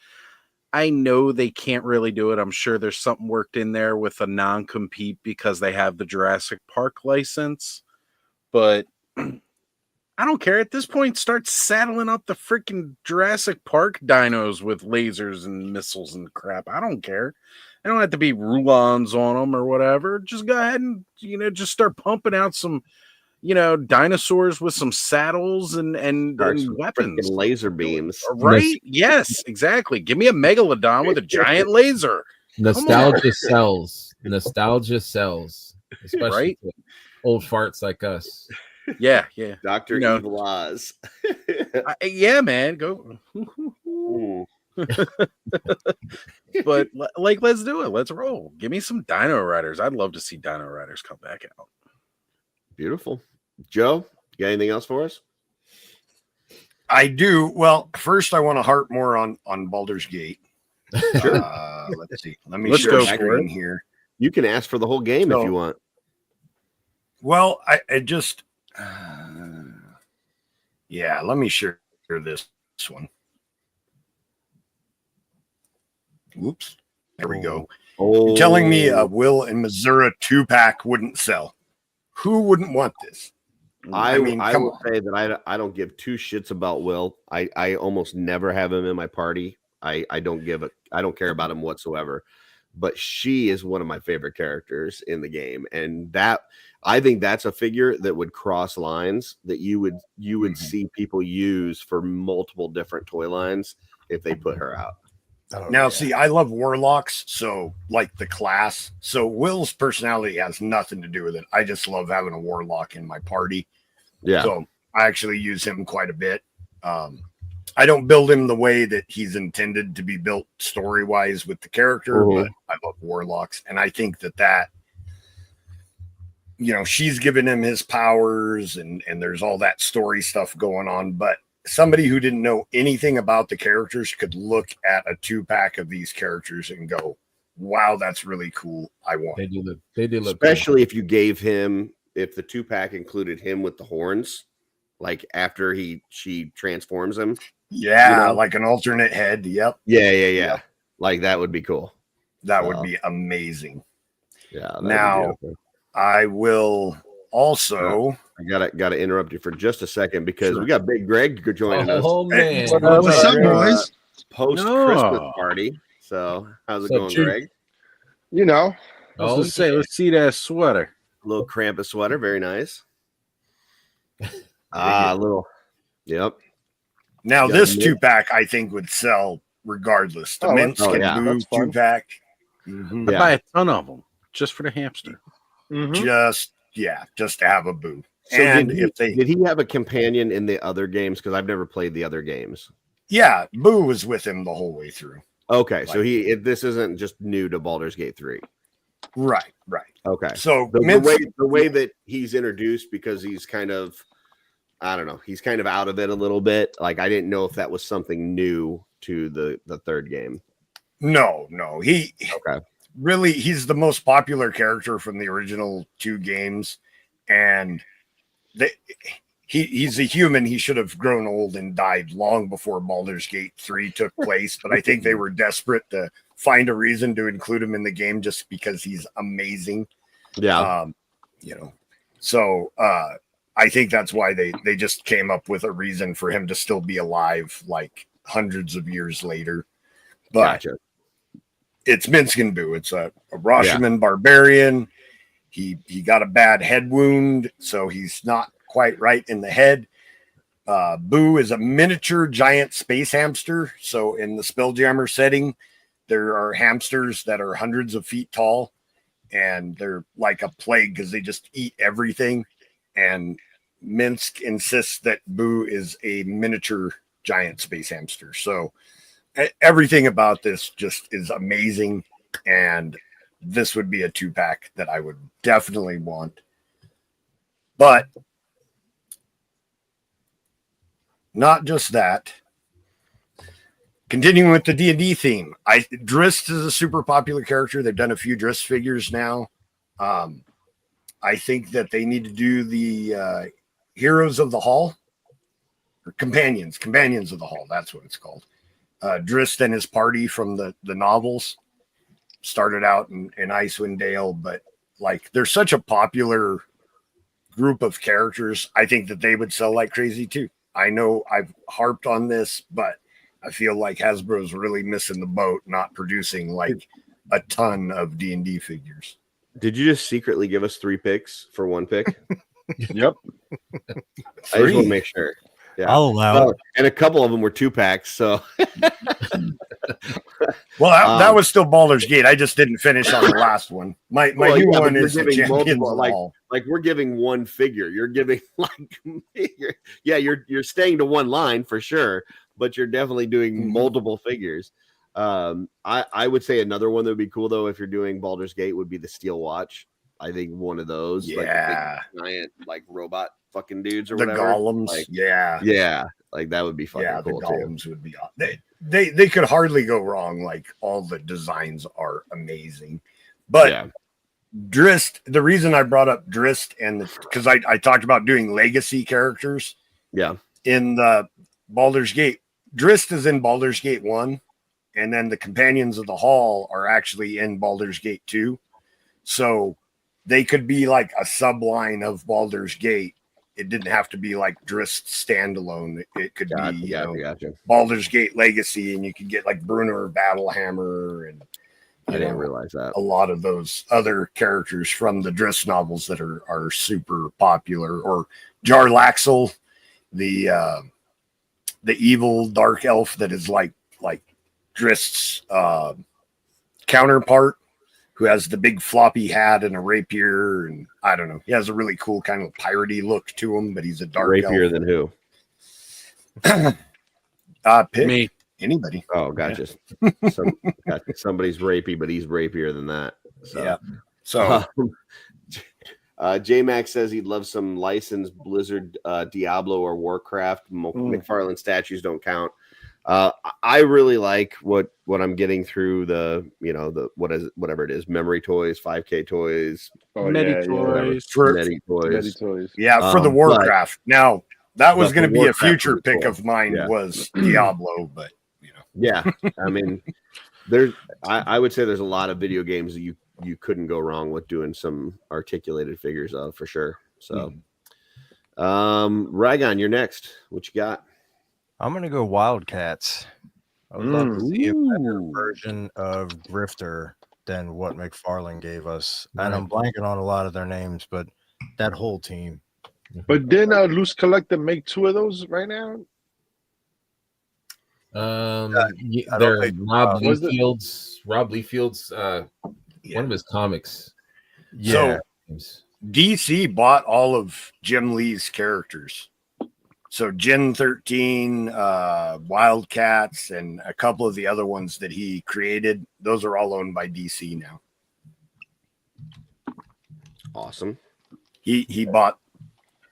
I know they can't really do it. I'm sure there's something worked in there with a non-compete because they have the Jurassic Park license. But I don't care. At this point, start saddling up the freaking Jurassic Park dinos with lasers and missiles and crap. I don't care. I don't have to be Rulons on them or whatever. Just go ahead and, just start pumping out some, dinosaurs with some saddles and weapons. Laser beams. Right? Yes, exactly. Give me a megalodon with a giant laser. Nostalgia sells. Nostalgia sells. Especially to old farts like us. Yeah. Dr. Evil Oz. Yeah, man. Go. But let's do it. Let's roll. Give me some Dino Riders. I'd love to see Dino Riders come back out. Beautiful. Joe, you got anything else for us? I do. Well, first I want to harp more on Baldur's Gate. Sure. Let's see. Let's share screen here. You can ask for the whole game if you want. Well, I just let me share this one. Whoops. There we go. You're telling me a Will and Missouri 2-pack wouldn't sell. Who wouldn't want this? I will say that I don't give 2 shits about Will. I almost never have him in my party. I don't care about him whatsoever. But she is one of my favorite characters in the game, and that I think that's a figure that would cross lines that you would see people use for multiple different toy lines if they put her out. See, I love warlocks, so like the class. So Will's personality has nothing to do with it. I just love having a warlock in my party. Yeah. So I actually use him quite a bit. I don't build him the way that he's intended to be built story-wise with the character, but I love warlocks. And I think that she's given him his powers and there's all that story stuff going on. But somebody who didn't know anything about the characters could look at a 2-pack of these characters and go, wow, that's really cool. I want They do look especially if you gave him, if the 2-pack included him with the horns, like after she transforms him. Yeah, like an alternate head. Yep. Yeah. Like that would be cool. That would be amazing. Yeah. Now I will also I gotta interrupt you for just a second because we got Big Greg joining us. Oh man. What's up, boys? Post Christmas party. So how's it going, Greg? Let's see that sweater. A little Krampus sweater, very nice. Yep. Now this 2-pack I think would sell regardless. The Minsk and Boo 2-pack. I'd buy a ton of them just for the hamster. Just to have a Boo. So and did he have a companion in the other games? Because I've never played the other games. Yeah, Boo was with him the whole way through. Okay, so this isn't just new to Baldur's Gate 3. Right. Okay. So the way that he's introduced, because he's kind of, I don't know, he's kind of out of it a little bit. Like I didn't know if that was something new to the third game. No. really, he's the most popular character from the original 2 games, and he's a human. He should have grown old and died long before Baldur's Gate 3 took place, but I think they were desperate to find a reason to include him in the game just because he's amazing. Yeah. So I think that's why they just came up with a reason for him to still be alive like hundreds of years later. But it's Minskin Boo. It's a Rashomon barbarian. He got a bad head wound, so he's not quite right in the head. Boo is a miniature giant space hamster. So in the Spelljammer setting, there are hamsters that are hundreds of feet tall, and they're like a plague because they just eat everything. And Minsk insists that Boo is a miniature giant space hamster. So everything about this just is amazing, and this would be a 2-pack that I would definitely want. But not just that. Continuing with the D&D theme, Drist is a super popular character. They've done a few Drist figures now. I think that they need to do the Heroes of the Hall, or Companions of the Hall. That's what it's called. Drist and his party from the novels started out in Icewind Dale, but like they're such a popular group of characters. I think that they would sell like crazy too. I know I've harped on this, but I feel like Hasbro's really missing the boat, not producing like a ton of D&D figures. Did you just secretly give us 3 picks for 1 pick? Yep. I just want to make sure. Yeah. I'll allow it. And a couple of them were 2-packs. So, well, that was still Baldur's Gate. I just didn't finish on the last one. My new one is the Champions of the Hall. Like we're giving 1 figure. You're giving you're staying to 1 line for sure, but you're definitely doing multiple figures. I would say another one that would be cool though, if you're doing Baldur's Gate, would be the Steel Watch. I think one of those, like giant like robot fucking dudes or the whatever. Golems, like, yeah, like that would be fucking cool. The Golems would be. They could hardly go wrong. Like all the designs are amazing, but Drist. The reason I brought up Drist and because I talked about doing legacy characters. Yeah, in the Baldur's Gate, Drist is in Baldur's Gate 1, and then the Companions of the Hall are actually in Baldur's Gate 2. So they could be like a subline of Baldur's Gate. It didn't have to be like Drist standalone. It could be Baldur's Gate Legacy, and you could get like Brunner Battlehammer, and I didn't realize that a lot of those other characters from the Drist novels that are super popular, or Jarlaxle, the evil dark elf that is like Drist's counterpart, who has the big floppy hat and a rapier, and I don't know. He has a really cool kind of piratey look to him, but he's a dark rapier elf. Than who? Pick me. Anybody. Oh, gotcha. Gotcha. Somebody's rapey, but he's rapier than that. So. Yeah. So J-Max says he'd love some licensed Blizzard Diablo or Warcraft. McFarlane statues don't count. I really like what I'm getting through the whatever it is, memory toys, 5K toys, Medi toys. Yeah, for the Warcraft. Now that was going to be a future pick of mine was Diablo, but I mean, I would say there's a lot of video games that you couldn't go wrong with doing some articulated figures of for sure. So, Rygon, you're next. What you got? I'm gonna go Wildcats. I would love to see a better version of Grifter than what McFarlane gave us. And I'm blanking on a lot of their names, but that whole team. But didn't Loose Collective make 2 of those right now? They're Rob Liefield's one of his comics. Yeah. So DC bought all of Jim Lee's characters. So Gen 13, Wildcats, and a couple of the other ones that he created, those are all owned by DC now. Awesome. He bought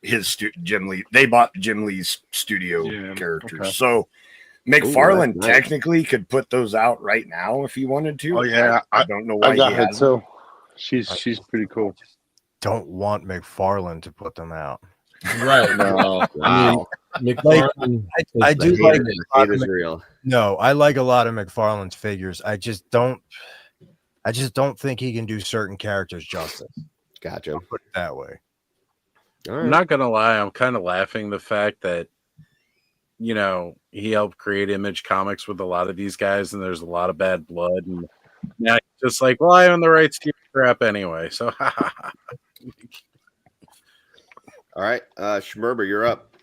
his Jim Lee. They bought Jim Lee's studio characters. Okay. So McFarlane nice. technically could put those out right now if he wanted to. Oh yeah, I don't know why I got he her hasn't. too. She's pretty cool. Don't want McFarlane to put them out. Right. No, Wow. McFarlane. I is do the like hater. Hate is real. No, I like a lot of McFarlane's figures. I just don't think he can do certain characters justice. Gotcha. I'll put it that way. All I'm right. not gonna lie, I'm kind of laughing the fact that he helped create Image Comics with a lot of these guys, and there's a lot of bad blood, and now he's just like, well, I own the rights to your crap anyway, so All right. Schmerber, you're up.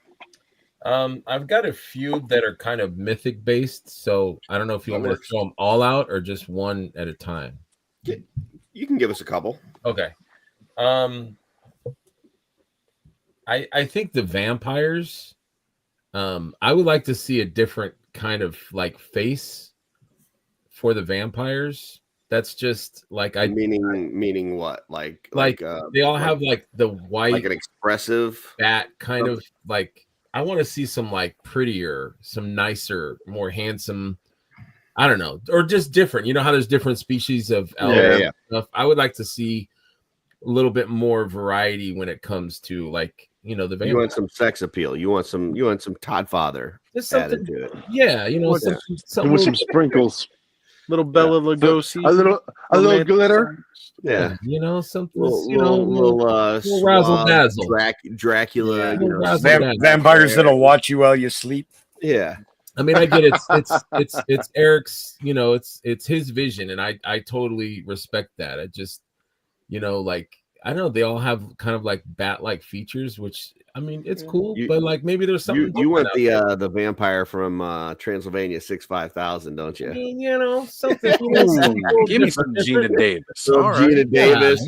I've got a few that are kind of mythic based, so I don't know if you want me to works. throw them all out or just one at a time. You can give us a couple. Okay. I think the vampires. I would like to see a different kind of like face for the vampires. That's just like meaning what? Like they all have like the white, like an expressive bat kind of like. I want to see some like prettier, some nicer, more handsome. I don't know, or just different. You know how there's different species of elves and stuff. I would like to see a little bit more variety when it comes to like the vampires. You want some sex appeal. You want some Todd Father Just added something, to it. yeah. With some sprinkles, little Bella Lugosi, a little glitter. Yeah, something. little razzle dazzle, Dracula. Vampires that'll watch you while you sleep. Yeah. I mean, I get it's Eric's. It's his vision, and I totally respect that. I just, like I don't know, they all have kind of like bat-like features, which I mean, it's cool, but like maybe there's something. You want the vampire from Transylvania 65000, don't you? I mean, something. Give me some Gina Davis. All right. Gina Davis.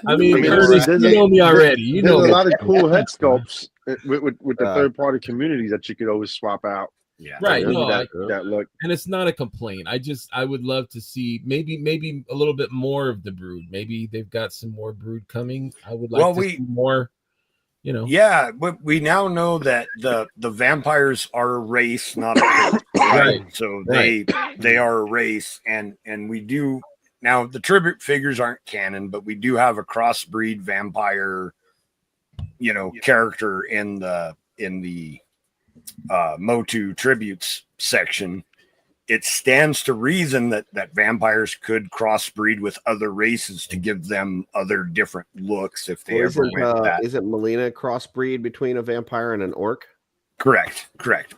I mean, Curtis, you know me already. You know there's a lot of cool head sculpts with the third-party communities that you could always swap out. Yeah, right. That look, and it's not a complaint. I would love to see maybe a little bit more of the brood. Maybe they've got some more brood coming. I would like to see more. Yeah, but we now know that the vampires are a race, not a cult, right? So they are a race, and we do now. The tribute figures aren't canon, but we do have a crossbreed vampire, character in the Motu tributes section. It stands to reason that vampires could crossbreed with other races to give them other different looks if they ever went that. Isn't Melina crossbreed between a vampire and an orc? Correct.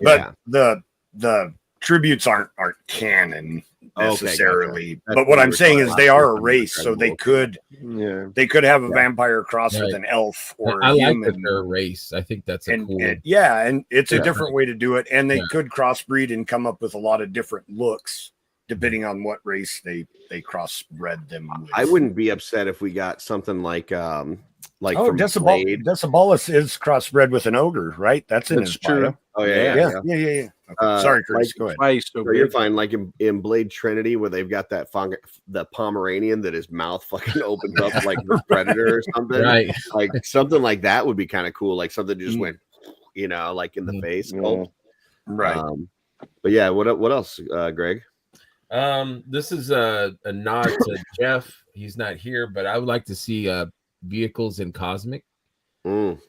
Yeah. But the tributes aren't canon necessarily. Okay, gotcha. But what I'm saying is they are a race, so they could have a vampire cross with an elf or I a like human. that they're a race. I think that's And cool. and it's a different way to do it, and they could crossbreed and come up with a lot of different looks depending on what race they crossbred them with. I wouldn't be upset if we got something like from Blade. Decibolus is crossbred with an ogre, right? That's in his bio. Oh yeah. Okay. Sorry, Chris. Go ahead. You're fine. Like in Blade Trinity, where they've got the Pomeranian that his mouth fucking opens up like the Predator or something. Right. Like something like that would be kind of cool. Like something just went, like in the face. Right. But yeah, what else, Greg? This is a nod to Jeff. He's not here, but I would like to see vehicles in Cosmic. I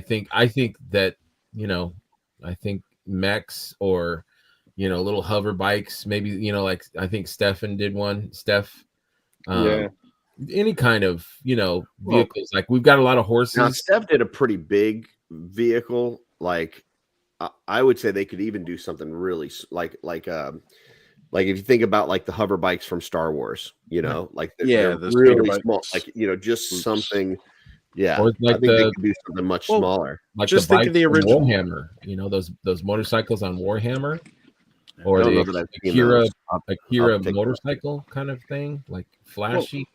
think that I think mechs or little hover bikes, maybe like I think Stefan did one. Any kind of vehicles. Like we've got a lot of horses. Now Steph did a pretty big vehicle. Like I would say they could even do something really like if you think about like the hover bikes from Star Wars, like they're really small, like just something. Yeah, or like I think they could do something much smaller. Like just the think of the original Warhammer. Those motorcycles on Warhammer, or I don't know the that I've seen Akira those. motorcycle kind of thing, like flashy.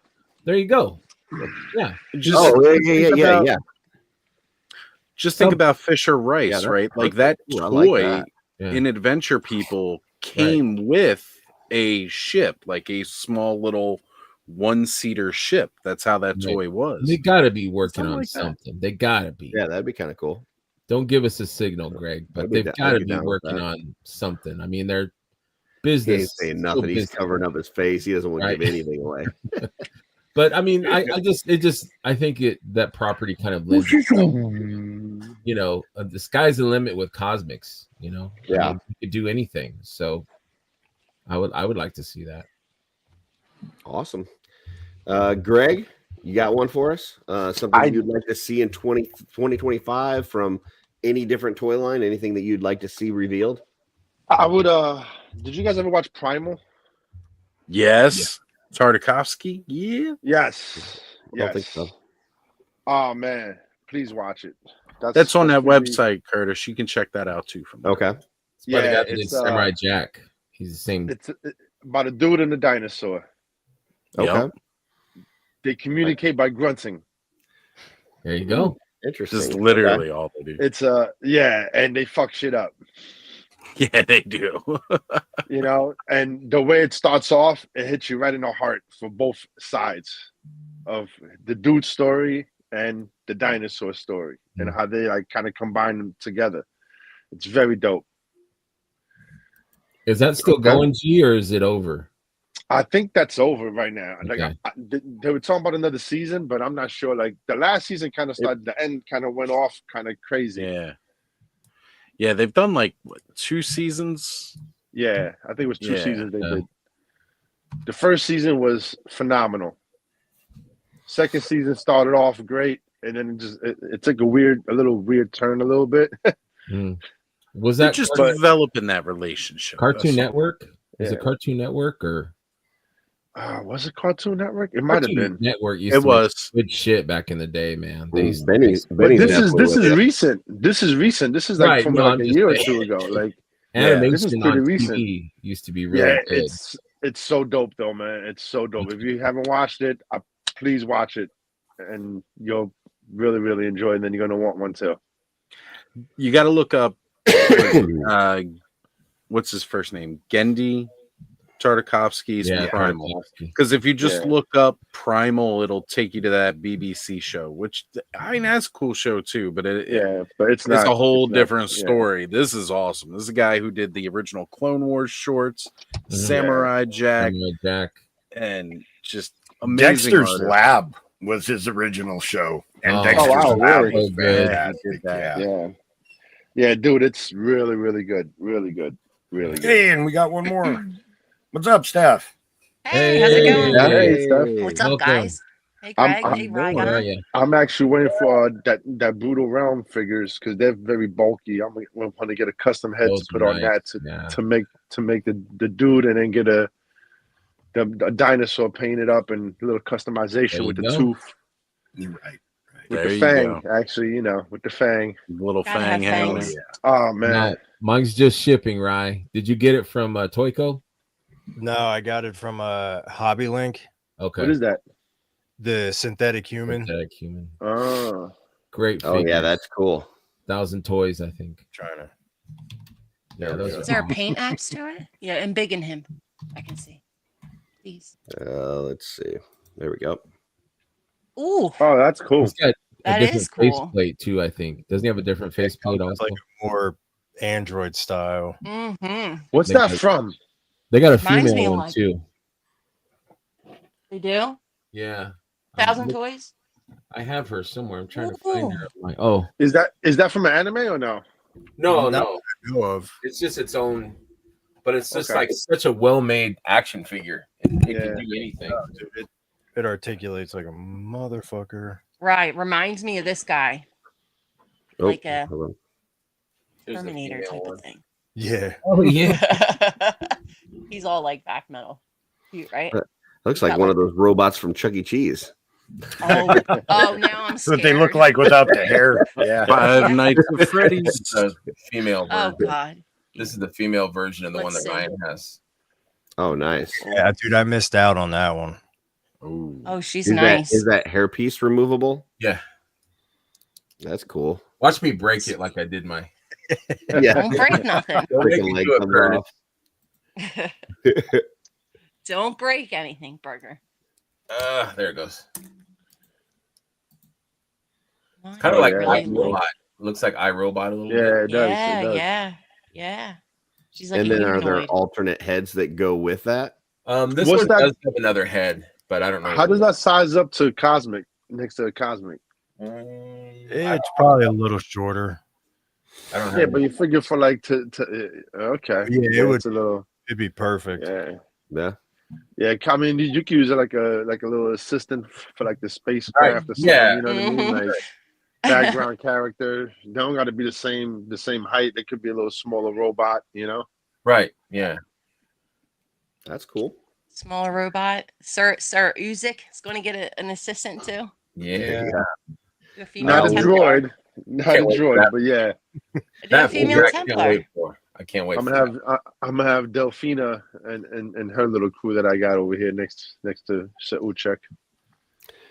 There you go. Yeah. Yeah. Just think about Fisher Rice, right? Like that toy Yeah. in Adventure People came with a ship, like a small little one-seater ship. That's how that toy was. They got to be working Something on like that. something. They got to be. Yeah, that'd be kind of cool. Don't give us a signal, Greg. But they've got to be working on something. I mean, they're business. He ain't saying nothing. He's covering up his face. He doesn't want to give anything away. But I mean, I think that property kind of lends, you know, the sky's the limit with Cosmics. You know, yeah, I mean, you could do anything. So I would like to see that. Awesome. Greg, you got one for us? Something you'd like to see in 2025 from any different toy line? Anything that you'd like to see revealed? I would. Did you guys ever watch Primal? Yes. Tartakovsky? Yeah. Yes. I don't think so. Oh man, please watch it. That's on that website, Curtis. You can check that out too. From okay. It's by the guy that did Samurai Jack. He's the same. It's about a dude and a dinosaur. Okay. Yep. They communicate by grunting. There you go. Interesting. Just literally all they do. It's and they fuck shit up. Yeah, they do. You know, and the way it starts off, it hits you right in the heart for both sides of the dude story and the dinosaur story, and how they like kind of combine them together. It's very dope. Is that still going, G, or is it over? I think that's over right now. Okay. Like they were talking about another season, but I'm not sure. Like the last season kind of started, the end kind of went off kind of crazy. Yeah, they've done like 2 seasons. Yeah, I think it was 2 seasons they did. The first season was phenomenal. Second season started off great, and then it took a little weird turn a little bit. Was that just developing that relationship? Cartoon Network? Is it Cartoon Network or? Was it Cartoon Network? It might have been. Network used to make good shit back in the day, man. This is recent. This is recent. This is like from a year or two ago. Like animation this is pretty on recent. TV used to be really good. It's so dope though, man. It's so dope. If you haven't watched it, please watch it, and you'll really, really enjoy it. And then you're gonna want one too. You got to look up. What's his first name? Gendy Tartakovsky's Primal. Because if you just look up Primal, it'll take you to that BBC show, which I mean that's a cool show too. But it's a whole different story. This is awesome. This is a guy who did the original Clone Wars shorts, Samurai Jack, and just amazing. Dexter's artist. Lab was his original show, and Dexter's Lab was Yeah, dude, it's really, really good. Really good. Really good. Hey, and we got one more. What's up, Steph? Hey, how's it going? Hey, Steph. What's up, guys? Hey, Greg. Hey, Ryan. I'm actually waiting for that Brutal Realm figures because they're very bulky. I'm going to get a custom head to put on that to make the dude, and then get a dinosaur painted up and a little customization with the tooth. You're right. With the fang, actually, with the fang. Little fang hanging. Oh, man. Mine's just shipping, Rye. Did you get it from Toyco? No, I got it from Hobby Link. Okay. What is that? The synthetic human. Synthetic human. Oh. Great figures. Oh, yeah, that's cool. 1,000 toys, I think. China. Yeah, Is there a paint apps to it? Yeah, and big in him. I can see. Please. Let's see. There we go. Ooh. Oh, that's cool. He's got that a different is cool. faceplate too, I think. Doesn't he have a different faceplate also? Like more Android style. Mm-hmm. What's that from? They got a Reminds me female of one like- too. They do? Yeah. 1,000 toys? I have her somewhere. I'm trying to find her. Oh. Is that from an anime or no? No. Know of. It's just its own, but it's just like such a well-made action figure. It can do anything. Dude, it articulates like a motherfucker. Right. Reminds me of this guy. Like a There's Terminator type of thing. Yeah. Oh yeah. He's all like back metal. Cute, right? Looks like one of those robots from Chuck E. Cheese. Oh, now I'm scared. That's what they look like without the hair. Yeah. Five Nights at Freddy's. The female version. Oh God. This is the female version of the one that see. Ryan has. Oh, nice. Yeah, dude, I missed out on that one. Oh, she's Is nice. Is that hairpiece removable? Yeah. That's cool. Watch me break it like I did my. Yeah. Don't break nothing. Freaking leg comes off. Don't break anything, Burger. There it goes. Kind of like Black Robot. looks like iRobot a little bit. Yeah, it does. Yeah, It does. yeah. She's like And a then are there humanoid. alternate heads that go with that? This What's one that? does have another head, but I don't know. How does that size up to Cosmic next to Cosmic? It's probably a little shorter. I don't have Yeah, but you figure for like okay. Yeah, it would. It's a little. It'd be perfect. Yeah. Yeah, I mean, you could use it like a little assistant for like the spacecraft or something. Yeah. You know what I mean? Like background character. They don't got to be the same height. They could be a little smaller robot. You know? Right. Yeah. That's cool. Smaller robot. Sir Uzik is going to get an assistant too. Yeah. A female Not a Templar. droid. Not a droid, but yeah. A female Templar. I can't wait. I'm gonna have Delphina and her little crew that I got over here next to Uchek.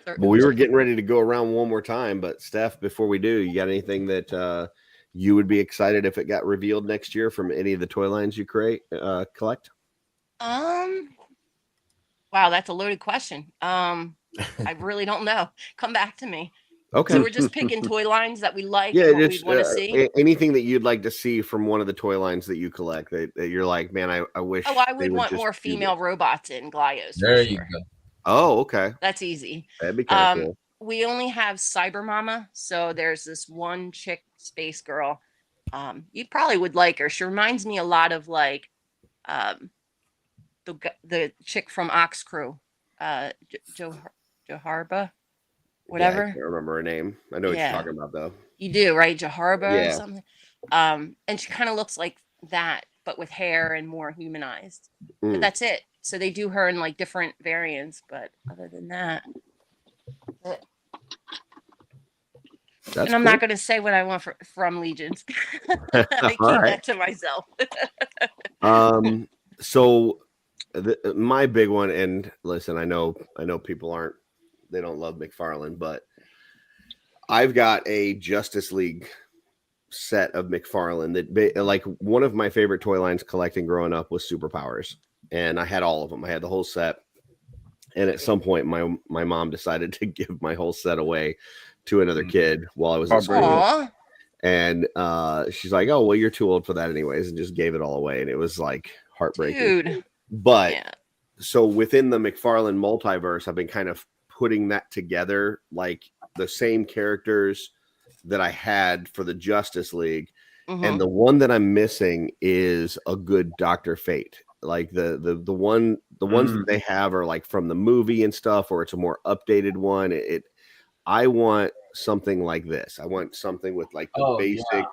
But we were getting ready to go around one more time, but Steph, before we do, you got anything that you would be excited if it got revealed next year from any of the toy lines you collect? Wow, that's a loaded question. I really don't know. Come back to me. Okay. So we're just picking toy lines that we like. Yeah, and what just we want to see. anything that you'd like to see from one of the toy lines that you collect that you're like, man, I wish. Oh, I would want more female robots in Glyos. There you go. Oh, okay. That's easy. That'd be kind of cool. We only have Cyber Mama, so there's this one chick space girl. You probably would like her. She reminds me a lot of like the chick from Ox Crew, Joharba, whatever. Yeah, I can't remember her name. I know what you're talking about though. You do, right? Jaharba Yeah. or something. And she kind of looks like that, but with hair and more humanized. But that's it. So they do her in like different variants, but other than that. And I'm not going to say what I want from Legions. I keep that to myself. So my big one, and listen, I know people they don't love McFarlane, but I've got a Justice League set of McFarlane that like one of my favorite toy lines collecting growing up was Superpowers, and I had all of them. I had the whole set, and at some point my mom decided to give my whole set away to another kid while I was in school. Aww. And she's like, oh, well, you're too old for that anyways, and just gave it all away. And it was like heartbreaking. Dude. But so within the McFarlane multiverse, I've been kind of putting that together, like the same characters that I had for the Justice League. And the one that I'm missing is a good Dr. Fate. Like the ones that they have are like from the movie and stuff, or it's a more updated one. I want something like this. I want something with like the basic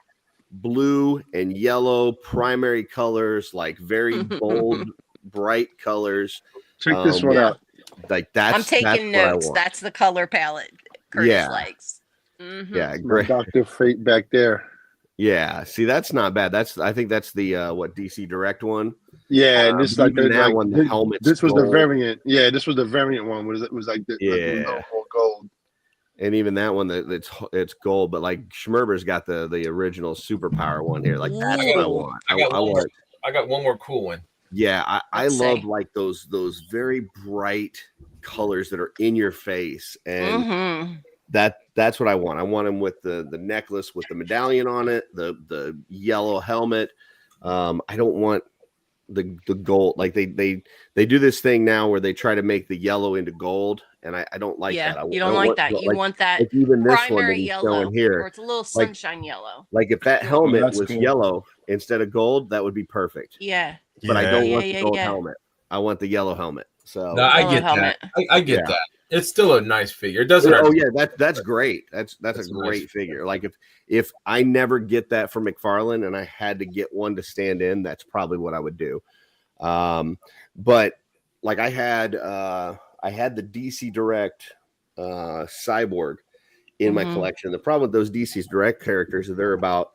blue and yellow primary colors, like very bold, bright colors. Check this one out. Like that's I'm taking notes. That's the color palette Curtis likes. Yeah, great. Dr. Fate back there. Yeah, see, that's not bad. I think that's the DC Direct one. Yeah, and this like that one. The helmet. This was the variant. Yeah, this was the variant one. Was like the gold. And even that one, it's gold, but like Schmerber's got the original superpower one here. Like that's what I want. I got one more cool one. Yeah, I love like those very bright colors that are in your face, and that's what I want. I want him with the necklace with the medallion on it, the yellow helmet. I don't want the gold. Like they do this thing now where they try to make the yellow into gold, and I don't like that. You don't like that. You want that even this primary one yellow here, or it's a little sunshine yellow. Like if that helmet was yellow instead of gold, that would be perfect. Yeah. But I don't want the gold helmet. I want the yellow helmet. So no, I get that. I get that. It's still a nice figure. It doesn't. Oh yeah, that's great. That's a great figure. Like if I never get that from McFarlane and I had to get one to stand in, that's probably what I would do. But like I had the DC Direct Cyborg in my collection. The problem with those DC's Direct characters is they're about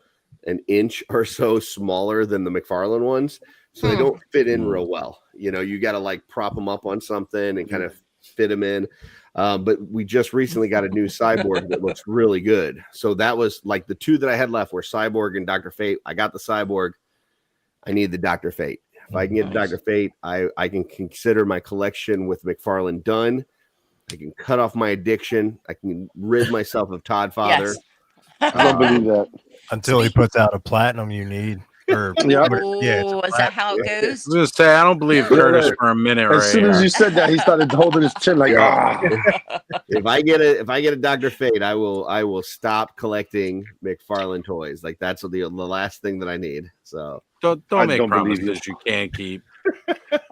an inch or so smaller than the McFarlane ones, so they don't fit in real well. You know, you got to like prop them up on something and kind of fit them in. But we just recently got a new Cyborg that looks really good. So that was like the two that I had left were Cyborg and Dr. Fate. I got the Cyborg. I need the Dr. Fate. If I can get Dr. Fate, I can consider my collection with McFarlane done. I can cut off my addiction. I can rid myself of Todd Father. I don't believe that. Until he puts out a platinum you need. Or Yep. Oh, is that how it I goes? was gonna say I don't believe Curtis Look, for a minute as right soon as here. you said that, he started holding his chin like, Yeah. ah. If I get a Dr. Fate, I will stop collecting McFarlane toys. Like that's the last thing that I need. So Don't I make don't believe promises you can't keep.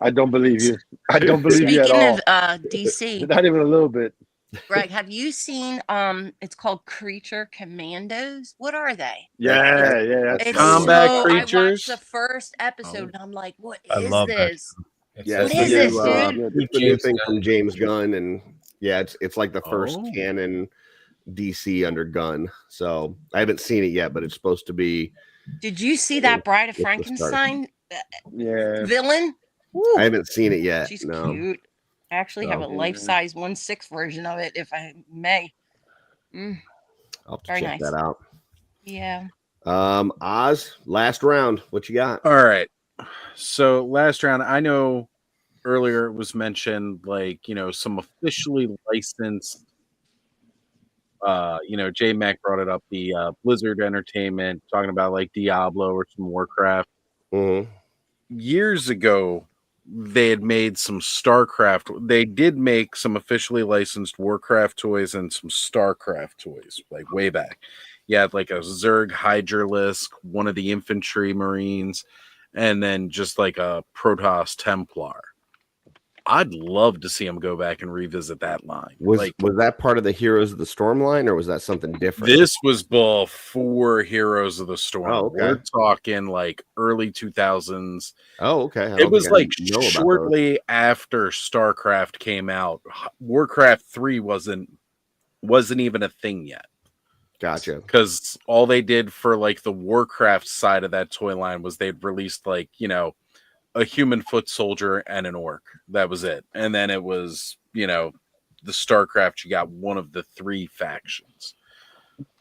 I don't believe you. I don't believe you at Speaking all. of DC, Not even a little bit. Greg, have you seen it's called Creature Commandos? What are they? Yeah, yeah. That's It's Combat so I watched creatures? the first episode and I'm like, what I is love that. this? yeah, What it's the is this, new, dude? it's the new thing from James Gunn, and yeah, it's like the first Oh. canon DC under Gunn. So I haven't seen it yet, but it's supposed to be. Did you see that Bride of It's the start. Frankenstein Yeah. villain? I haven't seen it yet. She's No. cute. I actually have a So- life-size 1/6 version of it, if I may. I'll have to Very check nice. that out. Yeah. Oz, last round. What you got? All right. So last round, I know earlier it was mentioned, like, some officially licensed. J Mac brought it up, the Blizzard Entertainment, talking about like Diablo or some Warcraft. Mm-hmm. Years ago, they had made some StarCraft. They did make some officially licensed Warcraft toys and some StarCraft toys, like way back. You had like a Zerg Hydralisk, one of the infantry marines, and then just like a Protoss Templar. I'd love to see them go back and revisit that line. Was that part of the Heroes of the Storm line, or was that something different? This was before Heroes of the Storm. Oh, okay. We're talking like early 2000s. Oh, okay. It was like shortly after StarCraft came out. Warcraft 3 wasn't even a thing yet. Gotcha. Because all they did for like the Warcraft side of that toy line was they'd released like, a human foot soldier and an orc. That was it. And then it was, the StarCraft, you got one of the 3 factions.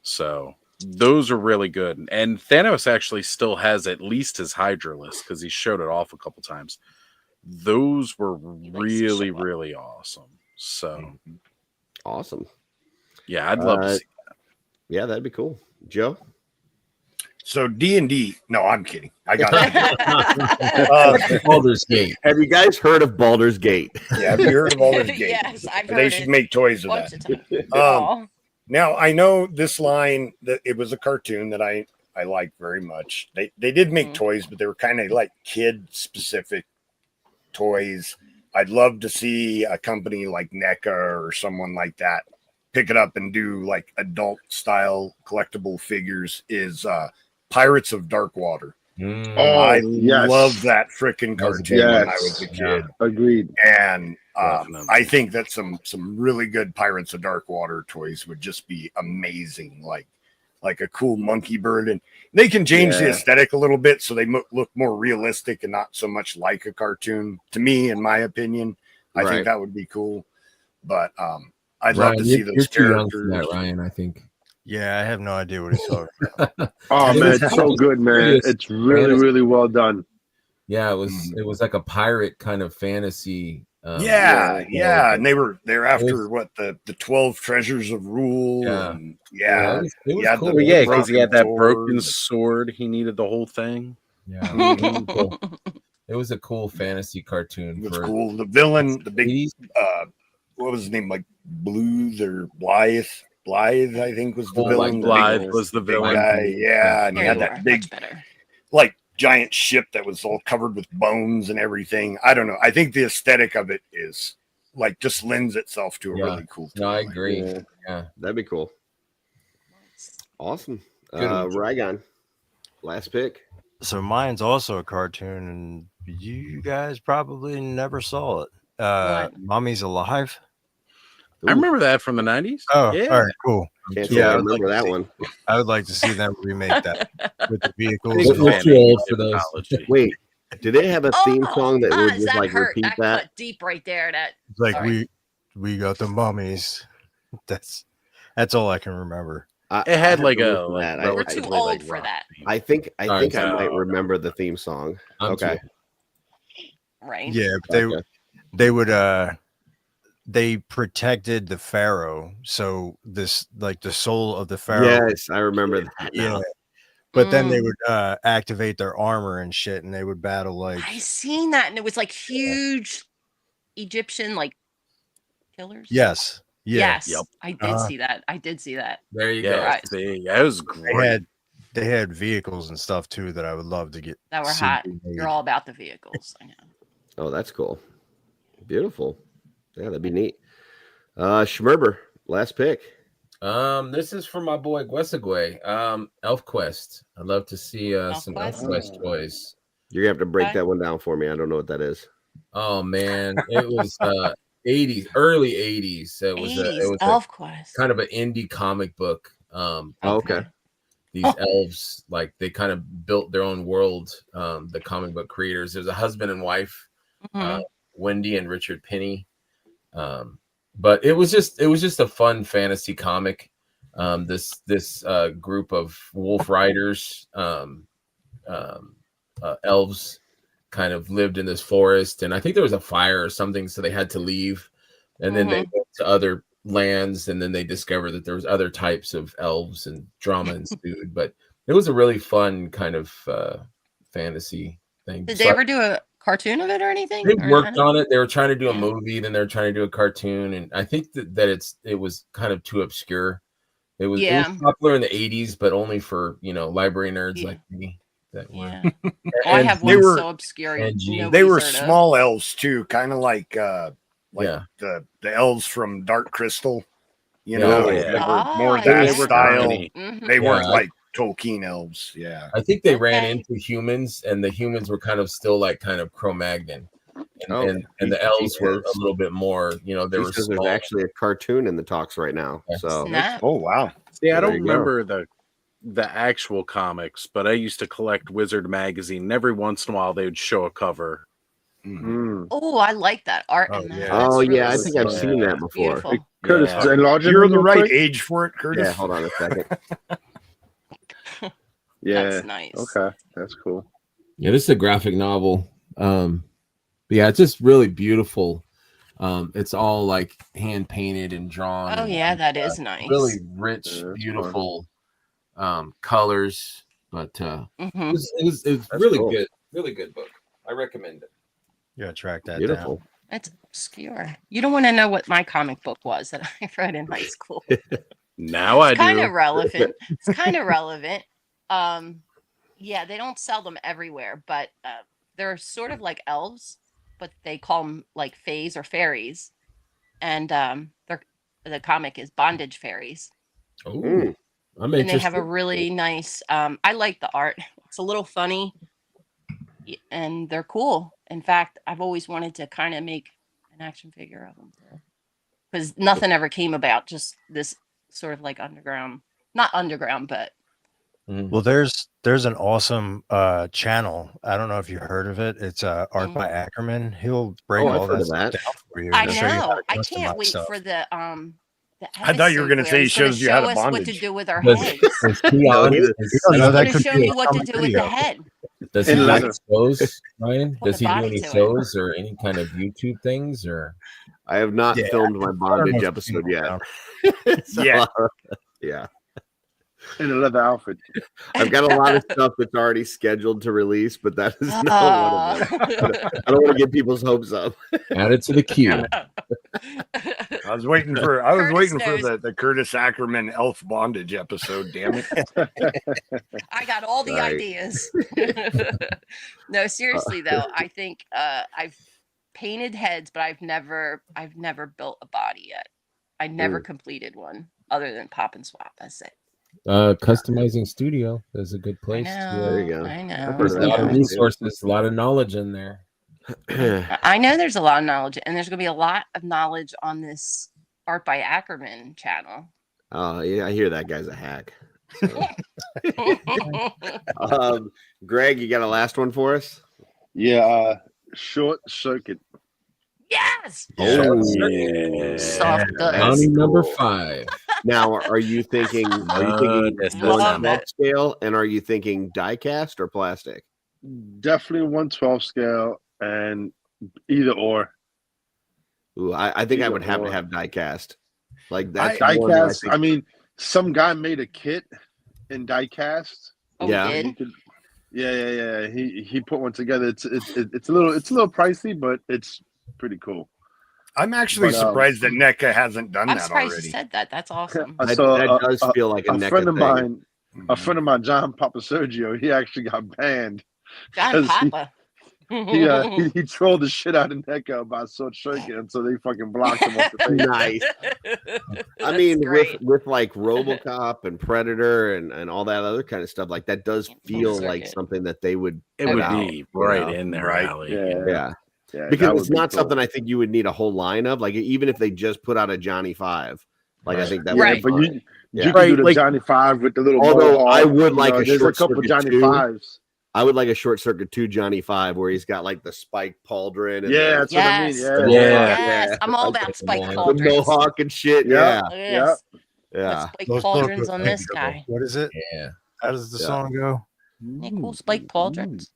So those are really good. And Thanos actually still has at least his Hydralisk because he showed it off a couple times. Those were really, really awesome. So awesome. Yeah, I'd love to see that. Yeah, that'd be cool. Joe? So D&D. No, I'm kidding. I got it. Baldur's Gate. Have you guys heard of Baldur's Gate? Yeah, have you heard of Baldur's Gate? Yes, I've heard They it. should make toys of Bunch that. of times. Now I know this line that it was a cartoon that I like very much. They did make toys, but they were kind of like kid specific toys. I'd love to see a company like NECA or someone like that pick it up and do like adult style collectible figures. Is Pirates of Darkwater. I love that freaking cartoon when I was a kid. Agreed. And I think that some really good Pirates of Darkwater toys would just be amazing, like a cool monkey bird, and they can change the aesthetic a little bit so they look more realistic and not so much like a cartoon. To me, in my opinion, I think that would be cool. But I'd love to see those characters. That, Ryan, I think. Yeah, I have no idea what he's talking about. Oh man, it's so good, man. It's really, really well done. Yeah, it was like a pirate kind of fantasy. And they're after what the 12 treasures of rule. Yeah. And it was cool. Because he had that broken sword. He needed the whole thing. Yeah, cool. It was a cool fantasy cartoon. It was cool. The villain, the big what was his name? Like Blues or Blythe, I think was the villain. Blythe was the villain. Guy. Yeah, and he had that big, like, giant ship that was all covered with bones and everything. I don't know. I think the aesthetic of it is like just lends itself to a really cool toy. No, I agree. Yeah, that'd be cool. Awesome. Rygon, last pick. So mine's also a cartoon, and you guys probably never saw it. Mommy's Alive. I remember that from the 90s. Oh, yeah. all right, cool. Can't say I remember that one. I would like to see them remake that with the vehicles. We're too old for those. Wait, do they have a theme song that would just like hurt. repeat That that? cut deep right there. It's like we got the mummies. That's all I can remember. It had like a. We're too old for that. I think I might remember the theme song. Okay. Right. Yeah, but they would they protected the pharaoh, so this like the soul of the pharaoh. Yes, I remember that now. Yeah. But then they would activate their armor and shit, and they would battle like. I seen that, and it was like huge Egyptian like killers. Yes. Yeah. Yes. I did see that. I did see that. There you go. Right. That was great. They had vehicles and stuff too that I would love to get. That were hot. You're all about the vehicles. I know. Oh, that's cool. Beautiful. Yeah, that'd be neat. Schmerber, last pick. This is for my boy Gwesagwe. ElfQuest. I'd love to see some ElfQuest toys. You're gonna have to break that one down for me. I don't know what that is. Oh man, it was 80s, early 80s. It was ElfQuest. Kind of an indie comic book. Okay. These elves, like they kind of built their own world. The comic book creators. There's a husband and wife, Wendy and Richard Penny. But it was just a fun fantasy comic. This group of wolf riders, elves, kind of lived in this forest, and I think there was a fire or something, so they had to leave, and then they went to other lands, and then they discovered that there was other types of elves, and drama ensued. But it was a really fun kind of fantasy thing. Did they ever do a cartoon of it or anything? They worked on it. They were trying to do a movie, then they were trying to do a cartoon, and I think that it was kind of too obscure. It was popular in the 80s, but only for library nerds like me. That were. I have one so obscure. They were small elves too, kind of like the elves from Dark Crystal. They were more that style. They weren't like Tolkien elves. Yeah, I think they ran into humans, and the humans were kind of still like kind of Cro-Magnon, and the elves were a little bit more. There was there's actually a cartoon in the talks right now. So oh wow, see, I don't remember the actual comics, but I used to collect Wizard magazine. And every once in a while, they would show a cover. Oh, I like that art. I think I've seen that before. Hey, Curtis, enlarge it. You're the right age for it, Curtis. Yeah, hold on a second. That's nice. Okay, that's cool. Yeah, this is a graphic novel. Yeah, it's just really beautiful. It's all like hand painted and drawn. Oh yeah, that is nice. Really rich, beautiful colors. But it was really cool. good. Really good book. I recommend it. Yeah, track that Beautiful. down. That's obscure. You don't want to know what my comic book was that I read in high school. Now I do. Kind of relevant. It's kind of relevant. Yeah, they don't sell them everywhere, but they're sort of like elves, but they call them like fays or fairies, and the comic is Bondage Fairies. Oh, and they have a really nice. I like the art. It's a little funny, and they're cool. In fact, I've always wanted to kind of make an action figure of them because nothing ever came about. Just this sort of like underground, not underground, but. Well, there's an awesome channel. I don't know if you heard of it. It's Art by Ackerman. He'll break all that stuff down for you. I know. I can't wait for the I thought you were going to say he shows you how to bondage. What to do with our heads. He's going to show me what to do with the head. Does he do any shows, Ryan? Does he do any shows or any kind of YouTube things? Or I have not filmed my bondage episode yet. Yeah. In a leather outfit. I've got a lot of stuff that's already scheduled to release, but that is not one of them. I don't want to get people's hopes up. Add it to the queue. I was waiting for the Curtis Ackerman elf bondage episode. Damn it! I got all the ideas. No, seriously though, I think I've painted heads, but I've never built a body yet. I never completed one other than pop and swap. That's it. Customizing studio is a good place. There you go. I know. There's a lot of resources, a lot of knowledge in there. I know there's a lot of knowledge, and there's going to be a lot of knowledge on this Art by Ackerman channel. Yeah, I hear that guy's a hack. So. Greg, you got a last one for us? Yeah, Short Circuit. Yes. Soft County number 5. Now, are you thinking 1/12 scale, and are you thinking die cast or plastic? Definitely 1/12 scale, and either or. Ooh, I think I would have to have diecast. Like that's diecast. I mean, some guy made a kit in diecast. Oh, Yeah. he did? Yeah. He put one together. It's a little pricey, but it's pretty cool. I'm actually surprised that NECA hasn't done I'm that surprised already. you said that. That's awesome. I saw that does feel like a friend of NECA thing. a friend of mine, John Papa Sergio. He actually got banned. John Papa. He trolled the shit out of NECA about short circuit, and so they fucking blocked him off the page. Nice. I mean, with like RoboCop and Predator and all that other kind of stuff, like that does feel like something that they would. It would be right in their alley. Yeah. Because it's not something I think you would need a whole line of. Like even if they just put out a Johnny 5, like I think that would be but fine. you can do the Johnny 5 with the little. Although I would like a there's short a couple circuit Johnny 2. 5s. I would like a short circuit 2 Johnny 5 where he's got like the spike pauldron. And that's what I mean. Yes. I'm all about spike pauldrons. The mohawk and shit. Yeah. Spike pauldrons on this guy. What is it? Yeah. How does the song go? Yeah, cool spike pauldrons.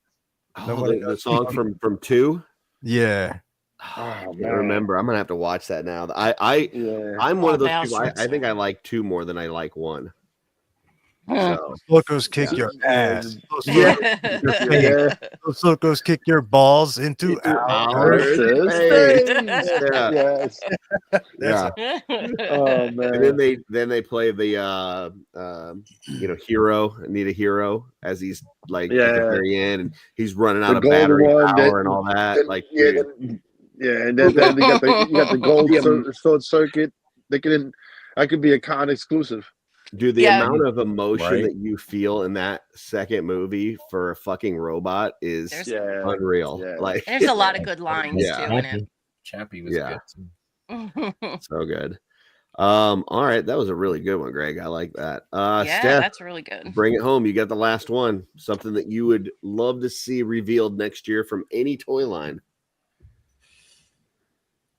The song from 2. Yeah. I remember. I'm gonna have to watch that now. I'm one of those people. I think I like 2 more than I like 1. So, Locos kick your ass. Those locos kick your balls into outer space. Yeah. Oh man. And then they play the hero. I need a hero as he's like at the very end, and he's running out of battery power and all that. Like and then you got the gold short circuit. That could be a con exclusive. Dude, the amount of emotion that you feel in that second movie for a fucking robot is unreal. Like there's a lot of good lines too in it. Chappie was good. So good. All right, that was a really good one, Greg. I like that. Yeah, Steph, that's really good. Bring it home. You got the last one. Something that you would love to see revealed next year from any toy line.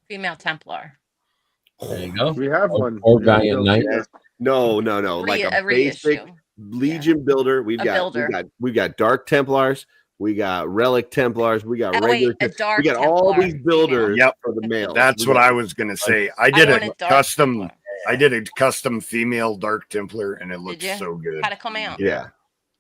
Female Templar. There you go. We have one. Or Valiant Knight. No. Like a basic Legion builder. We've got Dark Templars. We got Relic Templars. We got regular. We got all these builders for the male. That's what I was gonna say. I did a custom. I did a custom female Dark Templar, and it looked so good. How'd it come out? Yeah.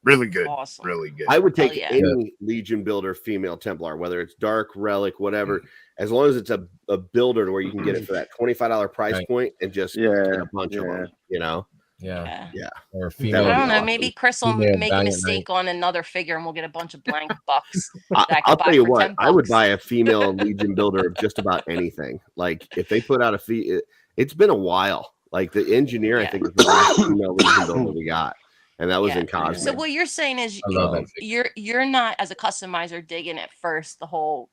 Really good. Awesome. Really good. I would take any Legion builder female Templar, whether it's Dark, Relic, whatever, as long as it's a builder to where you can get it for that $25 price point and just get a bunch of them, you know? Yeah. Or female. I don't know. Maybe Chris will make a mistake on another figure and we'll get a bunch of blank bucks. I'll tell you what, I would buy a female Legion builder of just about anything. Like if they put out it's been a while. Like the engineer, I think, is the last female Legion builder we got. And that was in Cosmic. So what you're saying is you're not, as a customizer, digging at first the whole,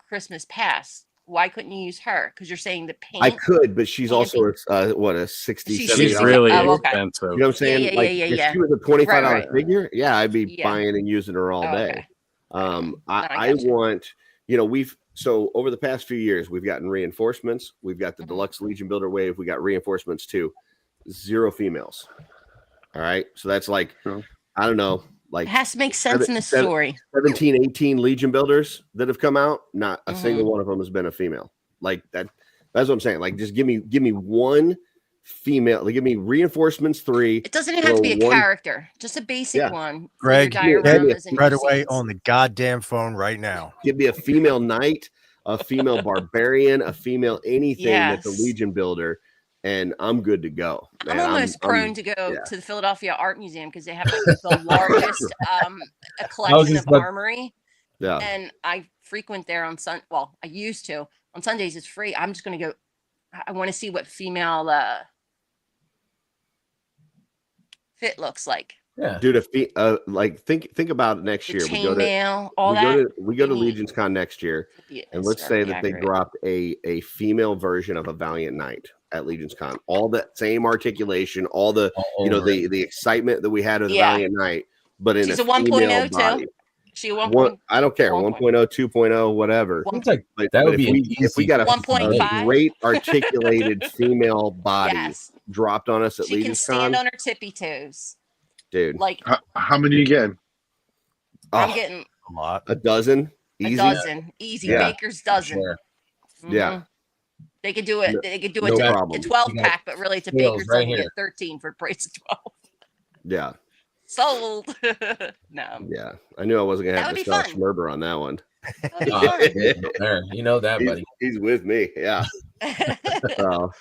Christmas past. Why couldn't you use her? Because you're saying the paint. I could, but she's also a 60. She's really expensive. You know what I'm saying? If she was a $25 figure, I'd be buying and using her all day. I want, so over the past few years, we've gotten reinforcements. We've got the Deluxe Legion Builder Wave. We got reinforcements too. 0 females. All right. So that's like, I don't know, like it has to make sense in the story. 17, 18 Legion builders that have come out. Not a single one of them has been a female. Like that. That's what I'm saying. Like, just give me one female. Like, give me reinforcements 3. It doesn't even have to be a character, just a basic one. Greg, get right away on the goddamn phone right now. Give me a female knight, a female barbarian, a female anything that's a Legion builder. And I'm good to go. Man, I'm almost prone to go to the Philadelphia Art Museum because they have the largest collection of armory. Yeah. And I frequent there on I used to. On Sundays, it's free. I'm just going to go. I want to see what female fit looks like. Yeah. Dude, think about it next year. We go to Legion's Con next year. And let's say that they dropped a female version of a Valiant Knight at Legion's Con. All that same articulation, all the the excitement that we had of the Valiant Knight, but in she's a 1.0 body. too. She 1. I don't care. 1.0, 2.0, whatever. That would be if we got a 1.5 great articulated female body dropped on us at Legion's Con. She can stand on her tippy toes. Dude, like how many you getting? I'm getting a dozen. Easy. Easy. Baker's dozen. Sure. Yeah. They could do it. No- They could do no it to problem. a 12 You got pack, but really it's a sales Baker's right dozen here. get 13 for the price of 12. Yeah. Sold. No. Yeah. I knew I wasn't gonna That have would to be start fun. Schmerber on that one. That'd be fun. There, you know that, buddy. He's with me. Yeah. So,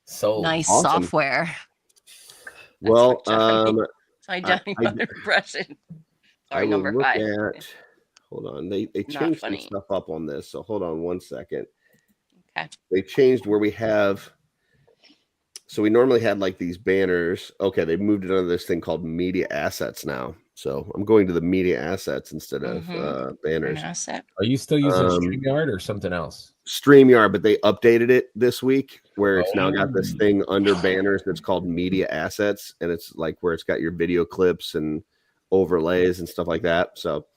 So Nice awesome. software. Well, My Johnny Mother impression. I Sorry, will number look 5. at. Hold on, they changed some funny. stuff up on this, so hold on one second. Okay. They changed where we have. So we normally had like these banners. Okay, they moved it onto this thing called media assets now. So I'm going to the media assets instead of banners. Asset. Are you still using StreamYard or something else? StreamYard, but they updated it this week where it's now got this thing under banners that's called media assets, and it's like where it's got your video clips and overlays and stuff like that. So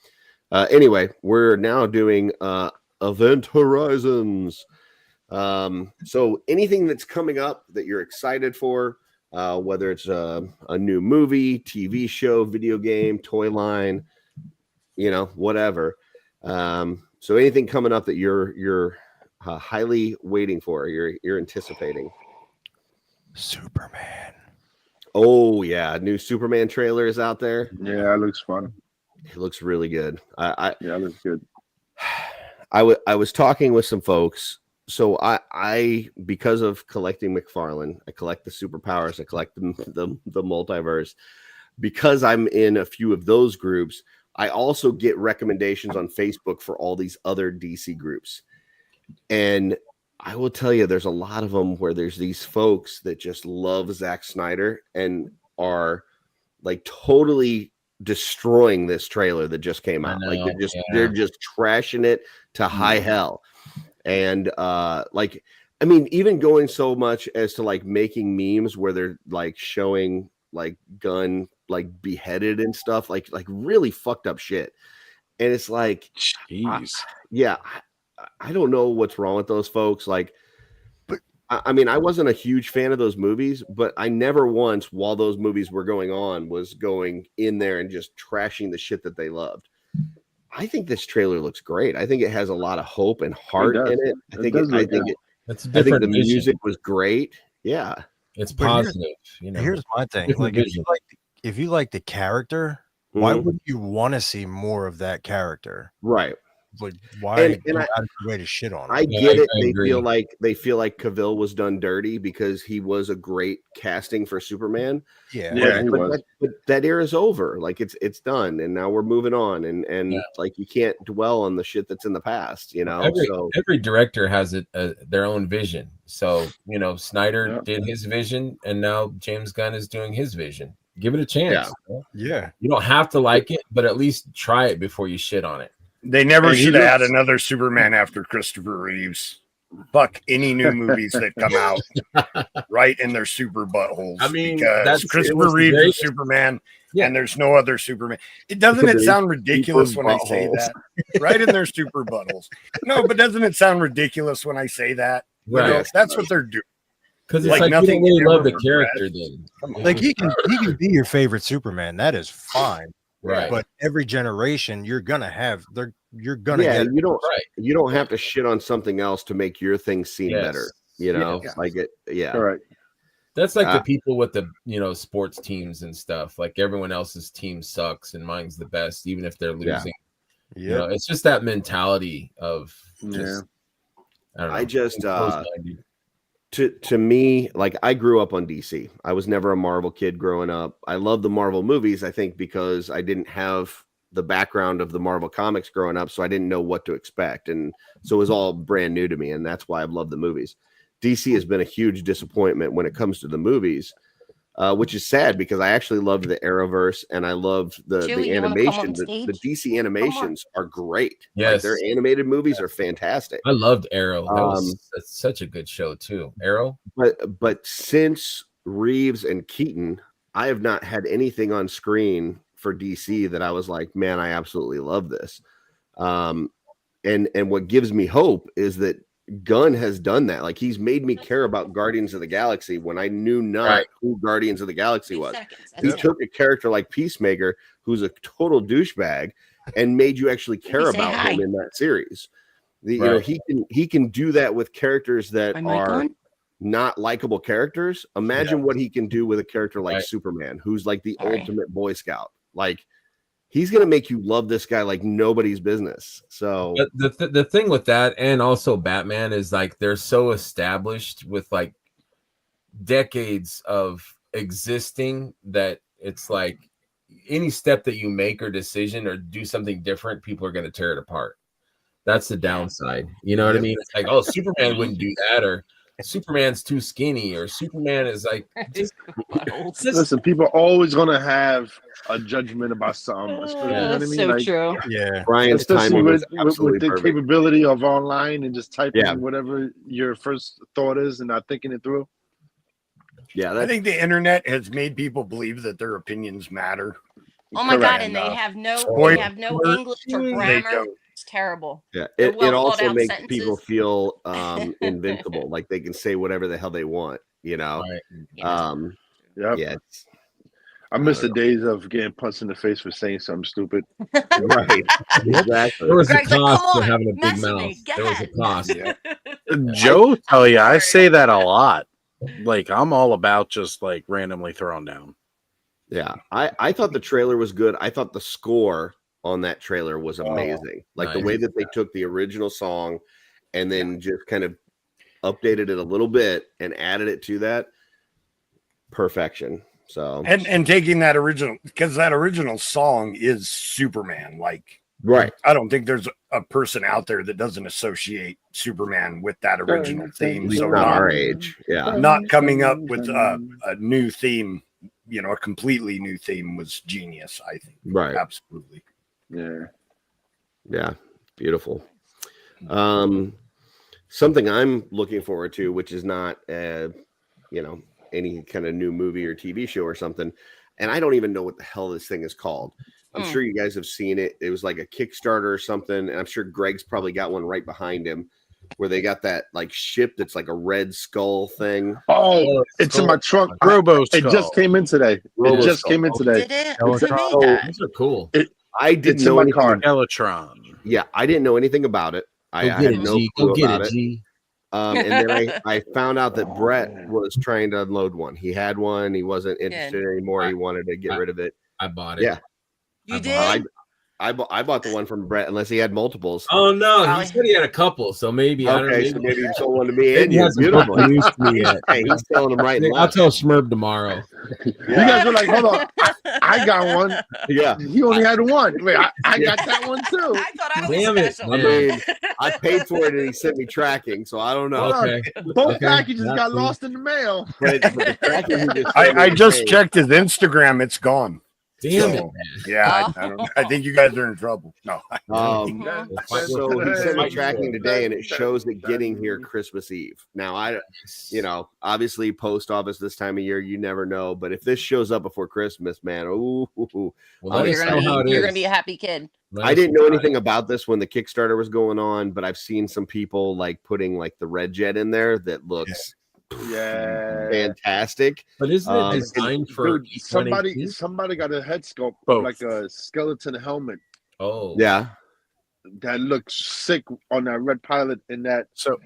anyway, we're now doing Event Horizons. So anything that's coming up that you're excited for, whether it's a new movie, TV show, video game, toy line, whatever. So anything coming up that you're highly waiting for, you're anticipating. Superman. Oh yeah, new Superman trailer is out there. Yeah, it looks fun. It looks really good. Yeah, it looks good. I was talking with some folks. So I because of collecting McFarlane, I collect the superpowers, I collect the multiverse. Because I'm in a few of those groups, I also get recommendations on Facebook for all these other DC groups. And I will tell you, there's a lot of them where there's these folks that just love Zack Snyder and are like totally destroying this trailer that just came out. Like they're just trashing it to high hell. And even going so much as to like making memes where they're like showing like Gunn like beheaded and stuff, like really fucked up shit. And it's like, jeez, I don't know what's wrong with those folks. Like, but I mean, I wasn't a huge fan of those movies, but I never once, while those movies were going on, was going in there and just trashing the shit that they loved. I think this trailer looks great. I think it has a lot of hope and heart in it. I think the music was great. Yeah, it's positive. Here's my thing: like if you like the character, why wouldn't you want to see more of that character? Right. Like why way to shit on it? I get it. They feel like Cavill was done dirty because he was a great casting for Superman. But that era's over. Like it's done, and now we're moving on. And like you can't dwell on the shit that's in the past. Every director has their own vision. So Snyder did his vision, and now James Gunn is doing his vision. Give it a chance. Yeah. You don't have to like it, but at least try it before you shit on it. They never should have had another Superman after Christopher Reeves. Fuck any new movies that come out right in their super buttholes. I mean, because Christopher Reeves is Superman, and there's no other Superman. Doesn't it sound ridiculous when I say that? Right in their super buttholes. No, but doesn't it sound ridiculous when I say that? Right. That's what they're doing. Because it's like nothing. You don't really love the character, then. Like he can be your favorite Superman. That is fine. Right. But every generation you're gonna get you don't have to shit on something else to make your thing seem better. Like it. Yeah. All right. That's like the people with the sports teams and stuff. Like everyone else's team sucks and mine's the best, even if they're losing. Yeah. It's just that mentality of I don't know. To me, like I grew up on DC. I was never a Marvel kid growing up. I love the Marvel movies, I think, because I didn't have the background of the Marvel comics growing up, so I didn't know what to expect. And so it was all brand new to me, and that's why I've loved the movies. DC has been a huge disappointment when it comes to the movies, which is sad because I actually loved the Arrowverse and I loved the animation. The DC animations are great. Yes. Like, their animated movies are fantastic. I loved Arrow. That's such a good show too. Arrow. But since Reeves and Keaton, I have not had anything on screen for DC that I was like, man, I absolutely love this. And what gives me hope is that Gunn has done that. Like he's made me care about Guardians of the Galaxy when I knew not who Guardians of the Galaxy was. He took a character like Peacemaker, who's a total douchebag, and made you actually care about him in that series. You know, he can do that with characters that are not likable characters. Imagine what he can do with a character like Superman, who's like the ultimate Boy Scout. Like, he's gonna make you love this guy like nobody's business. So the thing with that, and also Batman, is like they're so established with like decades of existing that it's like any step that you make or decision or do something different, people are going to tear it apart. That's the downside. You know what I mean? It's like, oh, Superman wouldn't do that, or Superman's too skinny, or Superman is like just listen, people are always gonna have a judgment about something. You know what I mean? So like, true. Yeah. Brian's especially timing was with the perfect. capability of online and just typing whatever your first thought is and not thinking it through. Yeah, I think the internet has made people believe that their opinions matter. Oh my God, and they have no English or grammar. It's terrible. Yeah, They're it also well-thought-out makes sentences. people feel invincible, like they can say whatever the hell they want, you know. Yeah, I miss the days of getting punched in the face for saying something stupid. Right, exactly. There was a Greg's like, cost "Come to on, having a big mess with mouth. me. Go There was a ahead." cost. Joe, tell you, I say that a lot. Like, I'm all about just like randomly throwing down. Yeah, I thought the trailer was good. I thought the score on that trailer was amazing. Like the way that they took the original song and then just kind of updated it a little bit and added it to that. Perfection. So and taking that original, because that original song is Superman. Like, right. I don't think there's a person out there that doesn't associate Superman with that original theme. So not our age. Yeah. Not coming up with a new theme, you know, a completely new theme was genius, I think. Right. Absolutely. Yeah. Yeah. Beautiful. Something I'm looking forward to, which is not you know, any kind of new movie or TV show or something. And I don't even know what the hell this thing is called. I'm sure you guys have seen it. It was like a Kickstarter or something. And I'm sure Greg's probably got one right behind him where they got that like ship that's like a red skull thing. Oh, it's in my trunk. Robo It just came in today. It just came in today. Did it? Those are cool. I didn't It's in know my anything. car. Electron. Yeah, I didn't know anything about it. I had no clue about it. And then I found out that Brett was trying to unload one. He had one. He wasn't interested anymore. He wanted to get rid of it. I bought it. Yeah. You did? I bought the one from Brett, unless he had multiples. Oh no, he said he had a couple, so maybe I don't know. So maybe he sold one to me Maybe and he you. hasn't Beautiful. introduced me yet. Hey, he's selling them right and I'll left. tell Schmerb tomorrow. You guys were like, hold on, I got one. Yeah. He only had one. Wait, I got that one too. I thought I was Damn it. special. I mean, I paid for it and he sent me tracking, so I don't know. Hold on. Both packages Not got me. lost in the mail. But the tracking he just sent I me just paid. checked his Instagram. It's gone. Damn it, So, man. yeah, I don't. I think you guys are in trouble. No. So he sent me tracking today, and it shows it getting here Christmas Eve. Now obviously post office this time of year, you never know. But if this shows up before Christmas, man, Well, You're gonna be a happy kid. I didn't know anything about this when the Kickstarter was going on, but I've seen some people like putting like the red jet in there that looks fantastic. But isn't it designed for dude, somebody got a head sculpt like a skeleton helmet. Oh yeah, that looks sick on that red pilot in that. So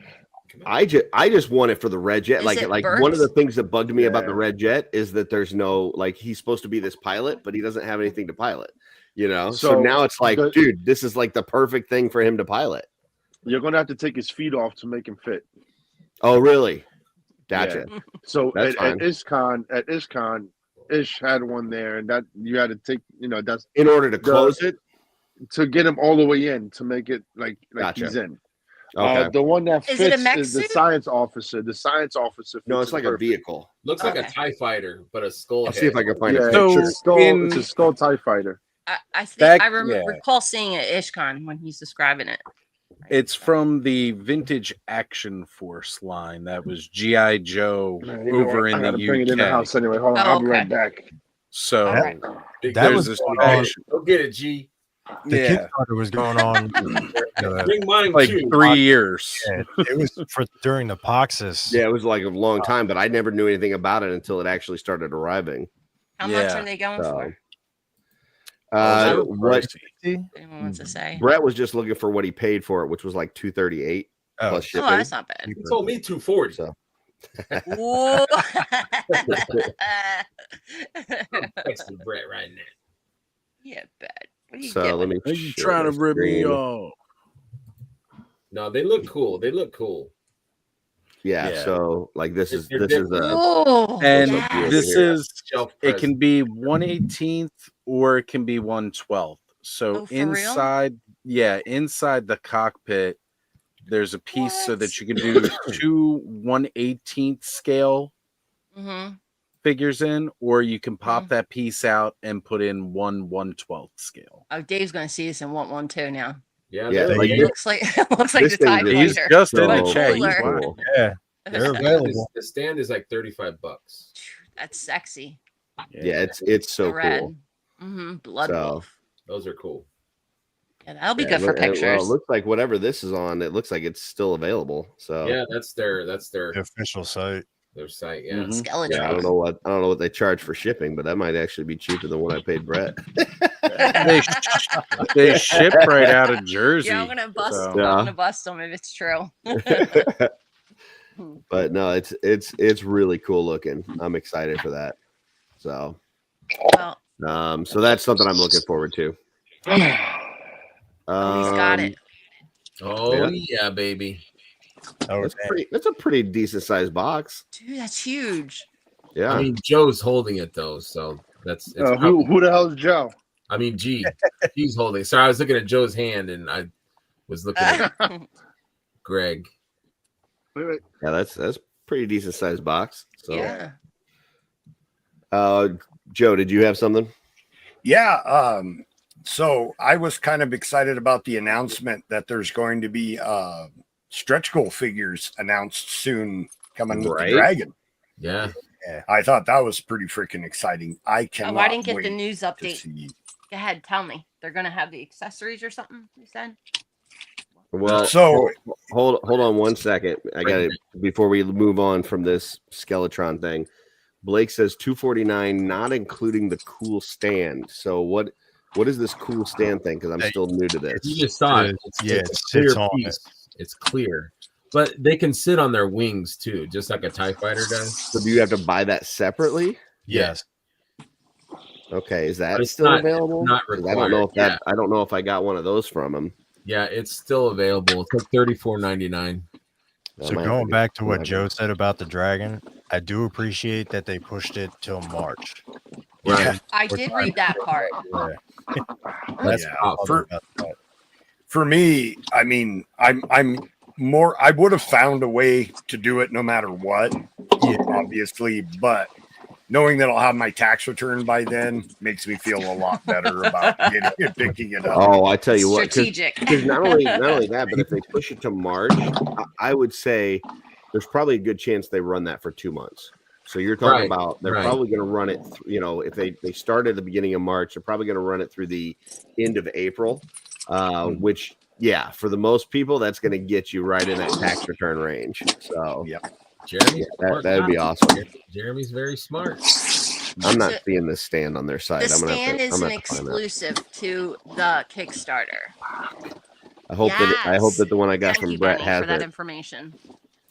I just want it for the red jet. Is Like it one of the burnt? things that bugged me about the red jet is that there's no, like, he's supposed to be this pilot, but he doesn't have anything to pilot, you know? So now it's like, dude, this is like the perfect thing for him to pilot. You're going to have to take his feet off to make him fit. Oh, really? Gotcha. Yeah. So That's at fine. ISCON, Ish had one there, and that you had to take, that's in order to close it, to get him all the way in, to make it like Gotcha. he's in. Okay. The one that Is it a fits mech is the suit? science officer. The science officer. No, fits it's like it a perfect. vehicle. Looks like a TIE fighter, but a skull. I'll see if I can find Yeah, a So picture. it's a skull TIE fighter. I think I yeah. recall seeing it at IshCon when he's describing it. It's from the Vintage Action Force line. That was G.I. Joe over in I the gotta bring it in the UK. house anyway. Hold on, I'll be right back. So Alright. That there's was this going on. action. Go get it, G. The Yeah, Kickstarter was going on. Bring mine like too. 3 years. Yeah, it was for during the Poxus. Yeah, it was like a long time, but I never knew anything about it until it actually started arriving. How much are they going for? What anyone wants to say? Brett was just looking for what he paid for it, which was like $238 plus shipping. Oh, that's not bad. He told me 240. So. Whoa. Texting Brett right now. Yeah, bad. What are you So doing? let me. Are you trying to rip me off? No, they look cool. They look cool. Yeah. So like this is They're this is Whoa, And yes. this here. is it can be 1/18 or it can be 1/12. So Oh, for real? inside the cockpit, there's a piece so that you can do two 1/18 scale figures in, or you can pop that piece out and put in 1/112 scale. Oh, Dave's going to see this and want one too now. Yeah, like it looks like the TIE He's fighter. just in the but chat. cooler. Cool. Yeah, they're available. The stand is like $35. That's sexy. Yeah, it's so Rad. cool. Blood So, wolf. Those are cool. Yeah, that'll be good for pictures. Well, it looks like whatever this is on, it looks like it's still available. So yeah, that's their The official site. Their site. Yeah. Skeleton. Yeah, I don't know what they charge for shipping, but that might actually be cheaper than what I paid Brett. They ship right out of Jersey. Yeah, I'm gonna bust. so- I'm gonna bust them if it's true. But no, it's really cool looking. I'm excited for that. So, Well, so that's something I'm looking forward to. he's got it. Oh yeah, baby. That's a pretty decent sized box. Dude, that's huge. Yeah. I mean, Joe's holding it though, so it's who the hell's Joe? I mean, he's holding. Sorry, I was looking at Joe's hand, and I was looking at Greg. Wait. Yeah, that's pretty decent sized box. So, yeah. Joe, did you have something? Yeah. So I was kind of excited about the announcement that there's going to be stretch goal figures announced soon coming with the Dragon. Yeah. I thought that was pretty freaking exciting. I cannot. Oh, I didn't get the wait news to update. see. Go ahead, tell me. They're gonna have the accessories or something. You said. Well, So hold on one second. I got it before we move on from this Skeletron thing. Blake says $249, not including the cool stand. So what is this cool stand thing? Because I'm still new to this. You just saw it. It's a clear piece. It's clear, but they can sit on their wings too, just like a TIE fighter does. So do you have to buy that separately? Yes. Okay, is But that it's still not- available? it's not 'Cause I don't know if required, that. I don't know if I got one of those from him. Yeah, it's still available. It's like $34.99. So going back to what Joe said about the Dragon, I do appreciate that they pushed it till March. Right. I did read that part. That's for me, I mean, I'm more. I would have found a way to do it no matter what, obviously. But knowing that I'll have my tax return by then makes me feel a lot better about picking it up. Oh, I tell you what, Strategic. because not only that, but if they push it to March, I would say there's probably a good chance they run that for 2 months. So you're talking about they're probably going to run it. If they start at the beginning of March, they're probably going to run it through the end of April. Which, yeah, for the most people, that's going to get you right in that tax return range. So, yeah, Jeremy, that would be awesome. Jeremy's very smart. I'm not seeing this stand on their site. The stand is an exclusive to the Kickstarter. I hope that the one I got Thank from you, Brett Benny, has for that it. information.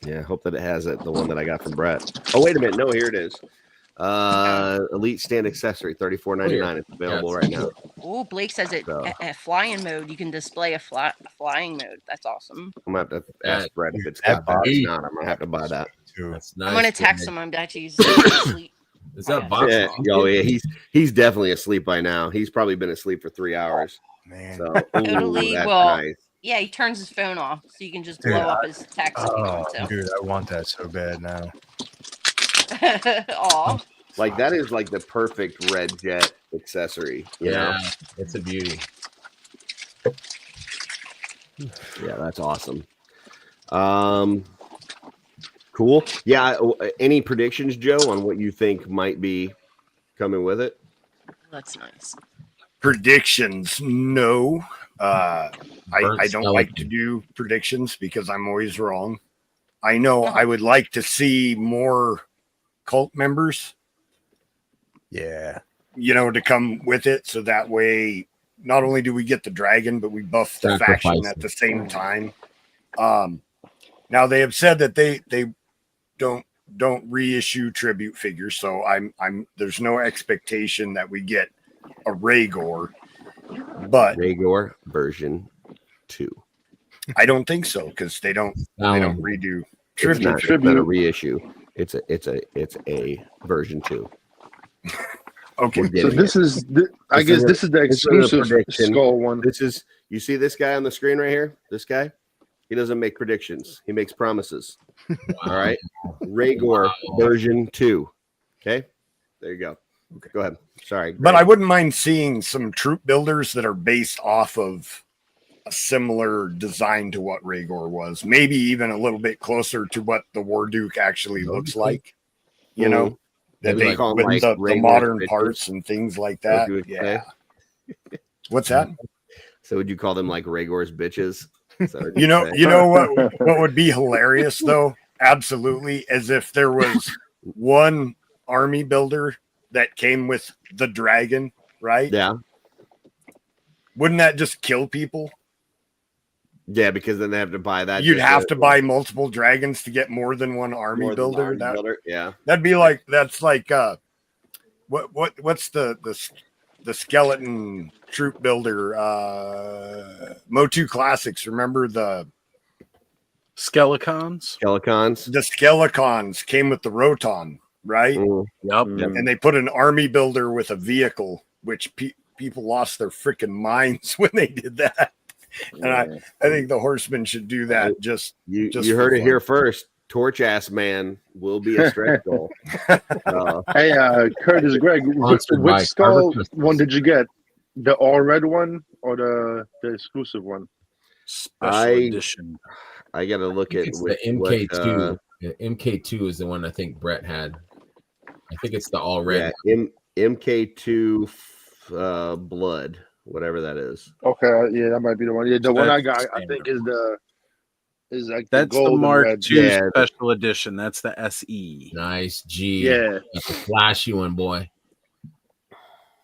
Yeah, I hope that it has it. The one that I got from Brett. Oh, wait a minute. No, here it is. Elite stand accessory, $34.99. It's available right now. Oh, Blake says it at flying mode. You can display a flying mode. That's awesome. I'm gonna have to ask Brett if it's got that. If not, I'm gonna have to buy that. That's nice. I'm gonna text him. I'm actually asleep. Is that box? Yeah, he's definitely asleep by now. He's probably been asleep for 3 hours. Man, so Totally. that's Well, nice. yeah, he turns his phone off, so you can just blow up his text if you want to. Dude, I want that so bad now. Aw. Like that is like the perfect red jet accessory. You know? It's a beauty. Yeah, that's awesome. Cool. Yeah. Any predictions, Joe, on what you think might be coming with it? That's nice. Predictions? No. I don't like to do predictions because I'm always wrong. I know I would like to see more cult members. Yeah. to come with it. So that way, not only do we get the dragon, but we buff the faction at the same time. Now they have said that they don't reissue tribute figures, so I'm there's no expectation that we get a Rhaegor, but Rhaegor version 2. I don't think so, because they don't redo tribute. It's not a reissue. It's a version 2. Okay, so this is the exclusive skull one. This is, you see this guy on the screen right here? This guy, he doesn't make predictions. He makes promises. All right, Rhaegor version 2. Okay, there you go. Okay. Go ahead. Sorry, but I wouldn't mind seeing some troop builders that are based off of a similar design to what Rhaegor was. Maybe even a little bit closer to what the War Duke actually looks like. You know, that they with the modern parts and things like that. Yeah. What's that? So would you call them like Rhaegor's bitches? You know what would be hilarious though? Absolutely, as if there was one army builder that came with the dragon, right? Yeah. Wouldn't that just kill people? Yeah, because then they have to buy that. You'd have to buy multiple dragons to get more than one army builder. Yeah. That'd be like what's the skeleton troop builder Motu Classics, remember the Skelecons? The Skelecons came with the Roton, right? Yep. And they put an army builder with a vehicle, which people lost their freaking minds when they did that. And I think the Horsemen should do that. You heard it here first. Torch ass man will be a stretch goal. Hey, Curtis, Greg, which skull one did you get? The all red one or the exclusive one? Special edition. I gotta look at the MK2. MK2 is the one I think Brett had. I think it's the all red. Yeah, MK2 blood, whatever that is. Okay, yeah, that might be the one. Yeah, the one I got, I think, is like that's the Mark II special edition. That's the SE. Nice G. Yeah, that's a flashy one, boy.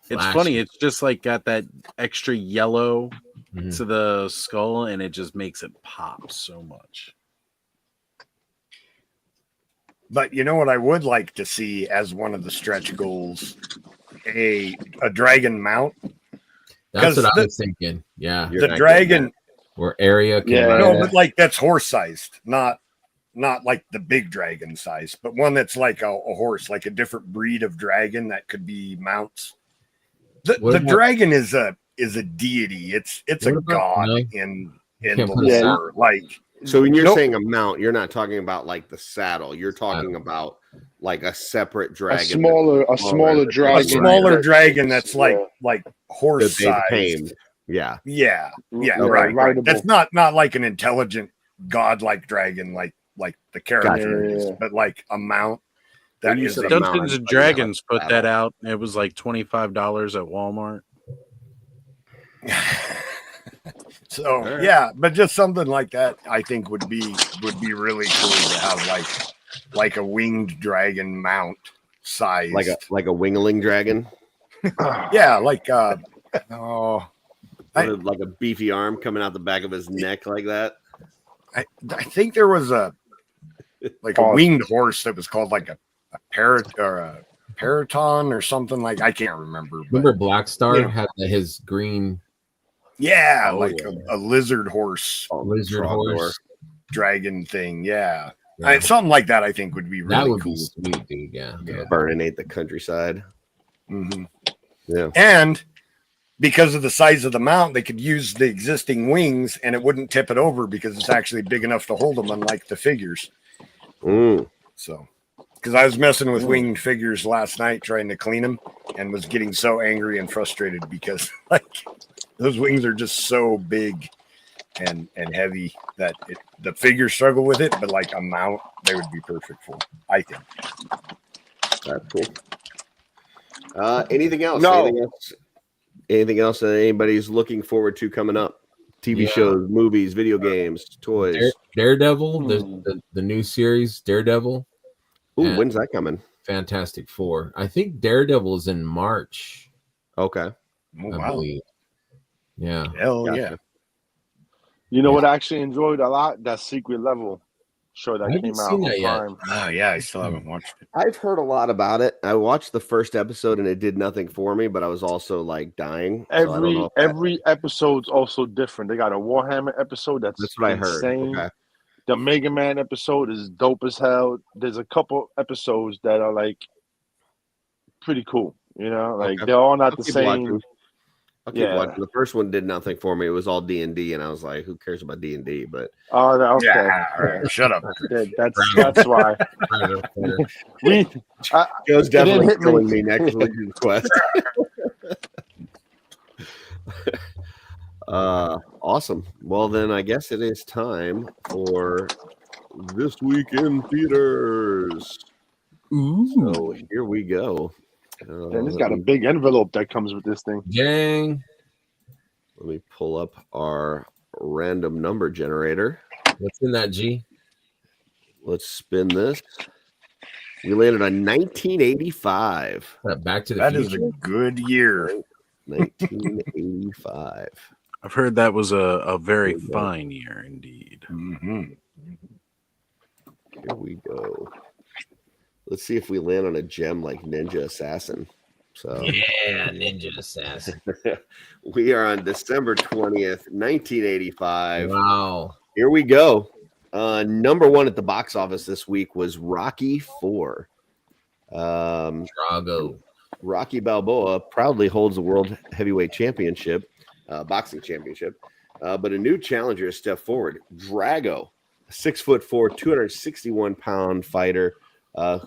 It's funny. It's just like got that extra yellow to the skull, and it just makes it pop so much. But you know what I would like to see as one of the stretch goals? A dragon mount. That's what I was thinking. Yeah. The dragon or area. No, but like that's horse sized, not like the big dragon size, but one that's like a horse, like a different breed of dragon that could be mounts. The dragon is a deity. It's a god in the lore. Like, so when you're saying a mount, you're not talking about like the saddle. You're talking about like a separate dragon, a smaller dragon that's like horse sized. Yeah, right. That's not like an intelligent godlike dragon like the character is, but like a mount. That is Dungeons and Dragons put that out. It was like $25 at Walmart. So yeah, but just something like that, I think would be really cool to have like a winged dragon mount size, like a wingling dragon. Yeah, like like a beefy arm coming out the back of his neck like that. I think there was a winged horse that was called like a Paraton or something, like I can't remember. Remember Black Star had his green. Yeah, a lizard horse, dragon thing. Yeah. Something like that. I think would be really cool. Be sweet, dude. Yeah. Burninate the countryside. Mm-hmm. Yeah, and because of the size of the mount, they could use the existing wings, and it wouldn't tip it over because it's actually big enough to hold them, unlike the figures. So. Because I was messing with winged figures last night trying to clean them and was getting so angry and frustrated because those wings are just so big and heavy that the figures struggle with it, but like a mount, they would be perfect for, I think. That's cool. Anything else? No. Anything else that anybody's looking forward to coming up? TV shows, movies, video games, toys. Daredevil, the new series, Daredevil. Ooh, when's that coming? Fantastic Four. I think Daredevil is in March. Okay. Oh, I wow. believe. Yeah. Hell Gotcha. yeah. You know what I actually enjoyed a lot? That Secret Level show that I haven't came out seen on that yet. Prime. Oh, yeah. I still haven't watched it. I've heard a lot about it. I watched the first episode and it did nothing for me, but I was also like dying. So I don't know. Every episode's also different. They got a Warhammer episode that's what I heard. insane. Okay. The Mega Man episode is dope as hell. There's a couple episodes that are like pretty cool. You know, like Okay. they're all not I'll the keep same. watching. I'll keep watching. The first one did nothing for me. It was all D&D, and I was like, "Who cares about D&D?" But okay, yeah. Shut up. That's why. Joe's definitely killing me next Legion's Quest. Awesome. Well, then I guess it is time for This Week in Theaters. Ooh. So here we go. And it's got a big envelope that comes with this thing. Dang. Let me pull up our random number generator. What's in that, G? Let's spin this. We landed on 1985. Back to the That Future. is a good year. 1985. I've heard that was a very fine year indeed. Mm-hmm. Here we go. Let's see if we land on a gem like Ninja Assassin. So yeah, Ninja Assassin. We are on December 20th, 1985. Wow. Here we go. Number one at the box office this week was Rocky 4. Drago. Rocky Balboa proudly holds the World Heavyweight Championship, boxing championship, but a new challenger has stepped forward. Drago, a 6'4", 261-pound fighter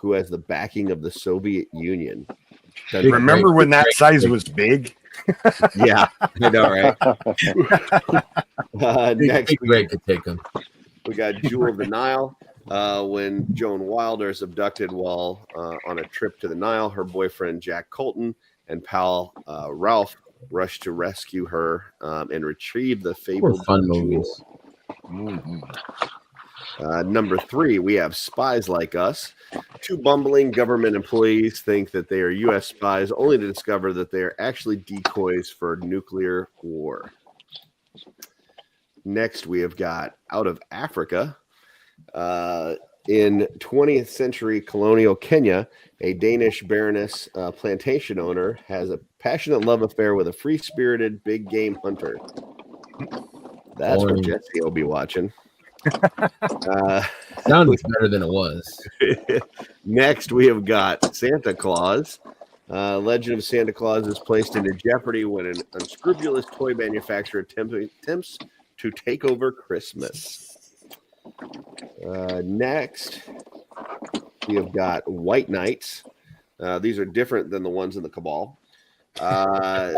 who has the backing of the Soviet Union. Remember when that size was big? Yeah, I know, right? Next, Greg could take him. We got Jewel of the Nile. When Joan Wilder is abducted while on a trip to the Nile, her boyfriend Jack Colton and pal Ralph rush to rescue her and retrieve the fabled fun jewel. movies. Mm-hmm. Number 3, we have Spies Like Us. 2 bumbling government employees think that they are U.S. spies, only to discover that they are actually decoys for nuclear war. Next, we have got Out of Africa. In 20th century colonial Kenya, a Danish baroness plantation owner has a passionate love affair with a free-spirited big game hunter. That's what Jesse will be watching. Sounds better than it was. Next, we have got Santa Claus. Legend of Santa Claus is placed into jeopardy when an unscrupulous toy manufacturer attempts to take over Christmas. Next, we have got White Knights. These are different than the ones in the Cabal. A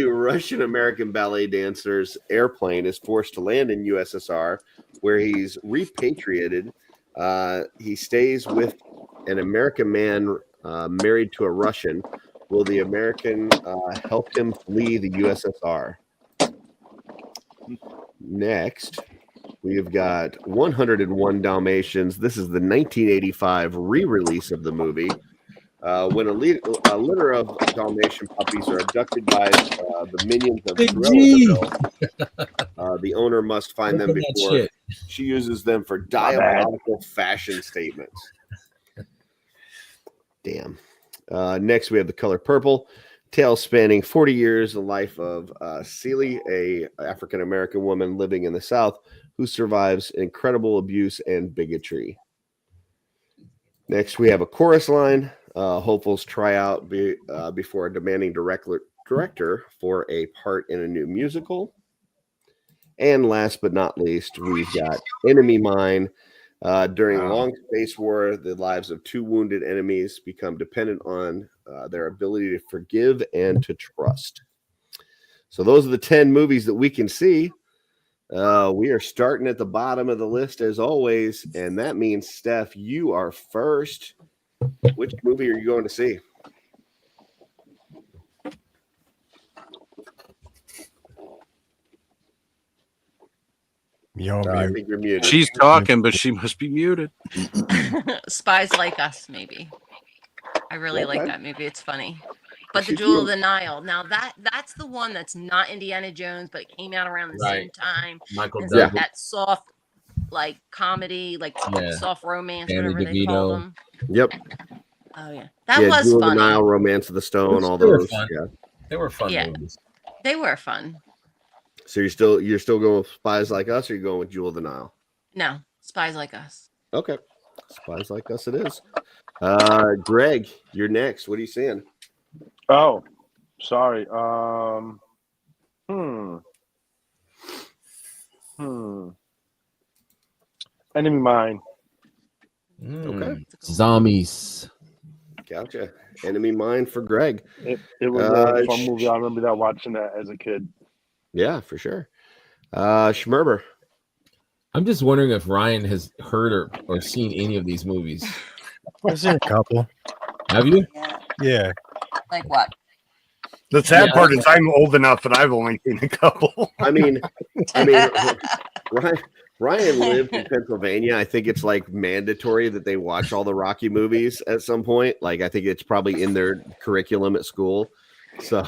Russian-American ballet dancer's airplane is forced to land in USSR, where he's repatriated. He stays with an American man married to a Russian. Will the American help him flee the USSR? Next, we've got 101 Dalmatians. This is the 1985 re-release of the movie. When a litter of Dalmatian puppies are abducted by the minions of Cruella, the owner must find them before she uses them for diabolical fashion statements. Damn. Next, we have The Color Purple. Tale spanning 40 years, the life of Celie, a African-American woman living in the South who survives incredible abuse and bigotry. Next, we have A Chorus Line. Hopefuls try out before a demanding director for a part in a new musical. And last but not least, we've got Enemy Mine. During a long space war, the lives of 2 wounded enemies become dependent on their ability to forgive and to trust. So those are the 10 movies that we can see. We are starting at the bottom of the list as always, and that means, Steph, you are first. Which movie are you going to see? I think you're muted. She's talking, but she must be muted. Spies Like Us, maybe. I really like that movie. It's funny. But the Jewel of the Nile. Now that's the one that's not Indiana Jones, but it came out around the same time. Michael It's Douglas. like that soft, like comedy, like soft romance, Danny whatever they call DeVito. them. Yep. Oh yeah, that was Jewel of funny. the Nile, Romance of the Stone, all They were those. fun. Yeah. They were fun Yeah. movies. They were fun. So you're still going with Spies Like Us, or you're going with Jewel of the Nile? No, Spies Like Us. Okay. Spies Like Us it is. Greg, you're next. What are you seeing? Oh, sorry. Enemy Mine. Okay. Zombies. Gotcha. Enemy Mine for Greg. It was a fun movie. I remember that watching that as a kid. Yeah, for sure. Schmerber. I'm just wondering if Ryan has heard or seen any of these movies. I've seen a couple. Have you? Yeah. Like what? The sad part is I'm old enough and I've only seen a couple. I mean, Ryan lived in Pennsylvania. I think it's like mandatory that they watch all the Rocky movies at some point. Like I think it's probably in their curriculum at school. So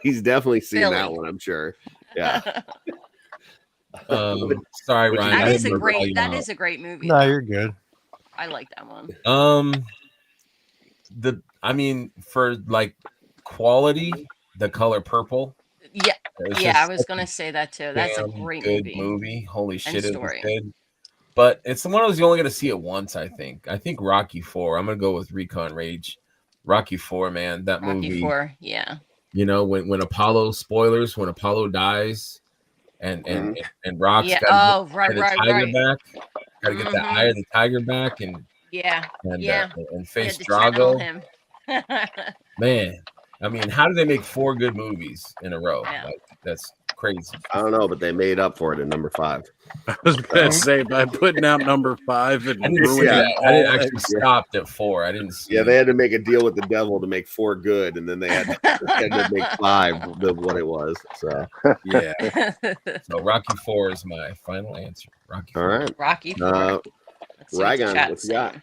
he's definitely seen that one, I'm sure. Yeah. Sorry, Ryan. That is a great movie. No, you're good. I like that one. For like quality, The Color Purple. Yeah, I was gonna say that too. That's a great movie. Holy shit, it was story. good. But it's one of those you're only gonna see it once. I think Rocky 4. I'm gonna go with Recon Rage. Rocky 4, man, that movie. Rocky 4, yeah. You know when Apollo when Apollo dies, and Rock's right. Tiger back. Gotta get that eye of the tiger back and face Drago. Man, I mean, how do they make 4 good movies in a row? Yeah. Like, that's crazy. I don't know, but they made up for it in number 5. I was gonna say by putting out number 5 and I didn't actually stop at 4. I didn't see they had to make a deal with the devil to make 4 good, and then they had to make 5 what it was. So yeah. So Rocky 4 is my final answer. Rocky 4. All right. Rocky 4. Rygon, what you got?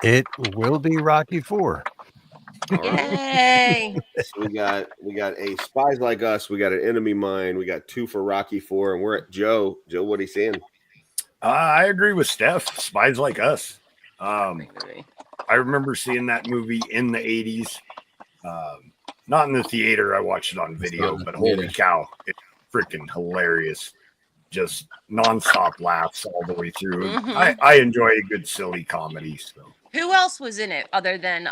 It will be Rocky 4. Yay! So we got a Spies Like Us, we got an Enemy Mine, we got 2 for Rocky 4, and we're at Joe. Joe, what are you saying? I agree with Steph. Spies Like Us. I remember seeing that movie in the 80s. Not in the theater. I watched it on video, but holy cow, it's freaking hilarious. Just nonstop laughs all the way through. I enjoy a good silly comedy. So. Who else was in it other than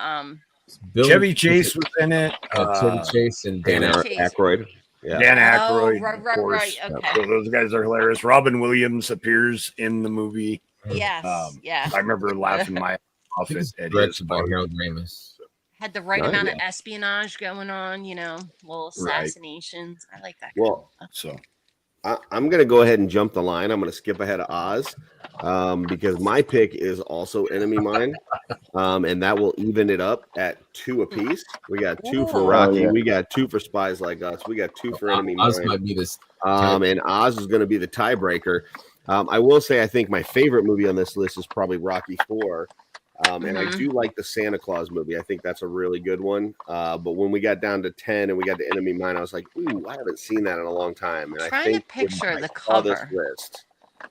Chevy Chase was in it. Chevy Chase and Dan Aykroyd. Yeah. Dan Aykroyd. Right. Okay. So those guys are hilarious. Robin Williams appears in the movie. Yes. I remember laughing my off at his by Harold Ramis. Had the right amount of espionage going on, little assassinations. I like that. Well, so I'm going to go ahead and jump the line. I'm going to skip ahead of Oz because my pick is also Enemy Mine, and that will even it up at 2 apiece. We got 2 for Rocky. We got 2 for Spies Like Us. We got 2 for Enemy Oz Mine. Might be this and Oz is going to be the tiebreaker. I will say I think my favorite movie on this list is probably Rocky 4. And I do like the Santa Claus movie. I think that's a really good one. But when we got down to 10 and we got to Enemy Mine, I was like, ooh, I haven't seen that in a long time. And I think to picture the this cover. List,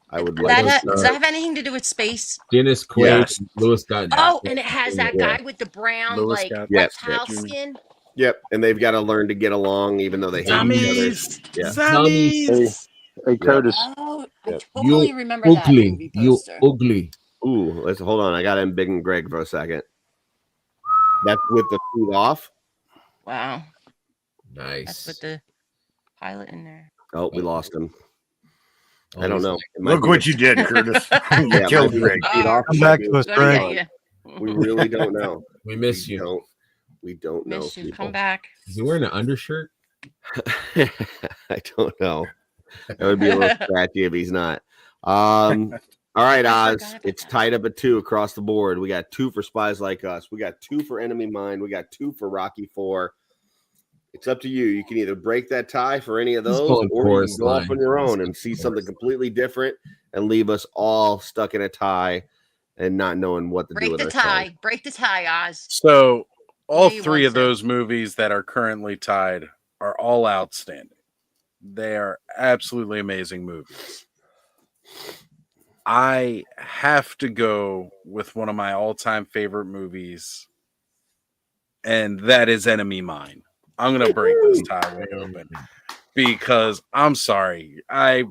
I would like does that have anything to do with space? Dennis Quaid, Lewis Scott. Oh, and it has that guy with the brown, reptile skin. Yep, and they've got to learn to get along, even though they hate each other. Zombies. Hey, Curtis. Oh, I totally remember that movie poster. You ugly. Ooh, let's hold on. I got him big and Greg for a second. That's with the feet off. Wow. Nice. That's with the pilot in there. Oh, we lost him. I don't know. Look what you did, Curtis. You killed Greg. Come back to us, Greg. We really don't know. We miss you. We don't know. Miss you. Come back. Is he wearing an undershirt? I don't know. That would be a little scratchy if he's not. All right, Oz. It's tied up at 2 across the board. We got 2 for Spies Like Us. We got 2 for Enemy Mine. We got 2 for Rocky 4. It's up to you. You can either break that tie for any of Let's those, go in or you chorus can go off line. on your Let's own go and see in something chorus. completely different and leave us all stuck in a tie and not knowing what to do Break with the ourselves. tie. Break the tie, Oz. So all You three want of to. those movies that are currently tied are all outstanding. They are absolutely amazing movies. I have to go with one of my all-time favorite movies, and that is Enemy Mine. I'm going to break this tie wide open because I'm sorry. I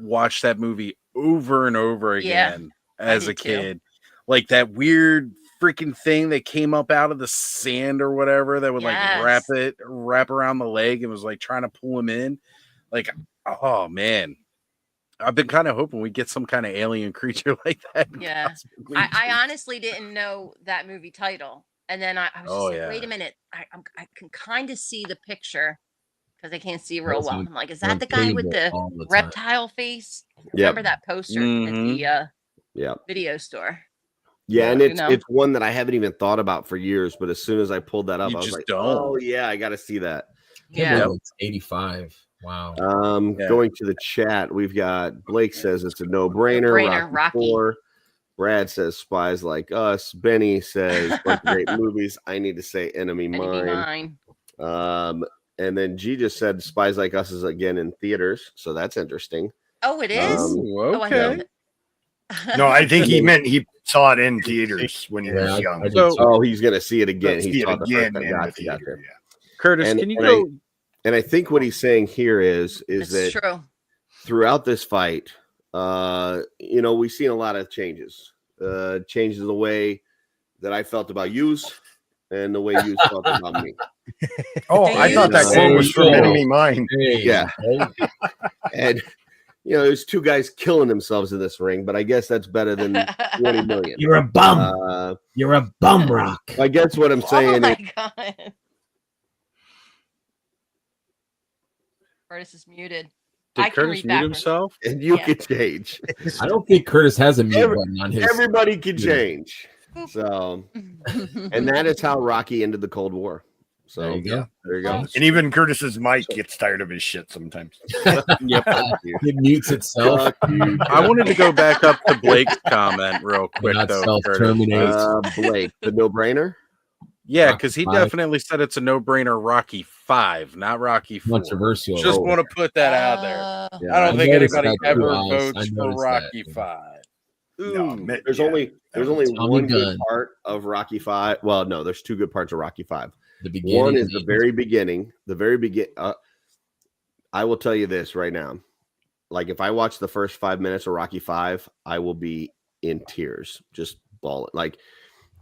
watched that movie over and over Yeah, again I as a did too. kid. Like that weird freaking thing that came up out of the sand or whatever that would like Yes. wrap around the leg and was like trying to pull him in. Like, oh man. I've been kind of hoping we get some kind of alien creature like that. Yeah. I honestly didn't know that movie title. And then I was just Oh, like, yeah. wait a minute. I can kind of see the picture because I can't see real That's well. on- I'm like, is on that the guy with cable the all the time. reptile face? Remember that poster at the video store? Yeah, and You it's know? it's one that I haven't even thought about for years, but as soon as I pulled that up, You I was just like, don't. oh yeah, I got to see that. Yeah. It's 85. Wow. Going to the chat, we've got Blake says it's a no-brainer. No-brainer, Rocky. 4. Brad says Spies Like Us. Benny says bunch of great movies. I need to say Enemy Mine. And then G just said Spies Like Us is again in theaters, so that's interesting. Oh, it is? Oh, I okay. No, I think he meant he saw it in theaters when he was young. Oh, he's gonna see it again. He See it saw the first again time. in the Gotcha. theater, yeah. Curtis, And- can you and go? And I think what he's saying here is It's that true. throughout this fight, we've seen a lot of changes. Changes in the way that I felt about yous and the way you felt about me. Oh, I thought that quote was from Enemy Mine. Yeah. And there's two guys killing themselves in this ring, but I guess that's better than 20 million. You're a bum. You're a bum rock. I guess what I'm saying Oh is my God. Curtis is muted. Did I can Curtis read mute backwards. himself? and you Yeah. can change. I don't think Curtis has a mute button on his. Everybody can change. So, and that is how Rocky ended the Cold War. So There you go. There you go. And even Curtis's mic gets tired of his shit sometimes. Yep. It mutes itself. I wanted to go back up to Blake's comment real quick, Not though. self-terminate. Blake, the no-brainer. Yeah, Rocky because he V. definitely said it's a no-brainer. Rocky 5, not Rocky 4. Controversial. Just want to put that out there. I don't think noticed anybody that too, ever Oz. I votes for noticed Rocky that. 5. No, There's only Tommy one good Gunn. part of Rocky 5. Well, no, there's two good parts of Rocky 5. The beginning. One is the very beginning. The very begin. I will tell you this right now. Like if I watch the first 5 minutes of Rocky 5, I will be in tears, just bawling. Like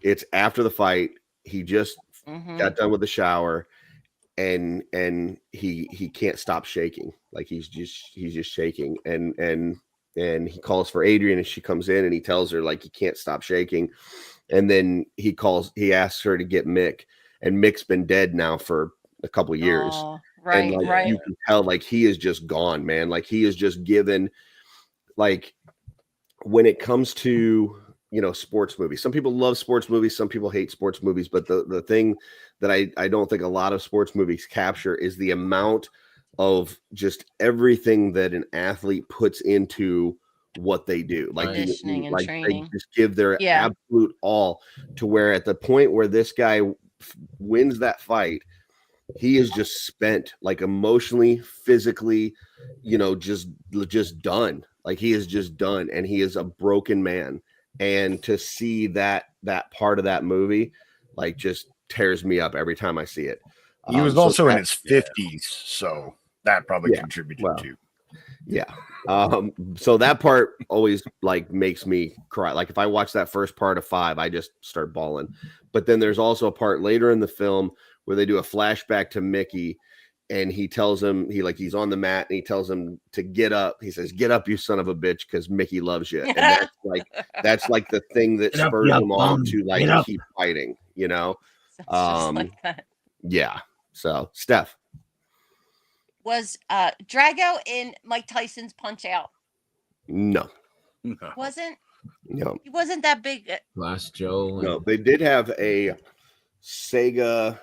it's after the fight. He just got done with the shower, and he can't stop shaking. Like he's just shaking, and he calls for Adrian, and she comes in, and he tells her like he can't stop shaking, and then he asks her to get Mick, and Mick's been dead now for a couple years. Oh, right, and like right. you can tell like he is just gone, man. Like he is just given, like when it comes to sports movies, some people love sports movies, some people hate sports movies, but the thing that I don't think a lot of sports movies capture is the amount of just everything that an athlete puts into what they do. Like conditioning and like training. they just give their absolute all, to where at the point where this guy wins that fight, he is just spent, like emotionally, physically, just done. Like he is just done, and he is a broken man. And to see that part of that movie, like, just tears me up every time I see it. He was also in his 50s, so that probably contributed too. Yeah. So that part always like makes me cry. Like if I watch that first part of 5, I just start bawling. But then there's also a part later in the film where they do a flashback to Mickey, and he tells him, he's on the mat, and he tells him to get up. He says, "Get up, you son of a bitch, because Mickey loves you." And that's like the thing that spurs him on to like keep fighting, Just like that. Yeah. So Steph. Was Drago in Mike Tyson's Punch Out? No. Wasn't? No. He wasn't that big. Glass Joe. No, they did have a Sega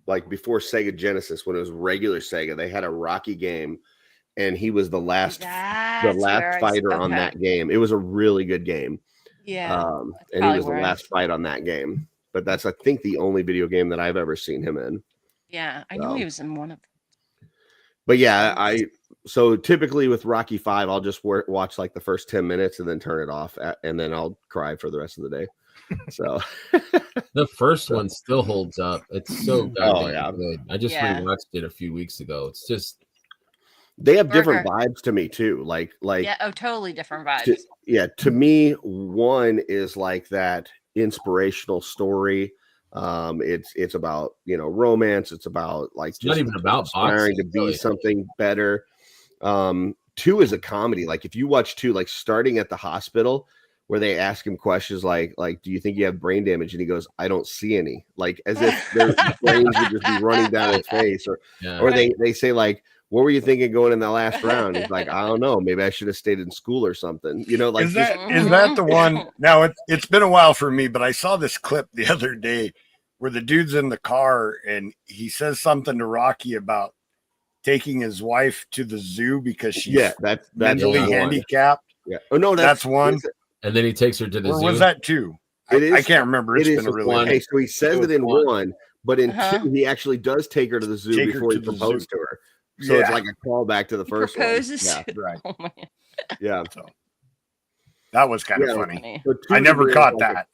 like before Sega Genesis, when it was regular Sega, they had a Rocky game, and he was the last fighter on that game. It was a really good game. Yeah, and he was the last fight on that game. But that's, I think, the only video game that I've ever seen him in. Yeah, I knew he was in one of them. But yeah, so typically with Rocky 5, I'll just watch like the first 10 minutes and then turn it off, and then I'll cry for the rest of the day. So the first one still holds up. It's so goddamn good. I just rewatched it a few weeks ago. It's just they have different vibes to me too. Like totally different vibes. To me, one is like that inspirational story. It's about romance. It's about like it's not even about aspiring to be something better. 2 is a comedy. Like if you watch 2, like starting at the hospital where they ask him questions like do you think you have brain damage, and he goes, I don't see any, like as if their brains would just be running down his face, or they say like, what were you thinking going in the last round? He's like, I don't know, maybe I should have stayed in school or something, like is that the one? Now it's been a while for me, but I saw this clip the other day where the dude's in the car and he says something to Rocky about taking his wife to the zoo because she's that's mentally handicapped. Oh no, that's one. And then he takes her to the zoo. Or was that 2? I can't remember. It's been a really one. So he says it in 1, but in 2 he actually does take her to the zoo before he proposed to her. So it's like a callback to the first one. Yeah, right. Oh, man. Yeah. So that was kind of funny. So I never caught that.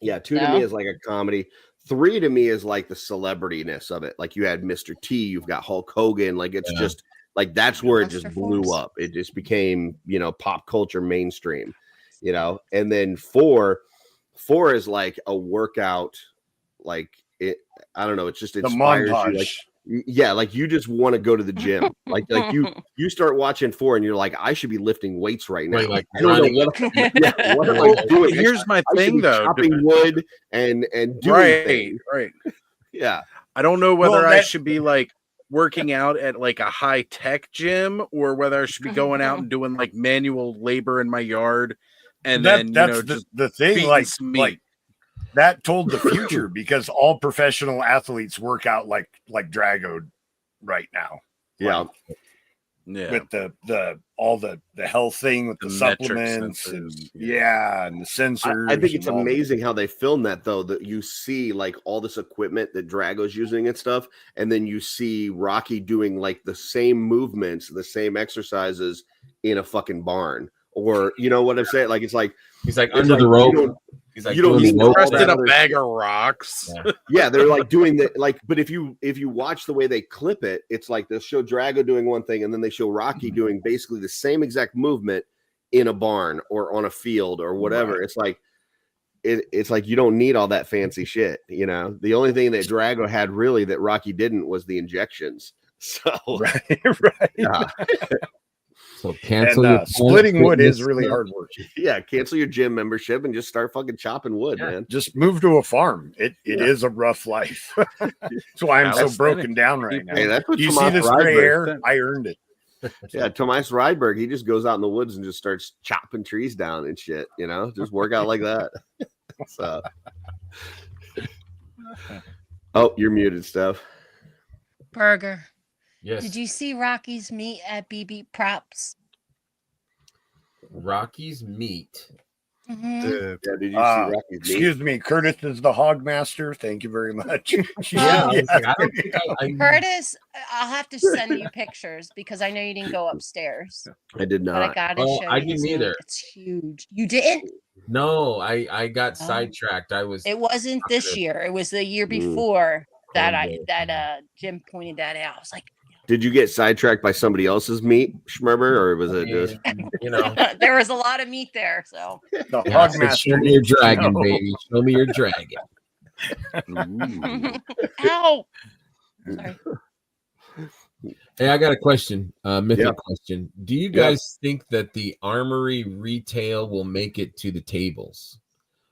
Yeah, 2 to me is like a comedy. 3 to me is like the celebrityness of it. Like you had Mr. T, you've got Hulk Hogan. Like it's just like that's where it just blew up. It just became, pop culture mainstream. And then 4 is like a workout, like it. I don't know. It just inspires you. Like, like you just want to go to the gym. like you start watching 4 and you're like, I should be lifting weights right now. Like I don't know what am I doing? Here's my thing though: chopping wood and doing things. Right. Yeah. I don't know whether I should be like working out at like a high tech gym or whether I should be going out and doing like manual labor in my yard. And then that's the thing, like that told the future because all professional athletes work out like Drago right now. Yeah. With the all the health thing with the supplements and the sensors. I think it's amazing how they film that though, that you see like all this equipment that Drago's using and stuff, and then you see Rocky doing like the same movements, the same exercises in a fucking barn. Or you know what I'm saying? Like it's like he's like under the rope. He's like, he's dressed in a bag of rocks. Yeah, they're like doing the like. But if you watch the way they clip it, it's like they'll show Drago doing one thing, and then they show Rocky doing basically the same exact movement in a barn or on a field or whatever. Right. It's like you don't need all that fancy shit. The only thing that Drago had really that Rocky didn't was the injections. So right. Yeah. So cancel your splitting wood is really hard work. Yeah, cancel your gym membership and just start fucking chopping wood, man. Just move to a farm. It is a rough life. That's why I'm so broken down right now. Hey, that's what you see this gray hair? I earned it. Yeah, Tomas Rydberg, he just goes out in the woods and just starts chopping trees down and shit. Just work out like that. So, you're muted, Steph. Burger. Yes. Did you see Rocky's meat at BB Props? Rocky's meat. Mm-hmm. Did you see Rocky's meat? Excuse me, Curtis is the hog master. Thank you very much. Curtis, I'll have to send you pictures because I know you didn't go upstairs. I did not. But I gotta show you. I didn't either. It's huge. You didn't? No, I got sidetracked. It wasn't this year. It was the year before that Jim pointed that out. I was like, did you get sidetracked by somebody else's meat, Schmerber, or was it just there was a lot of meat there? So show me your dragon, baby. Show me your dragon. Ow! Sorry. Hey, I got a question. Mythic question. Do you guys think that the Armory retail will make it to the tables,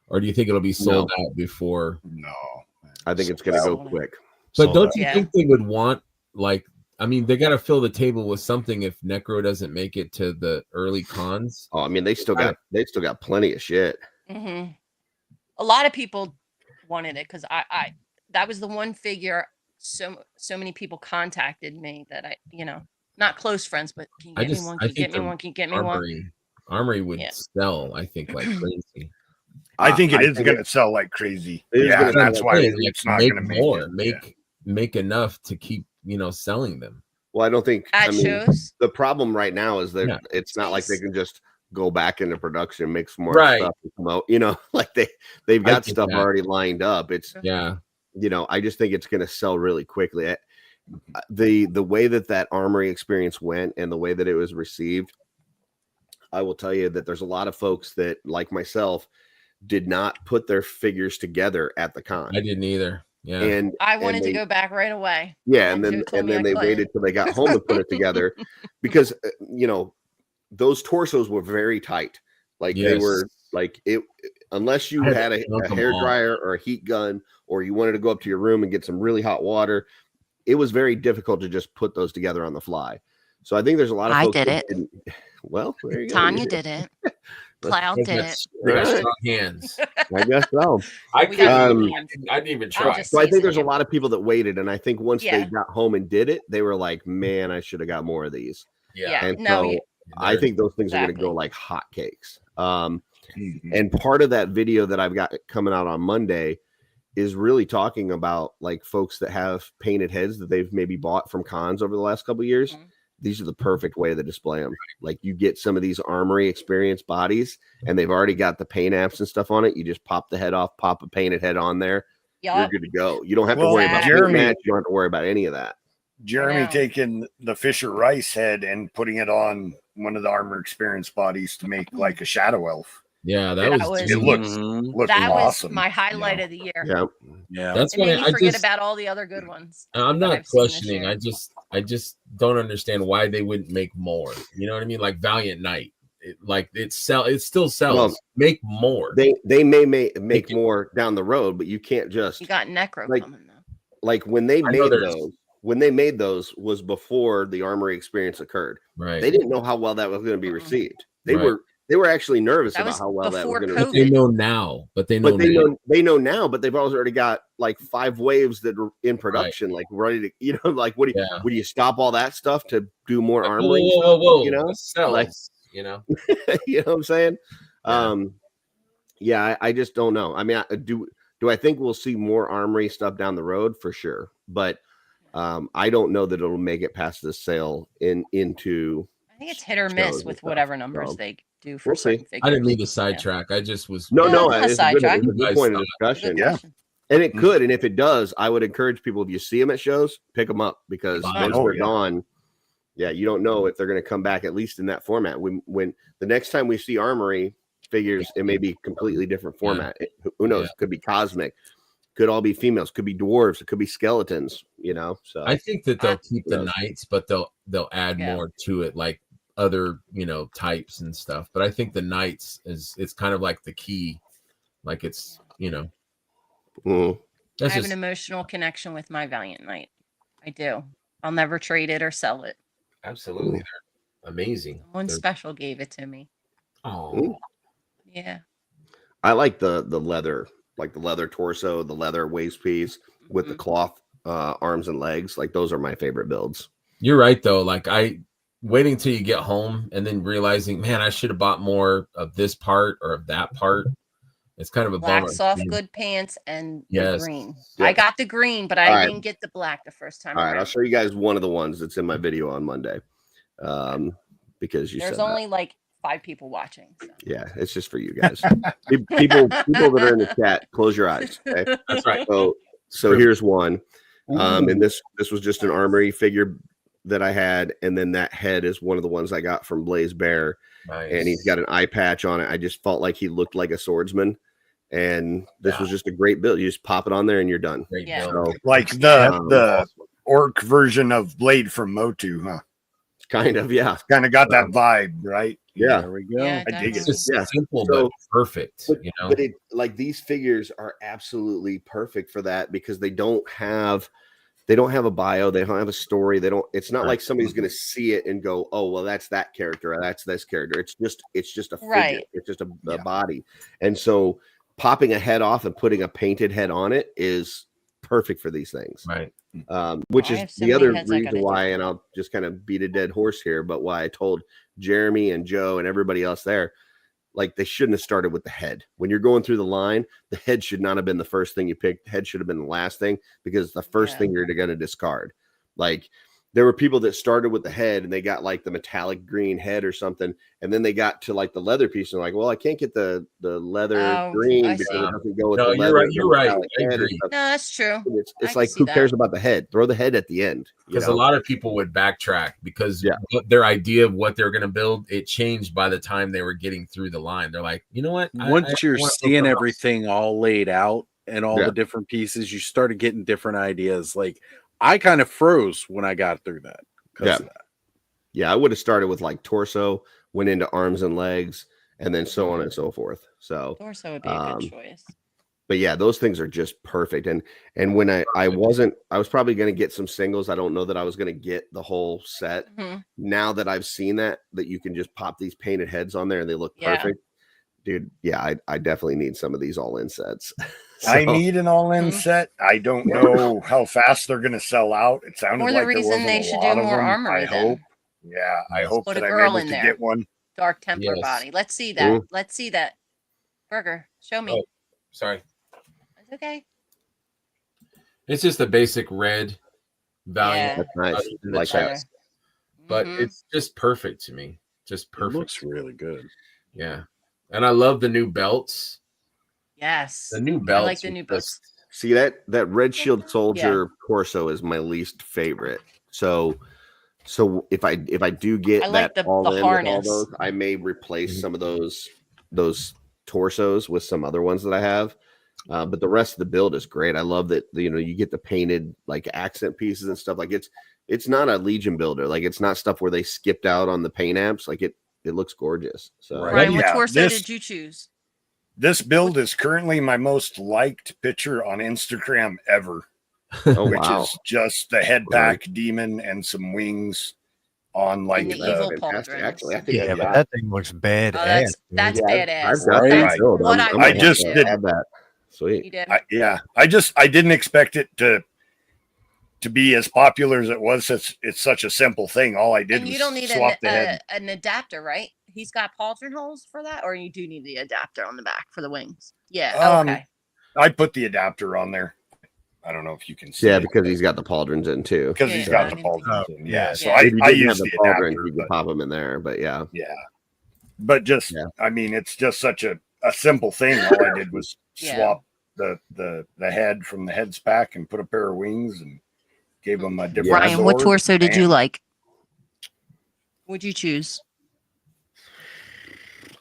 or do you think it'll be sold out before? No, I think it's going to go quick. But don't you think they would want they got to fill the table with something if Necro doesn't make it to the early cons. Oh, I mean, they still got plenty of shit. Mm-hmm. A lot of people wanted it because that was the one figure so many people contacted me that I, not close friends, but can you get me one? Can you get me one? Can you get me one? Armory would sell, I think, like crazy. I think it is going to sell like crazy. Yeah, and that's why it's not going to make more. It. Make enough to keep selling them. Well, I don't think shows. The problem right now is that it's not like they can just go back into production, make some more stuff and come out. Like they've got stuff already lined up. It's I just think it's going to sell really quickly. The way that Armory experience went and the way that it was received, I will tell you that there's a lot of folks that, like myself, did not put their figures together at the con. I didn't either. Yeah. And I wanted to go back right away. Yeah. And then they waited till they got home to put it together because, those torsos were very tight. Like they were like it, unless you had a hair dryer or a heat gun, or you wanted to go up to your room and get some really hot water, it was very difficult to just put those together on the fly. So I think there's a lot of folks I did it. Well, there you go. Tanya did it. Cloud did it. They got strong hands. I guess so. I didn't even try. So I think there's a lot of people that waited, and I think once they got home and did it, they were like, "Man, I should have got more of these." Yeah. And so I think those things are going to go like hotcakes. And part of that video that I've got coming out on Monday is really talking about like folks that have painted heads that they've maybe bought from cons over the last couple of years. These are the perfect way to display them. Like you get some of these Armory experience bodies and they've already got the paint apps and stuff on it. You just pop the head off, pop a painted head on there. You're good to go. You don't have to worry about Jeremy. You don't have to worry about any of that. Jeremy taking the Fisher Rice head and putting it on one of the Armor experience bodies to make like a shadow elf. Yeah, that was it looks that awesome. Was my highlight of the year. Yeah. That's why I forget about all the other good ones. I'm not questioning. I just don't understand why they wouldn't make more. You know what I mean? Like Valiant Knight. It still sells. Well, make more. They may make more down the road, but you can't just. You got Necro coming though. Like when they made those was before the Armory experience occurred. Right. They didn't know how well that was going to be received. They were actually nervous about how well that was going to be. They know now, but they know now, but they've already got like 5 waves that are in production, like ready to, like what do you stop all that stuff to do more Armory? Whoa. You know, like, you know what I'm saying? I just don't know. I mean, do I think we'll see more Armory stuff down the road? For sure, but I don't know that it'll make it past this sale into. I think it's hit or miss with whatever numbers they do for certain figures. I didn't mean to sidetrack. I just was it's a good point of discussion. Yeah, and it could, and if it does, I would encourage people, if you see them at shows, pick them up, because once they're gone, you don't know if they're going to come back, at least in that format. When the next time we see Armory figures, it may be completely different format. Who knows? It could be cosmic. Could all be females, could be dwarves, it could be skeletons, so I think that they'll keep the knights, but they'll add more to it, like other types and stuff. But I think the knights it's kind of like the key, like it's I have an emotional connection with my Valiant Knight. I do. I'll never trade it or sell it. Absolutely. They're amazing. Someone special gave it to me. Oh yeah. I like the leather, like the leather torso, the leather waist piece with the cloth arms and legs. Like those are my favorite builds. You're right though. Like waiting till you get home and then realizing, man, I should have bought more of this part or of that part. It's kind of a black bummer. Soft good pants and the green. Yep. I got the green, but I didn't get the black the first time. All right, I'll show you guys one of the ones that's in my video on Monday. Because there's only like 5 people watching. So. Yeah, it's just for you guys. people that are in the chat, close your eyes. Okay? That's right. So here's one. And this was just an Armory figure that I had, and then that head is one of the ones I got from Blaze Bear. Nice. And he's got an eye patch on it. I just felt like he looked like a swordsman, and this was just a great build. You just pop it on there and you're done. So, like the orc version of Blade from Motu, huh? Kind of, yeah. Kind of got that vibe, right? Yeah, there we go. Yeah, I dig it. It's simple but perfect. But like these figures are absolutely perfect for that, because they don't have a bio, they don't have a story, it's not like somebody's going to see it and go, oh well, that's that character, or that's this character. It's just a figure. It's just a body. And so popping a head off and putting a painted head on it is perfect for these things. Right. Which I is have so the many other heads I reason gotta do. why, and I'll just kind of beat a dead horse here, but why I told Jeremy and Joe and everybody else there, like they shouldn't have started with the head. When you're going through the line, the head should not have been the first thing you picked. The head should have been the last thing, because it's the first thing you're going to discard. Like there were people that started with the head and they got like the metallic green head or something, and then they got to like the leather piece and like, well, I can't get the leather green I because see. it doesn't go with No, the you're leather. right. You're right. I Head or agree. No, stuff. that's true. It's I like, can who see cares that. about the head? Throw the head at the end. Because a lot of people would backtrack because Yeah. their idea of what they're going to build, it changed by the time they were getting through the line. They're like, you know what? Once you're seeing everything all laid out and all Yeah. the different pieces, you started getting different ideas. Like I kind of froze when I got through that. Yeah. Yeah, I would have started with like torso, went into arms and legs, and then so on and so forth. So Torso would be a good choice. but yeah, those things are just perfect. And when I was probably going to get some singles. I don't know that I was going to get the whole set. Mm-hmm. Now that I've seen that you can just pop these painted heads on there and they look perfect. Dude, yeah, I definitely need some of these all-in sets. I need an all-in set. I don't know how fast they're going to sell out. It sounded Or the like there reason wasn't they a should lot do of more them. armory I then. hope. Yeah, I hope Put that a I'm girl able in to there. get one. Dark Templar Yes. body. Let's see that. Ooh. Let's see that. Burger, show me. Oh, sorry. It's okay. It's just a basic red Valiant. Yeah. That's nice. in the Like chest. But Mhm. it's just perfect to me. Just It perfect. looks really good. Yeah. And I love the new belts. Yes. The new I belts. like the new belts. See that Red Shield Soldier torso is my least favorite. So if I do get I like that the all in with all harness. those, I may replace some of those torsos with some other ones that I have. But the rest of the build is great. I love that you get the painted like accent pieces and stuff. Like it's not a Legion builder. Like it's not stuff where they skipped out on the paint apps. Like it looks gorgeous. So Ryan, what torso did you choose? This build is currently my most liked picture on Instagram ever. Oh, which wow. is just the head pack demon and some wings on like the evil fantastic. Actually, I think Yeah, but that thing looks badass. Oh, that's badass. I've got That's that build. what I'm I gonna just have to did- add that. Sweet. You did. I didn't expect it to be as popular as it was. It's such a simple thing. All I did And was you don't need swap the head. an adapter, right? He's got pauldron holes for that, or you do need the adapter on the back for the wings. Yeah. Okay. I put the adapter on there. I don't know if you can see. Yeah, it, because he's got the pauldrons in too. because he's got the pauldrons in. Yeah. So If you I didn't use have the pauldrons, adapter. you could pop them in there. But yeah. Yeah. But just, I mean, it's just such a simple thing. All I did was swap the head from the head's pack and put a pair of wings and gave them a different. Ryan, what sword. torso did you Bam. like? What'd you choose?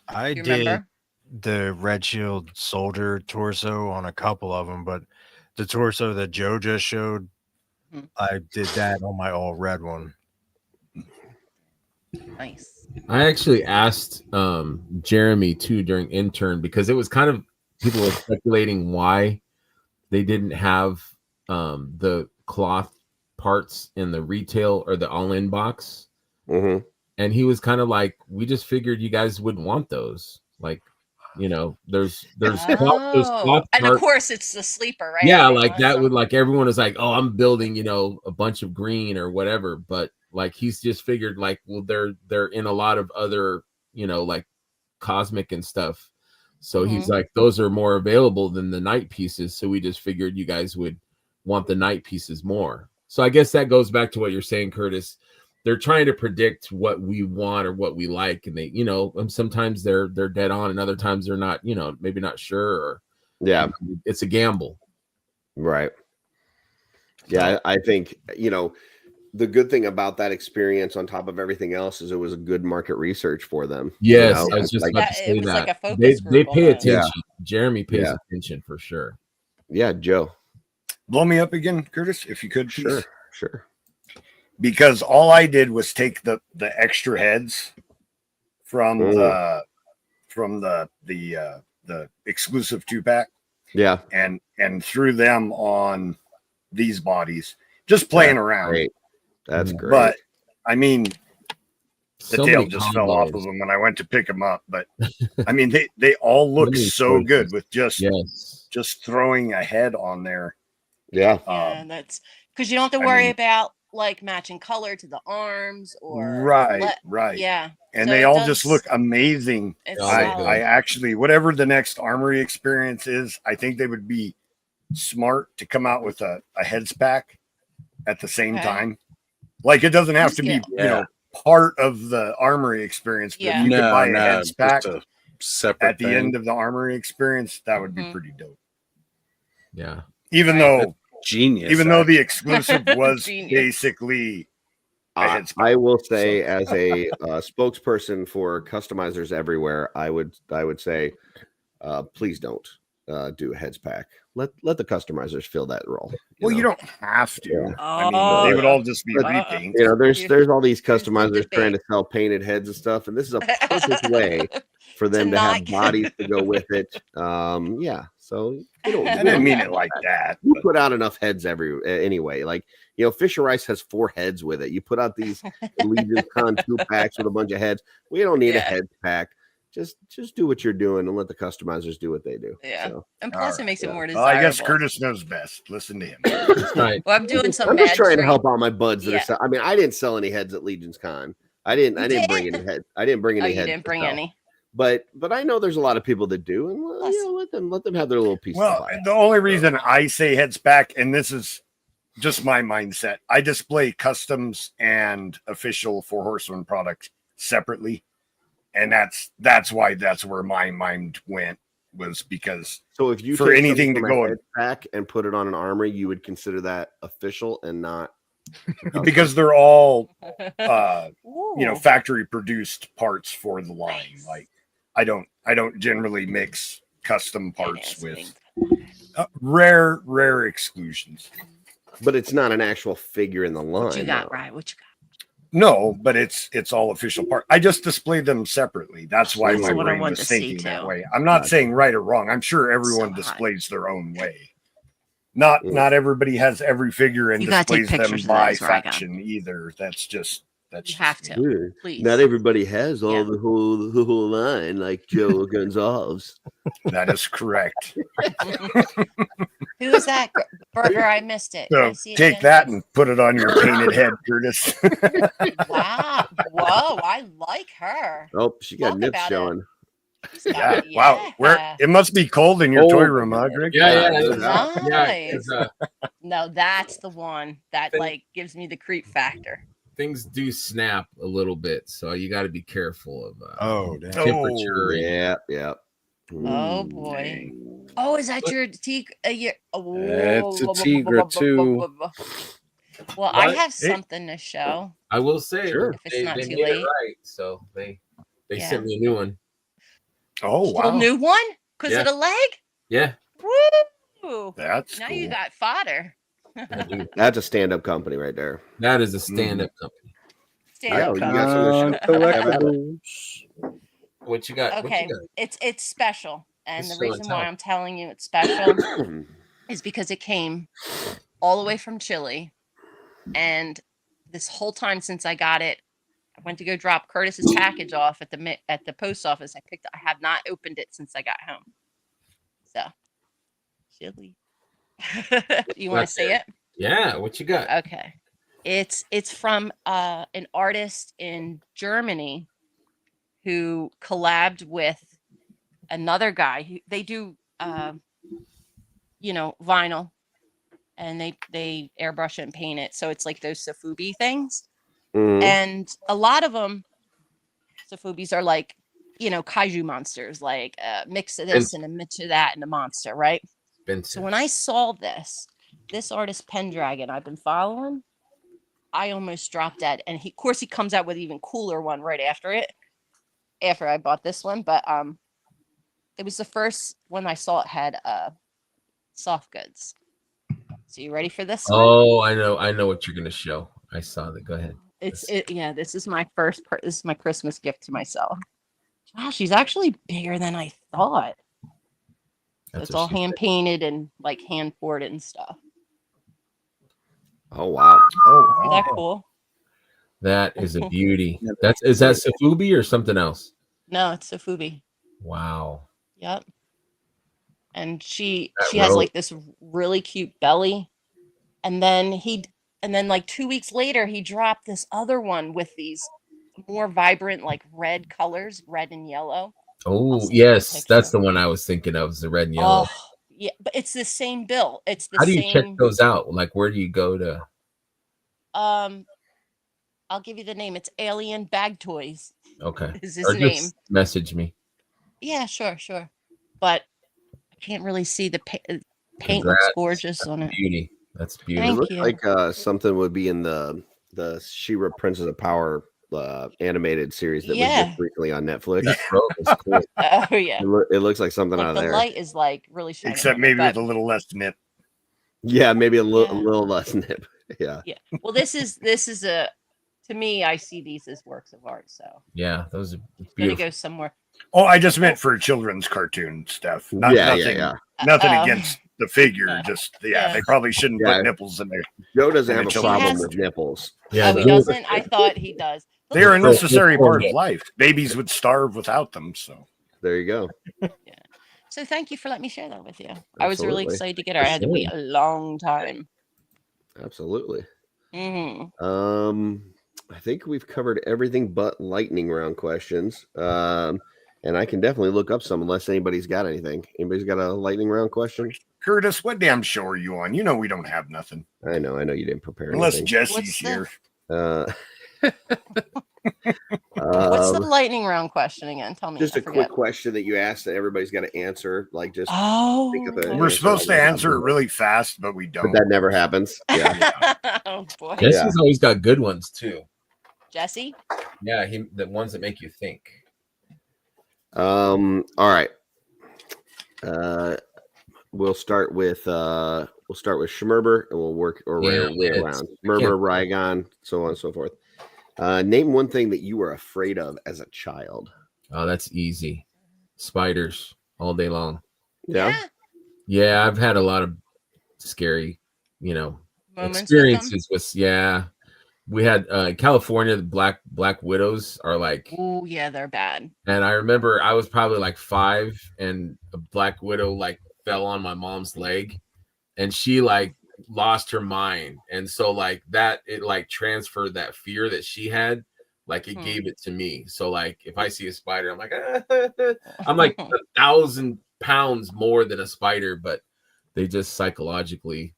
I You did remember? the Red Shield Soldier torso on a couple of them, but the torso that Joe just showed, I did that on my all red one. Nice. I actually asked Jeremy too during intern because it was kind of people were speculating why they didn't have the cloth parts in the retail or the all-in box. Mm-hmm. And he was kind of like, we just figured you guys wouldn't want those. Like, there's cloth and of parts. course it's the sleeper, right? Yeah, Everyone like wants that them. would like everyone is like, oh, I'm building, a bunch of green or whatever. But like he's just figured like, well, they're in a lot of other, like cosmic and stuff. So he's like, those are more available than the night pieces. So we just figured you guys would want the night pieces more. So I guess that goes back to what you're saying, Curtis. They're trying to predict what we want or what we like, and they, and sometimes they're dead on, and other times they're not, maybe not sure, or it's a gamble, right? Yeah, I think the good thing about that experience, on top of everything else, is it was a good market research for them. Yes, I was just about to say was that. like a focus They group pay almost. attention. Jeremy pays attention for sure. Yeah, Joe, Blow me up again, Curtis, if you could, please. Sure. Because all I did was take the extra heads from the exclusive 2-pack, and threw them on these bodies, just playing around. Great. That's great. But I mean, the So tail many just fell off combos. of them when I went to pick them up. But I mean, they all look Many so choices. good with just Yes. throwing a head on there. Yeah. Yeah, that's because you don't have to worry about like matching color to the arms or right. Yeah, And so they it all does, just look amazing. It's I actually, whatever the next armory experience is, I think they would be smart to come out with a heads pack at the same time. Like, it doesn't have to be, you know, part of the armory experience, but if you could buy a heads pack at the end of the armory experience, that would be pretty dope. Yeah. Even though genius, even though the exclusive was basically I will say, as a spokesperson for customizers everywhere, I would say, please don't do a heads pack. Let the customizers fill that role. You don't have to. Yeah. I mean, they would all just be repaints. You know, there's all these customizers trying to sell painted heads and stuff, and this is a perfect way for them to have bodies to go with it. Yeah. So I didn't mean it like that. You put out enough heads anyway. Like, you know, Fisher Rice has 4 heads with it. You put out these Legion Con 2 packs with a bunch of heads. We don't need a head pack. Just do what you're doing and let the customizers do what they do. Yeah. So. And plus it makes it more desirable. Well, I guess Curtis knows best. Listen to him. Right. Well, I'm doing some I'm just trying to trade. help out my buds that are I mean, I didn't sell any heads at Legion's Con. I didn't bring any heads. I didn't bring any you heads. didn't bring any. But I know there's a lot of people that do, and you know, let them have their little piece. Well, the only reason I say heads back, and this is just my mindset, I display customs and official 4 Horsemen products separately, and that's where my mind went, was because so if you for take anything to go head pack and put it on an armory, you would consider that official and not because they're all you know, factory produced parts for the line. Like, I don't generally mix custom parts with rare exclusions. But it's not an actual figure in the line. What you got, right? What you got? No, but it's all official part. I just display them separately. That's why That's my what I brain want was to see, thinking that too. way. I'm not saying right or wrong. I'm sure everyone displays their own way. Not everybody has every figure and You gotta take displays them pictures of by those where I got faction either. That's just You have to. Please. Not everybody has all the whole line like Joe Gonzalez. That is correct. Who's that burger? I missed it. So take that and put it on your painted head, Curtis. Wow. Whoa, I like her. Oh, she got nips showing. Yeah. Wow. Where it must be cold in your toy room, huh, Greg? Nice. No, that's the one that like gives me the creep factor. Things do snap a little bit, so you got to be careful of temperature. Yeah. Oh boy. Oh, is that your Tigra? It's a Tigra too. Well, I have something to show. I will say, if it's not they too made it late. right, so they sent me a new one. Oh A new one? Because of the leg? Yeah. Woo! That's now you got fodder. That's a stand-up company right there. That is a stand-up company. Stand-up You got collectibles. What you got? Okay, What you got? it's special, and Just the show reason and why tell. I'm telling you it's special is because it came all the way from Chile, and this whole time since I got it, I went to go drop Curtis's package off at the post office. I have not opened it since I got home. So, Chile. You want to see it? Yeah. What you got? Okay. It's from an artist in Germany who collabed with another guy. They do vinyl, and they airbrush it and paint it. So it's like those Sofubi things. And a lot of them, Sofubis are like, kaiju monsters, like mix of this and a mix of that and a monster, right? So when I saw this artist Pendragon I've been following, I almost dropped dead. And of course he comes out with an even cooler one right after it, after I bought this one. But it was the first one I saw. It had soft goods. So you ready for this one? Oh, I know what you're gonna show. I saw that. Go ahead. This is my first this is my Christmas gift to myself. Wow, she's actually bigger than I thought. So it's all hand painted and like hand poured and stuff. Oh wow! Isn't that cool? That is a beauty. Is that Sofubi or something else? No, it's Sofubi. Wow. Yep. And she has like this really cute belly And then like 2 weeks later, he dropped this other one with these more vibrant, like red colors, red and yellow. Oh, yes, that's the one I was thinking of, is the red and yellow. Oh, yeah, but it's the same bill. It's the How do you check same. those out? Like, where do you go to? I'll give you the name. It's Alien Bag Toys. Okay. Is his Or name. just message me. Yeah, sure. But I can't really see the paint. Congrats. Looks gorgeous on it. Beauty. That's beautiful. Thank It looks you. like something would be in the She-Ra Princess of Power animated series that was just recently on Netflix. Cool. Oh yeah. It looks like something Like out of the there. light is like really shining. Except maybe with a little less nip. Yeah, maybe a little less nip. Yeah. Yeah. Well, this is a. To me, I see these as works of art. So yeah, those are gonna beautiful. go somewhere. Oh, I just meant for children's cartoon stuff. Nothing against the figure. Just they probably shouldn't put nipples in there. Joe doesn't have a problem with nipples. Yeah, he doesn't. I thought he does. They're a necessary part of life. Babies would starve without them. So there you go. So thank you for letting me share that with you. I was really excited to get her. I had to wait a long time. Absolutely. Mm-hmm. I think we've covered everything but lightning round questions. And I can definitely look up some unless anybody's got anything. Anybody's got a lightning round question? Curtis, what damn show are you on? You know we don't have nothing. I know you didn't prepare unless anything. Jesse's here. What's the lightning round question again? Tell me. Just a quick question that you asked that everybody's got to answer. Like just think of we're supposed to answer it really fast, but we don't. But that never happens. Yeah. Oh boy. Jesse's always got good ones too. Jesse? Yeah, the ones that make you think. All right. We'll start with Schmerber and we'll work our way around. Schmerber, Rygon, so on and so forth. Name one thing that you were afraid of as a child. Oh, that's easy. Spiders all day long. Yeah. Yeah, I've had a lot of scary, moments experiences with we had California, the black widows are like, oh yeah, they're bad. And I remember I was probably like 5 and a black widow like fell on my mom's leg and she like lost her mind. And so like that, it like transferred that fear that she had, like it gave it to me. So like if I see a spider, I'm like, I'm like 1,000 pounds more than a spider, but they just psychologically,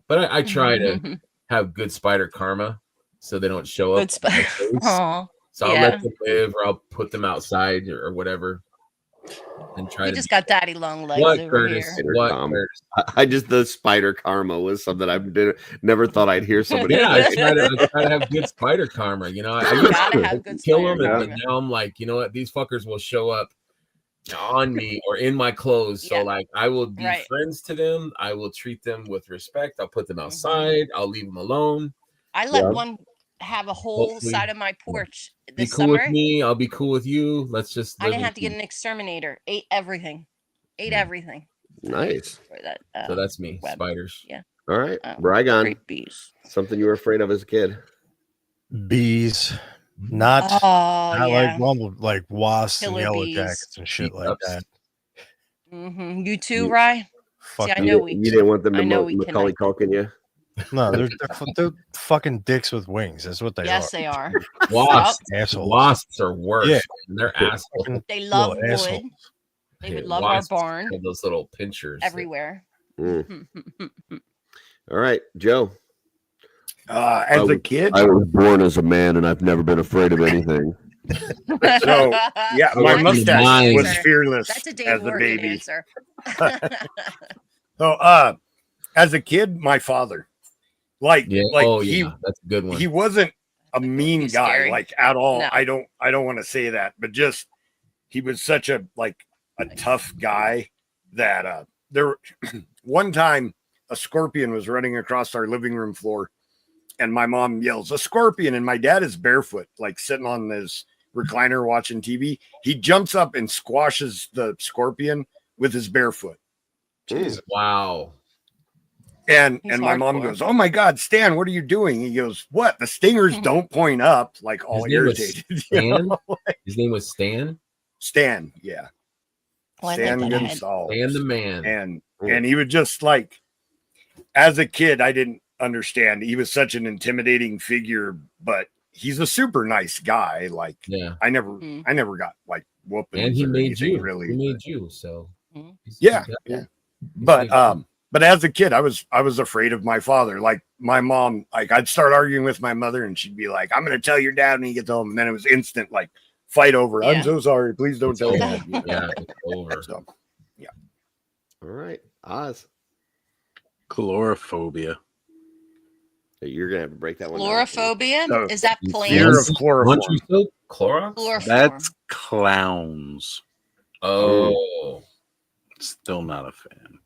but I try to have good spider karma so they don't show up. So I'll let them live or I'll put them outside or whatever. And try just got daddy long legs what, over Curtis? here. What, Curtis? I just the spider karma was something I never thought I'd hear somebody. I try to have good spider karma. I used to have good kill them, karma. but now I'm like, you know what? These fuckers will show up on me or in my clothes. So like, I will be friends to them. I will treat them with respect. I'll put them outside. I'll leave them alone. I let one have a whole side of my porch this be cool summer. With me. I'll be cool with you. Let's just. I didn't have to get an exterminator. Ate everything. Everything. Nice. So that's me. Web. Spiders. Yeah. All right, Rygon. Bees. Something you were afraid of as a kid. Bees. Not like wasps Killer and yellow bees. jackets and shit like that. You too, Rye? See, I know you didn't want them to Macaulay Culkin you. No, they're fucking dicks with wings. That's what they are. Yes, they are. Wasps. Assholes. Wasps are worse. Yeah. They're assholes. They love wood. Assholes. They would love our barn. Those little pinchers. Everywhere. All right, Joe. As a kid, I was born as a man, and I've never been afraid of anything. So my mustache was fearless That's a Dave as a Morgan baby. answer. So, as a kid, my father, that's a good one. He wasn't a mean guy, scary. like at all. No. I don't want to say that, but just he was such a tough guy that there. One time, a scorpion was running across our living room floor, and my mom yells, "A scorpion!" And my dad is barefoot, like sitting on his recliner watching TV. He jumps up and squashes the scorpion with his bare foot. Jeez. Wow. And my mom goes, "Oh my God, Stan, what are you doing?" He goes, "What? The stingers don't point up," like all irritated. His name was Stan? Stan, yeah. Stan Gonzalez. Stan the man. And he would just like, as a kid, I didn't understand. He was such an intimidating figure, but he's a super nice guy. Like, I never got like whoopings. And he or made anything, you. really. He made you. So yeah. But as a kid, I was afraid of my father. Like my mom, like I'd start arguing with my mother, and she'd be like, "I'm going to tell your dad when he gets home," and then it was instant like fight over. I'm so sorry. Please don't tell dad. Yeah, it's over. So, yeah. All right, Oz. Chlorophobia. You're gonna have to break that one. Chlorophobia? No, Is that fear plants? of chloroform. Chlorox? That's clowns. Oh, still not a fan.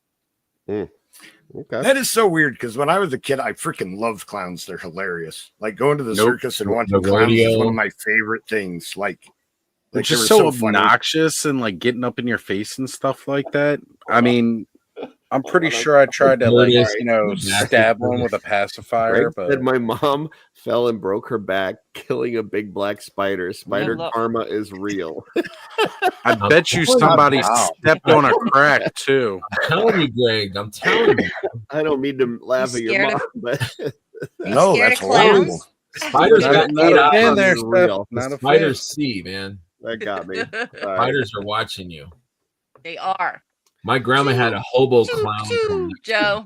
Okay. That is so weird because when I was a kid, I freaking loved clowns. They're hilarious. Like going to the circus and watching clowns is one of my favorite things. Like they're just so obnoxious and like getting up in your face and stuff like that. I mean, I'm pretty sure I tried to like, stab one with a pacifier. Greg but said my mom fell and broke her back, killing a big black spider. Spider karma is real. I bet you somebody stepped on a crack too. I'm telling you, Greg. I'm telling you. I don't mean to laugh at your mom, but no, that's horrible. Spiders got not a fan there, real. Not a spiders see, man. That got me. Spiders are watching you. They are. My grandma had a hobo clown. Joe.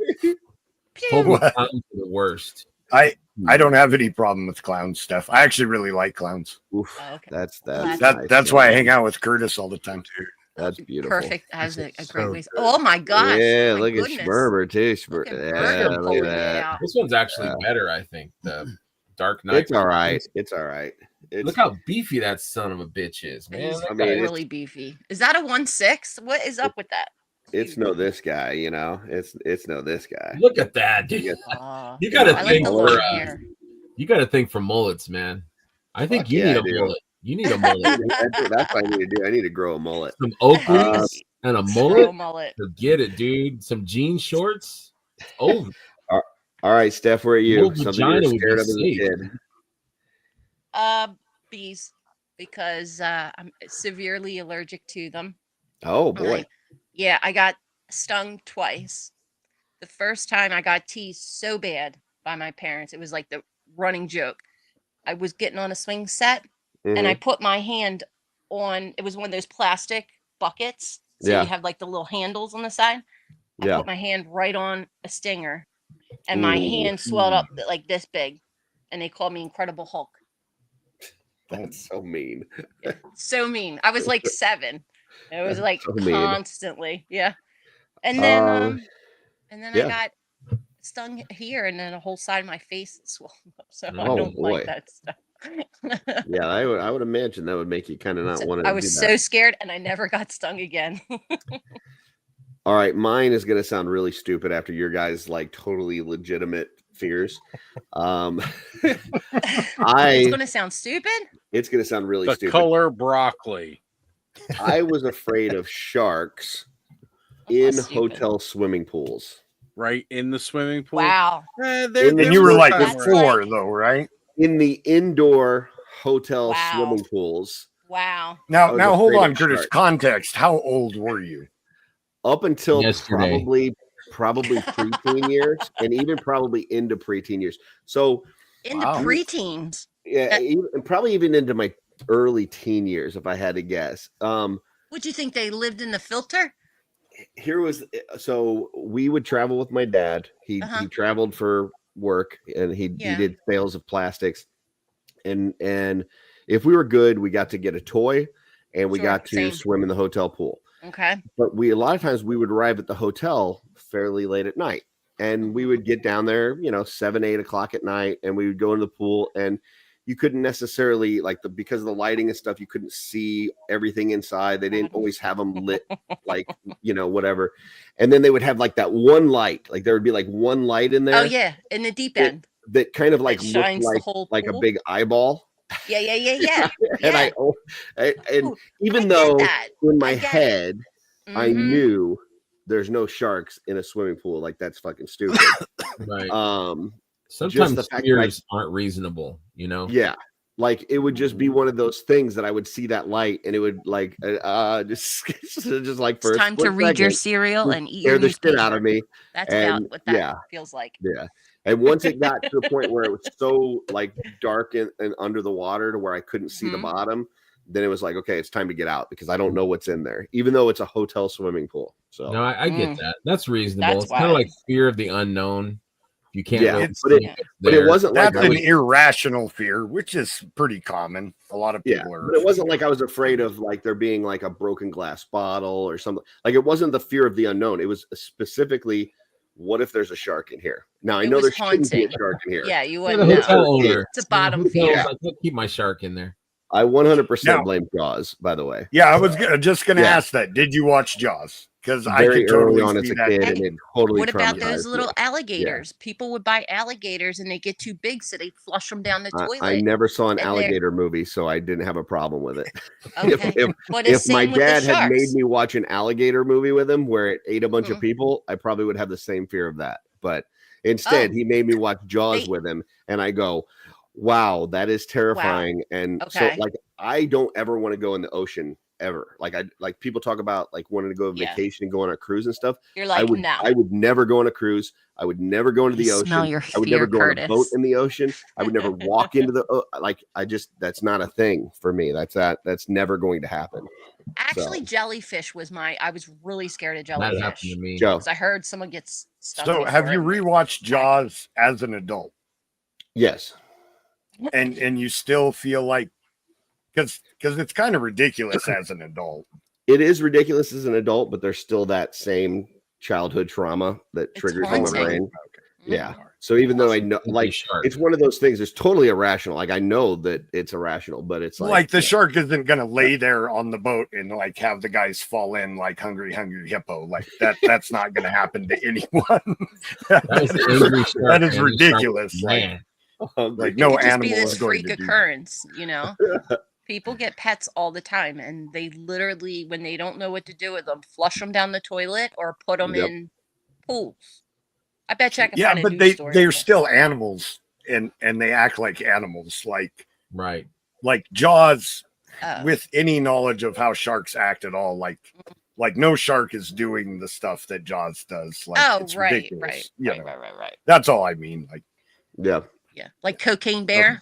Hobo clowns are the worst. I don't have any problem with clowns, Steph. I actually really like clowns. Oof, that's that's why I hang out with Curtis all the time too. That's beautiful. Perfect as a great way. Oh my gosh! Yeah, my look at Schmerber too. Yeah, look at that. This one's actually better, I think. The Dark Knight. It's all right. It's all right. Look how beefy that son of a bitch is, man. He's really beefy. Is that a 1.6? What is up with that? It's no this guy, you know. It's no this guy. Look at that, dude. You gotta think for you gotta think for mullets, man. I think you need a mullet. You need a mullet. That's what I need to do. I need to grow a mullet. Some Oakleys and a mullet. mullet. Forget it, dude. Some jean shorts. Oh. All right, Steph, where are you? Well, something you're scared of as a kid? Bees, because I'm severely allergic to them. Oh boy. Yeah, I got stung twice. The first time I got teased so bad by my parents, it was like the running joke. I was getting on a swing set and I put my hand on, it was one of those plastic buckets. So you have like the little handles on the side. I put my hand right on a stinger and my hand swelled up like this big. And they called me Incredible Hulk. That's so mean. Yeah, so mean. I was like 7. It was like so constantly. Yeah. And then I got stung here and then a whole side of my face is swollen up. So I don't like that stuff. Yeah, I would imagine that would make you kind of not want to. I was so scared and I never got stung again. All right, mine is gonna sound really stupid after your guys' like totally legitimate fears. It's gonna sound stupid. It's gonna sound really the stupid. Color broccoli. I was afraid of sharks in hotel swimming pools. Right in the swimming pool. Wow. And you were like 4, though, right? In the indoor hotel swimming pools. Wow. Now hold on, Curtis. Context. How old were you? Up until probably preteen years, and even probably into preteen years. So into preteens. Yeah, probably even into my early teen years, if I had to guess. Would you think they lived in the filter? So we would travel with my dad. He traveled for work, and he did sales of plastics. And if we were good, we got to get a toy, and we got to swim in the hotel pool. Okay. But a lot of times we would arrive at the hotel fairly late at night, and we would get down there, 7, 8 o'clock at night, and we would go into the pool, and you couldn't necessarily because of the lighting and stuff, you couldn't see everything inside. They didn't always have them lit, whatever. And then they would have like that one light, like there would be like one light in there. Oh yeah. In the deep end. That kind of like looked like a big eyeball. Yeah. And even though in my head, I knew there's no sharks in a swimming pool, like that's fucking stupid. Right. Sometimes fears aren't reasonable, Yeah. Like it would just be one of those things that I would see that light and it would like just like for it's time to read your cereal and eat your the shit out of me. That's about what that feels like. Yeah. And once it got to the point where it was so like dark and under the water to where I couldn't see the bottom, then it was like, okay, it's time to get out because I don't know what's in there, even though it's a hotel swimming pool. So no, I get that. That's reasonable. That's It's kind of why. like fear of the unknown. You can't. Yeah, really but it wasn't like that's an irrational fear, which is pretty common. A lot of people are. But it wasn't like I was afraid of like there being like a broken glass bottle or something. Like it wasn't the fear of the unknown. It was specifically, what if there's a shark in here? Now I know there shouldn't be a shark in here. Yeah, you the wouldn't know. hotel owner. It's a bottom Hotels, fear. I can't keep my shark in there. I 100% blame Jaws, by the way. Yeah, I was just going to ask that. Did you watch Jaws? Because I Very could totally early on as see a that. kid, and it totally. What about those traumatized little me. alligators? People would buy alligators and they get too big, so they flush them down the toilet. I never saw an and alligator movie, so I didn't have a problem with it. Okay. But it's if my same with the dad had made sharks. me watch an alligator movie with him where it ate a bunch of people, I probably would have the same fear of that. But instead, he made me watch Jaws with him, and I go, wow, that is terrifying. And so like I don't ever want to go in the ocean ever. Like people talk about like wanting to go on vacation and go on a cruise and stuff. You're like, no. I would never go on a cruise. I would never go into the ocean. Smell your I would never fear, go on a boat Curtis. in the ocean. I would never walk into the that's not a thing for me. That's never going to happen. Actually, jellyfish was I was really scared of That jellyfish. happened to me. Because I heard someone gets stuck. So, have you rewatched Jaws as an adult? Yes. And you still feel like because it's kind of ridiculous as an adult. It is ridiculous as an adult, but there's still that same childhood trauma that triggers in my brain. Yeah. So even though I know, like, it's one of those things that's totally irrational. Like I know that it's irrational, but it's Like the shark isn't gonna lay there on the boat and like have the guys fall in like hungry hippo. Like that's not gonna happen to anyone. That is ridiculous. Like no It could just animal be this is going freak to do occurrence, you know. People get pets all the time, and they literally, when they don't know what to do with them, flush them down the toilet or put them in pools. I bet you I can find a but news story. they're still animals and they act like animals. Like Jaws, with any knowledge of how sharks act at all, like no shark is doing the stuff that Jaws does. Like it's ridiculous. Right. That's all I mean. Like Yeah, like Cocaine Bear.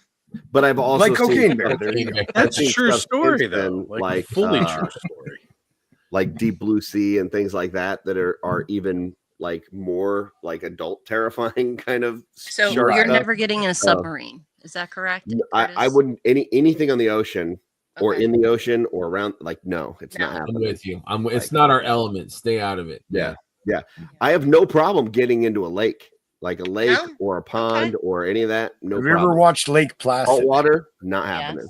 But I've also like Cocaine seen Bear. There you go. That's a seen true stuff story, since though. then, Like fully true story. Like Deep Blue Sea and things like that are even like more like adult terrifying kind of. So shark you're stuff. never getting in a submarine. Is that correct? I wouldn't anything on the ocean or in the ocean or around. Like no, it's not happening. I'm with you. It's not our element. Stay out of it. Yeah. I have no problem getting into a lake. Like a lake or a pond or any of that. No Have problem. you ever watched Lake Placid? Salt water? Not happening.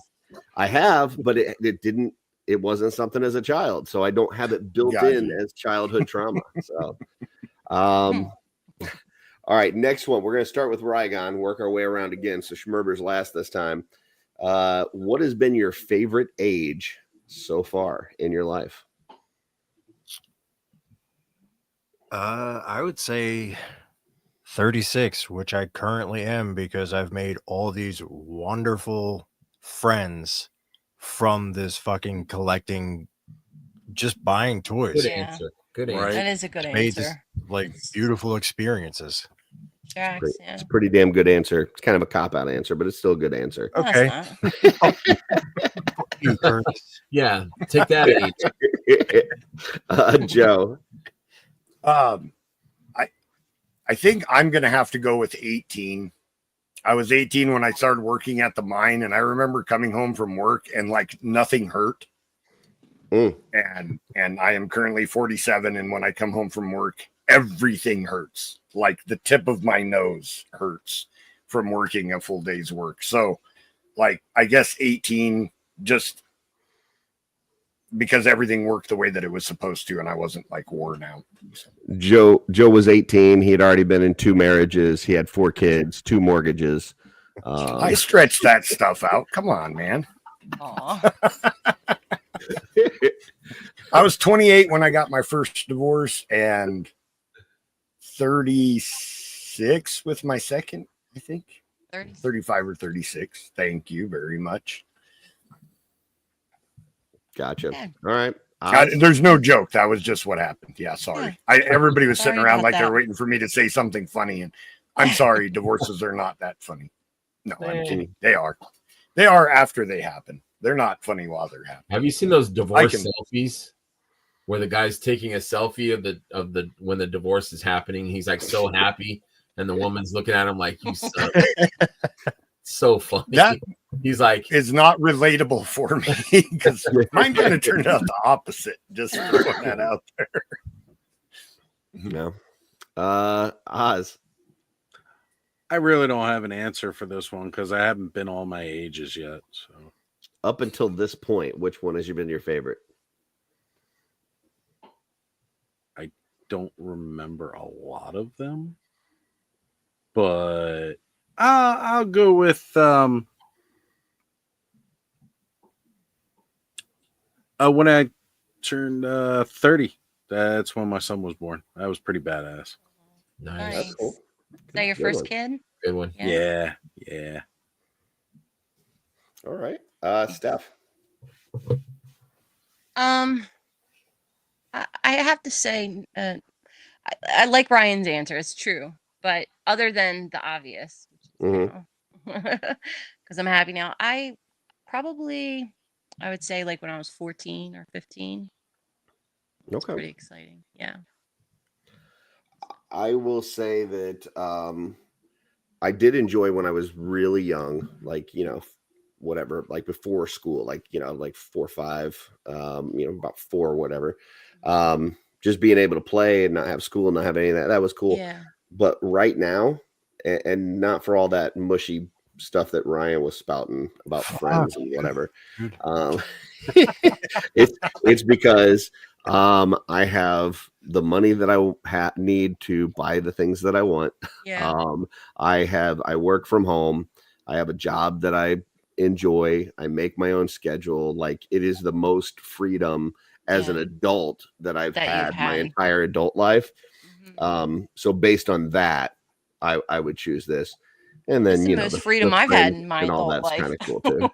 I have, but it wasn't something as a child. So I don't have it built in as childhood trauma. So, all right, next one. We're going to start with Rygon, work our way around again. So Schmerber's last this time. What has been your favorite age so far in your life? I would say 36, which I currently am because I've made all these wonderful friends from this fucking collecting, just buying toys. Good answer. Good answer. That is a good Made this, answer. like beautiful experiences. It's a pretty damn good answer. It's kind of a cop-out answer, but it's still a good answer. No, Okay. Yeah, take that age. Joe. I think I'm going to have to go with 18. I was 18 when I started working at the mine, and I remember coming home from work and like nothing hurt. And I am currently 47, and when I come home from work, everything hurts. Like the tip of my nose hurts from working a full day's work. So, like, I guess 18, just because everything worked the way that it was supposed to, and I wasn't like worn out. Joe was 18. He had already been in 2 marriages. He had 4 kids, 2 mortgages. I stretched that stuff out. Come on, man. I was 28 when I got my first divorce and 36 with my second, I think. 35 or 36. Thank you very much. Gotcha. All right. There's no joke. That was just what happened. Yeah, sorry. Everybody was Sorry sitting around about like that. they're waiting for me to say something funny, and I'm sorry, divorces are not that funny. No, I'm kidding. They are. They are after they happen. They're not funny while they're happening. Have you seen those divorce selfies where the guy's taking a selfie of the when the divorce is happening? He's like so happy, and the woman's looking at him like, "You suck." So funny. That he's like, it's not relatable for me because mine kind of turned out the opposite. Just throwing that out there. No. Oz. I really don't have an answer for this one because I haven't been all my ages yet. So up until this point, which one has been your favorite? I don't remember a lot of them, but I'll go with when I turned 30. That's when my son was born. That was pretty badass. Nice. That's cool. Is that your first kid? Good one. Yeah. All right. Steph. I have to say, I like Ryan's answer. It's true, but other than the obvious, because I'm happy now, I would say like when I was 14 or 15. It's pretty exciting. Yeah. I will say that I did enjoy when I was really young, like, whatever, like before school, like, like 4 or 5, about 4 or whatever. Just being able to play and not have school and not have any of that. That was cool. Yeah. But right now, and not for all that mushy stuff that Ryan was spouting about friends and whatever. It's because I have the money that I need to buy the things that I want. Yeah. I work from home. I have a job that I enjoy. I make my own schedule. Like, it is the most freedom as an adult that I've had my entire adult life. So based on that, I would choose this. And then, the most freedom I've had in my and all adult that's life. kind of cool too.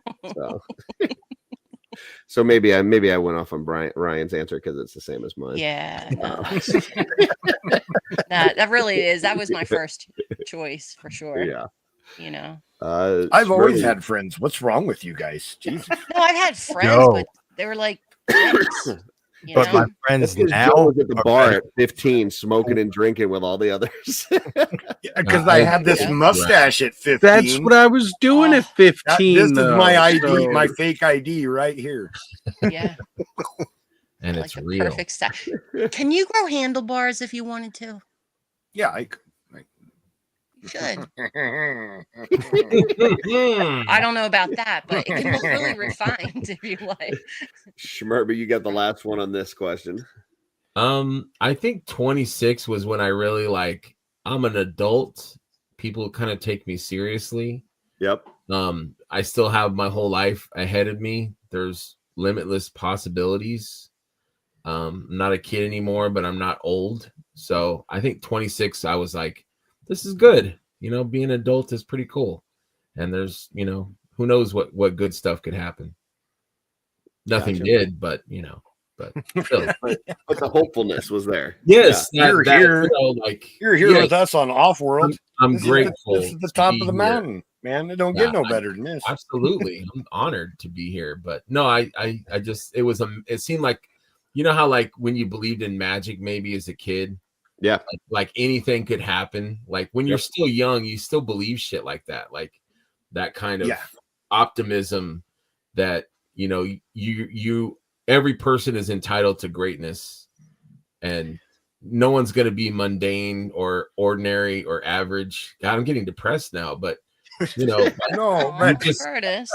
So maybe I went off on Ryan's answer because it's the same as mine. Yeah, no. That really is. That was my first choice for sure. Yeah. I've always had friends. What's wrong with you guys? Jesus. No, I've had friends, but they were like dicks, but my friends now was at the bar at 15 smoking and drinking with all the others. Because I had this mustache at 15. That's what I was doing at 15. This is my ID, my fake ID right here. Yeah. And it's real. Perfect stuff. Can you grow handlebars if you wanted to? Yeah, I could. You should. I don't know about that, but it can look really refined if you like. Schmerber, you got the last one on this question. I think 26 was when I really I'm an adult. People kind of take me seriously. Yep. I still have my whole life ahead of me. There's limitless possibilities. I'm not a kid anymore, but I'm not old. So I think 26, I was like, this is good. Being an adult is pretty cool. And there's, who knows what good stuff could happen. Nothing did, but but still. but the hopefulness was there. Yes, you're here. You're here with us on OffWorld. I'm grateful. This is the top of the mountain, man. It don't get no better than this. Absolutely, I'm honored to be here. But no, I just it seemed like, how when you believed in magic maybe as a kid. Yeah, like anything could happen. Like when you're still young, you still believe shit like that. Like that kind of optimism that you every person is entitled to greatness, and no one's going to be mundane or ordinary or average. God, I'm getting depressed now, but no, but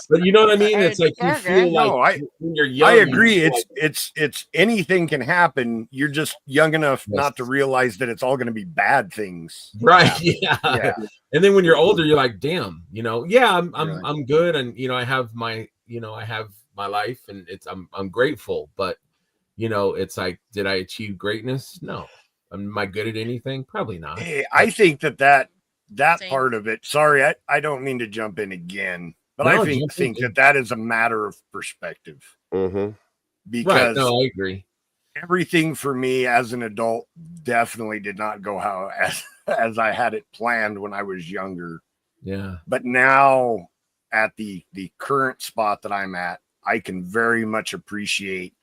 but you know what I mean. It's like you feel like when you're young. I agree. It's anything can happen. You're just young enough not to realize that it's all going to be bad things. Right? Yeah. And then when you're older, you're like, damn. I'm good, and I have my life, and I'm grateful. But it's like, did I achieve greatness? No. Am I good at anything? Probably not. Hey, I think that part of it. Sorry, I don't mean to jump in again, but I think that is a matter of perspective. Mm-hmm. Because no, I agree. everything for me as an adult definitely did not go as I had it planned when I was younger. Yeah. But now at the current spot that I'm at, I can very much appreciate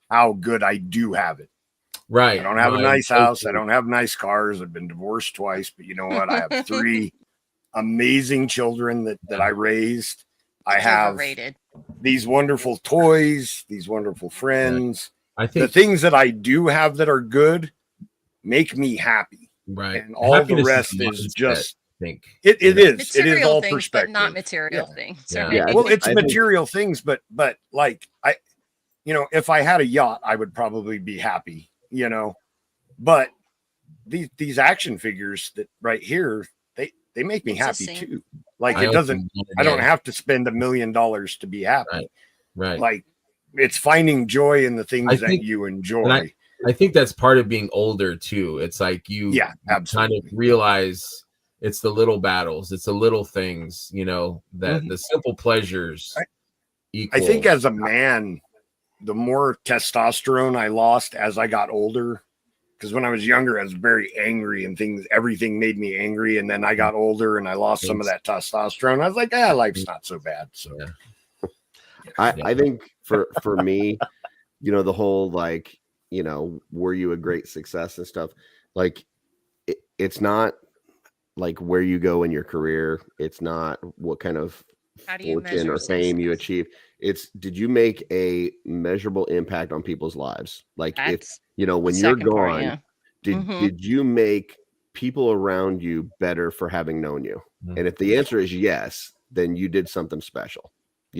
how good I do have it. Right. I don't have a nice house. I don't have nice cars. I've been divorced twice, but you know what? I have 3 amazing children that I raised. I have these wonderful toys, these wonderful friends. I think the things that I do have that are good make me happy. Right. And all the rest is just it is all things, perspective, but not material things. Yeah. Right? Well, it's material things, but like if I had a yacht, I would probably be happy, but these action figures that right here, they make me happy too. Like I don't have to spend $1 million to be happy. Right. Like it's finding joy in the things that you enjoy. I think that's part of being older too. It's like you kind of realize it's the little battles, it's the little things, that the simple pleasures equal. I think as a man, the more testosterone I lost as I got older, because when I was younger, I was very angry and everything made me angry. And then I got older and I lost some of that testosterone. I was like, life's not so bad. So I think for me, the whole were you a great success and stuff? Like it's not like where you go in your career. It's not what kind of fortune or fame you achieve. It's did you make a measurable impact on people's lives? Like if when you're gone, did you make people around you better for having known you? And if the answer is yes, then you did something special.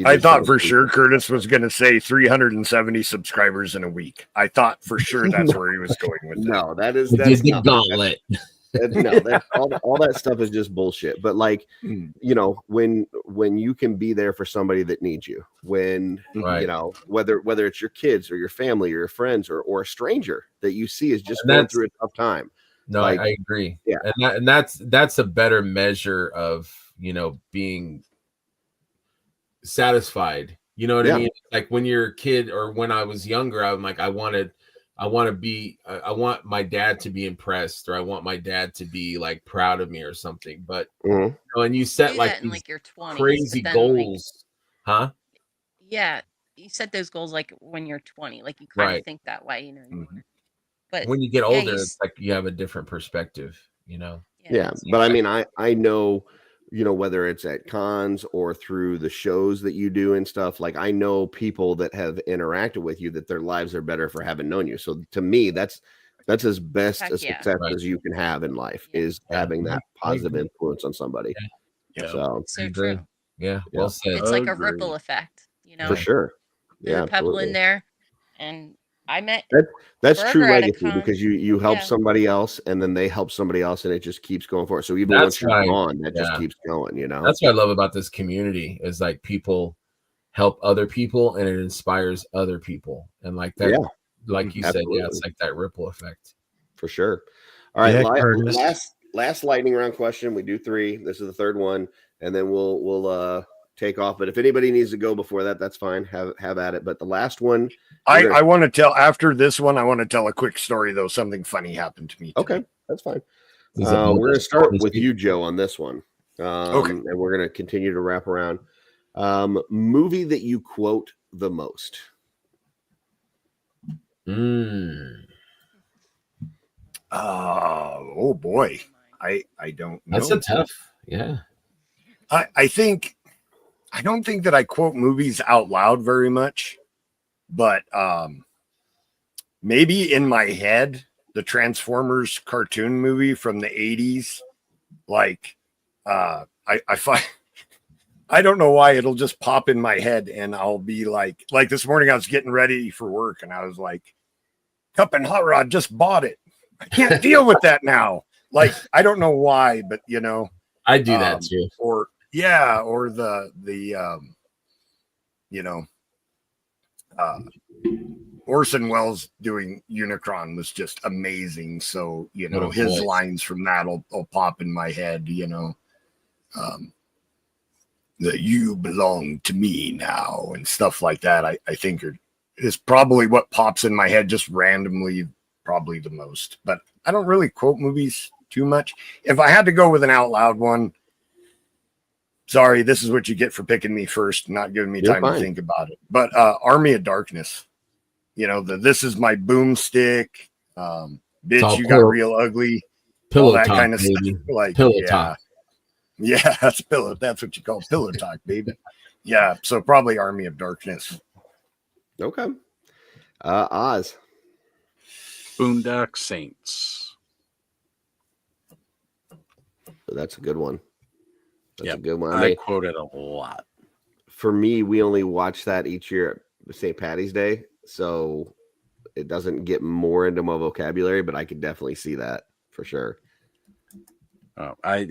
I thought for sure Curtis was going to say 370 subscribers in a week. I thought for sure that's where he was going with that. No, that's the gauntlet. All that stuff is just bullshit. But like, when you can be there for somebody that needs you, when whether it's your kids or your family or your friends or a stranger that you see is just going through a tough time. No, I agree. Yeah, and that's a better measure of being satisfied. You know what I mean? Like when you're a kid or when I was younger, I'm like I want my dad to be impressed, or I want my dad to be like proud of me or something. But and you set like these your 20s, crazy goals, huh? Yeah, you set those goals like when you're 20, like you kind of think that way, But when you get older, it's like you have a different perspective, Yeah, but I mean, I know. Whether it's at cons or through the shows that you do and stuff, like I know people that have interacted with you that their lives are better for having known you. So to me, that's as best a success as you can have in life is having that positive influence on somebody. Yeah. So true. Yeah. Well said. It's like a ripple effect, For sure. Yeah. Pebble in there. And I met that's true legacy because you help somebody else and then they help somebody else and it just keeps going forward. So even once you're gone, that just keeps going, That's what I love about this community is like people help other people and it inspires other people. And like that, like you said, it's like that ripple effect. For sure. All right. Last lightning round question. We do 3. This is the third one, and then we'll take off. But if anybody needs to go before that, that's fine. Have at it. But the last one, I want to tell after this one. I want to tell a quick story though. Something funny happened to me today. Okay, that's fine. We're going to start with you, Joe, on this one. And we're going to continue to wrap around. Movie that you quote the most. Oh boy, I don't know. That's a tough. Yeah. I don't think that I quote movies out loud very much, but maybe in my head, the Transformers cartoon movie from the 80s, like I find I don't know why it'll just pop in my head and I'll be like this morning I was getting ready for work and I was like, Cup and Hot Rod just bought it. I can't deal with that now. Like I don't know why, but I do that too. Or the Orson Welles doing Unicron was just amazing. So, his lines from that will pop in my head, that you belong to me now and stuff like that. I think are is probably what pops in my head just randomly, probably the most. But I don't really quote movies too much. If I had to go with an out loud one, sorry, this is what you get for picking me first, not giving me time to think about it. But Army of Darkness, you know, this is my boomstick. Bitch, you got real ugly. Pillow all that talk, kind of baby. stuff. Like Pillow talk. Yeah, that's pillow. That's what you call pillow talk, baby. Yeah, so probably Army of Darkness. Okay. Oz. Boondock Saints. That's a good one. That's a good one. I quote it a lot. For me, we only watch that each year at St. Patty's Day, so it doesn't get more into my vocabulary, but I could definitely see that for sure. Oh, I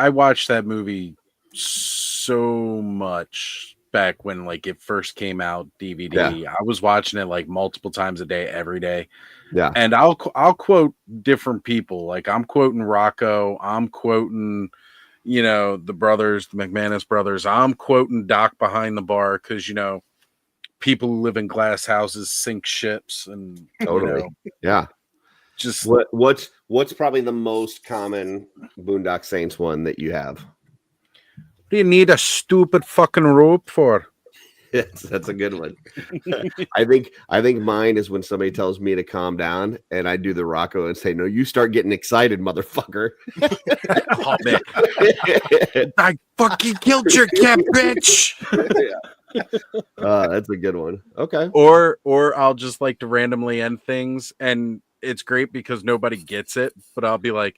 watched that movie so much back when like it first came out DVD. Yeah. I was watching it like multiple times a day, every day. Yeah. And I'll quote different people. Like I'm quoting Rocco. I'm quoting, you know, the McManus brothers. I'm quoting Doc behind the bar because, you know, people who live in glass houses sink ships and totally. You know, yeah. Just what's probably the most common Boondock Saints one that you have? What do you need a stupid fucking rope for? Yes, that's a good one. I think mine is when somebody tells me to calm down and I do the Rocco and say, no, you start getting excited, motherfucker. Oh, man. I fucking killed your cat, bitch. That's a good one. Okay. Or I'll just like to randomly end things, and it's great because nobody gets it, but I'll be like,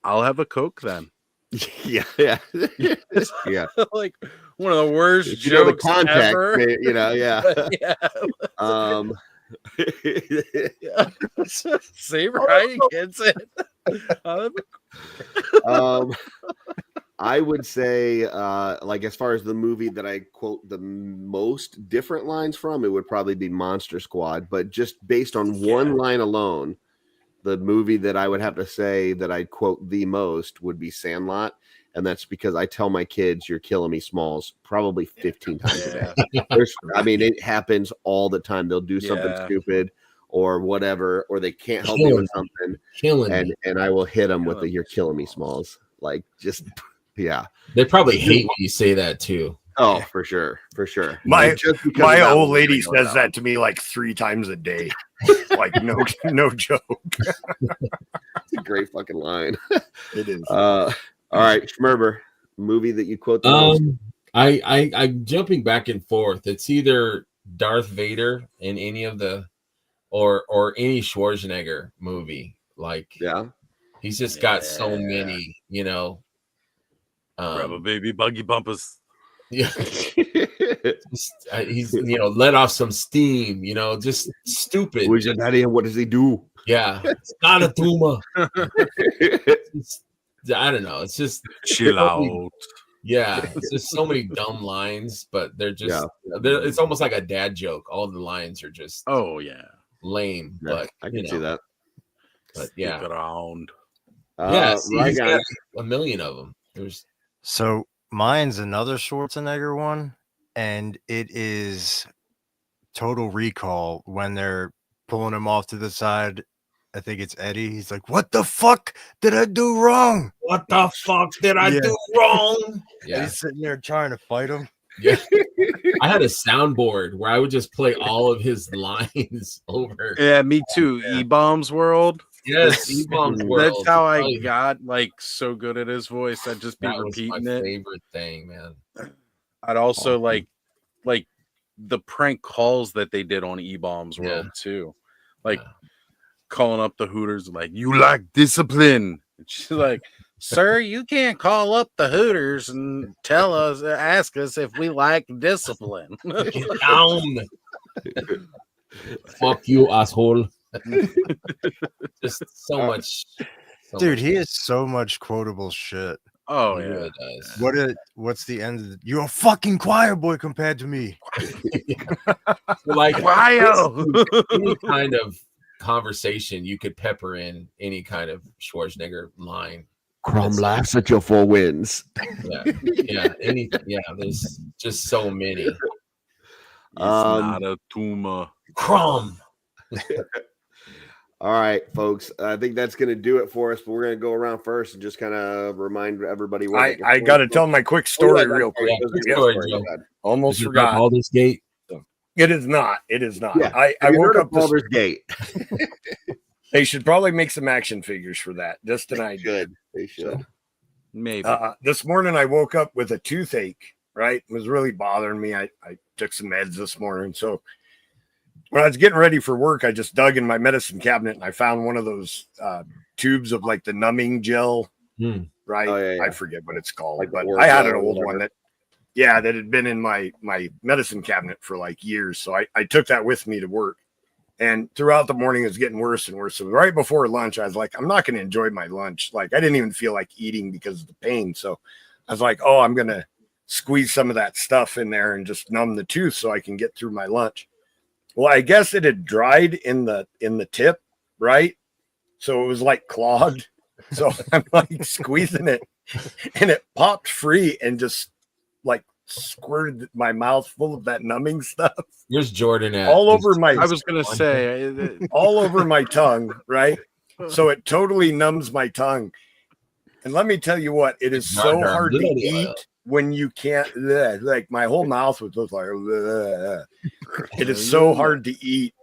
I'll have a Coke then. Yeah. Like one of the worst you know, jokes the contact, ever. You know, yeah. See, Ryan gets it. I would say, like as far as the movie that I quote the most different lines from, it would probably be Monster Squad. But just based on one line alone, the movie that I would have to say that I quote the most would be Sandlot. And that's because I tell my kids, you're killing me, Smalls, probably 15 times a day. I mean, it happens all the time. They'll do something stupid or whatever, or they can't help me with something. And I will hit them with the you're killing me, Smalls. Like, just, yeah. They probably hate when you say that, too. Oh, for sure. For sure. My old lady says that to me like 3 times a day. Like, no joke. It's a great fucking line. It is. All right, Schmerber, movie that you quote the most. I'm jumping back and forth. It's either Darth Vader in any of the or any Schwarzenegger movie. Like, he's just got so many, you know. Grab baby buggy bumpers. Yeah. He's, you know, let off some steam, you know, just stupid. Who's your daddy and what does he do? Yeah. It's not a tumor. I don't know. It's just chill out. Yeah. It's just so many dumb lines, but they're just, it's almost like a dad joke. All the lines are just, lame. Yeah, but I can see that. But yeah. Stick around. He's got a million of them. So mine's another Schwarzenegger one, and it is Total Recall when they're pulling him off to the side. I think it's Eddie. He's like, "What the fuck did I do wrong? What the fuck did I do wrong?" Yeah, he's sitting there trying to fight him. Yeah, I had a soundboard where I would just play all of his lines over. Yeah, me too. E-Bombs World. Yes, E-Bombs World. That's how I got like so good at his voice. I'd just be repeating was my it. Favorite thing, man. I'd also like the prank calls that they did on E-Bombs World too, like calling up the Hooters, like, "You lack discipline." And she's like, "Sir, you can't call up the Hooters and ask us if we lack discipline." Get down. Fuck you, asshole. Just so much. Dude, he has so much quotable shit. Oh, He yeah. really does. What's the end of you're a fucking choir boy compared to me. Like, Wow. any kind of conversation you could pepper in any kind of Schwarzenegger line. Crum laughs at your 4 wins. Yeah, there's just so many. It's not a tumor. Crumb. All right, folks. I think that's going to do it for us. But we're going to go around first and just kind of remind everybody. I got to tell my quick story real quick. Almost forgot. Baldur's Gate. It is not. It is not. Yeah. I woke up Baldur's Gate. They should probably make some action figures for that. Just an idea. They should. Maybe. This morning I woke up with a toothache. Right, it was really bothering me. I took some meds this morning, so when I was getting ready for work, I just dug in my medicine cabinet and I found one of those tubes of like the numbing gel. Right, Oh, yeah. I forget what it's called, Like but Orzo I had an or old whatever. one that had been in my medicine cabinet for like years. So I took that with me to work, and throughout the morning it was getting worse and worse. So right before lunch, I was like, I'm not going to enjoy my lunch. Like I didn't even feel like eating because of the pain. So I was like, oh, I'm going to squeeze some of that stuff in there and just numb the tooth so I can get through my lunch. Well, I guess it had dried in the tip, right? So it was like clogged. So I'm like squeezing it and it popped free and just like squirted my mouth full of that numbing stuff. Here's Jordan at all over my I was going to say all over my tongue, right? So it totally numbs my tongue. And let me tell you what, it is so hard to eat when you can't, like my whole mouth was just like, it is so hard to eat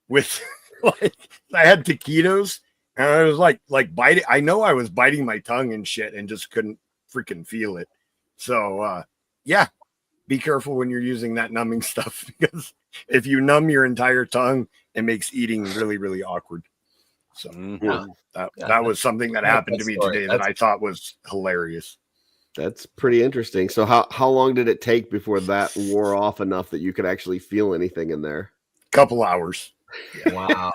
with, like, I had taquitos and I was like biting. I know I was biting my tongue and shit and just couldn't freaking feel it. So, yeah, be careful when you're using that numbing stuff, because if you numb your entire tongue, it makes eating really, really awkward. So that was something that happened to me today that I thought was hilarious. That's pretty interesting. So how long did it take before that wore off enough that you could actually feel anything in there? Couple hours. Yeah. Wow.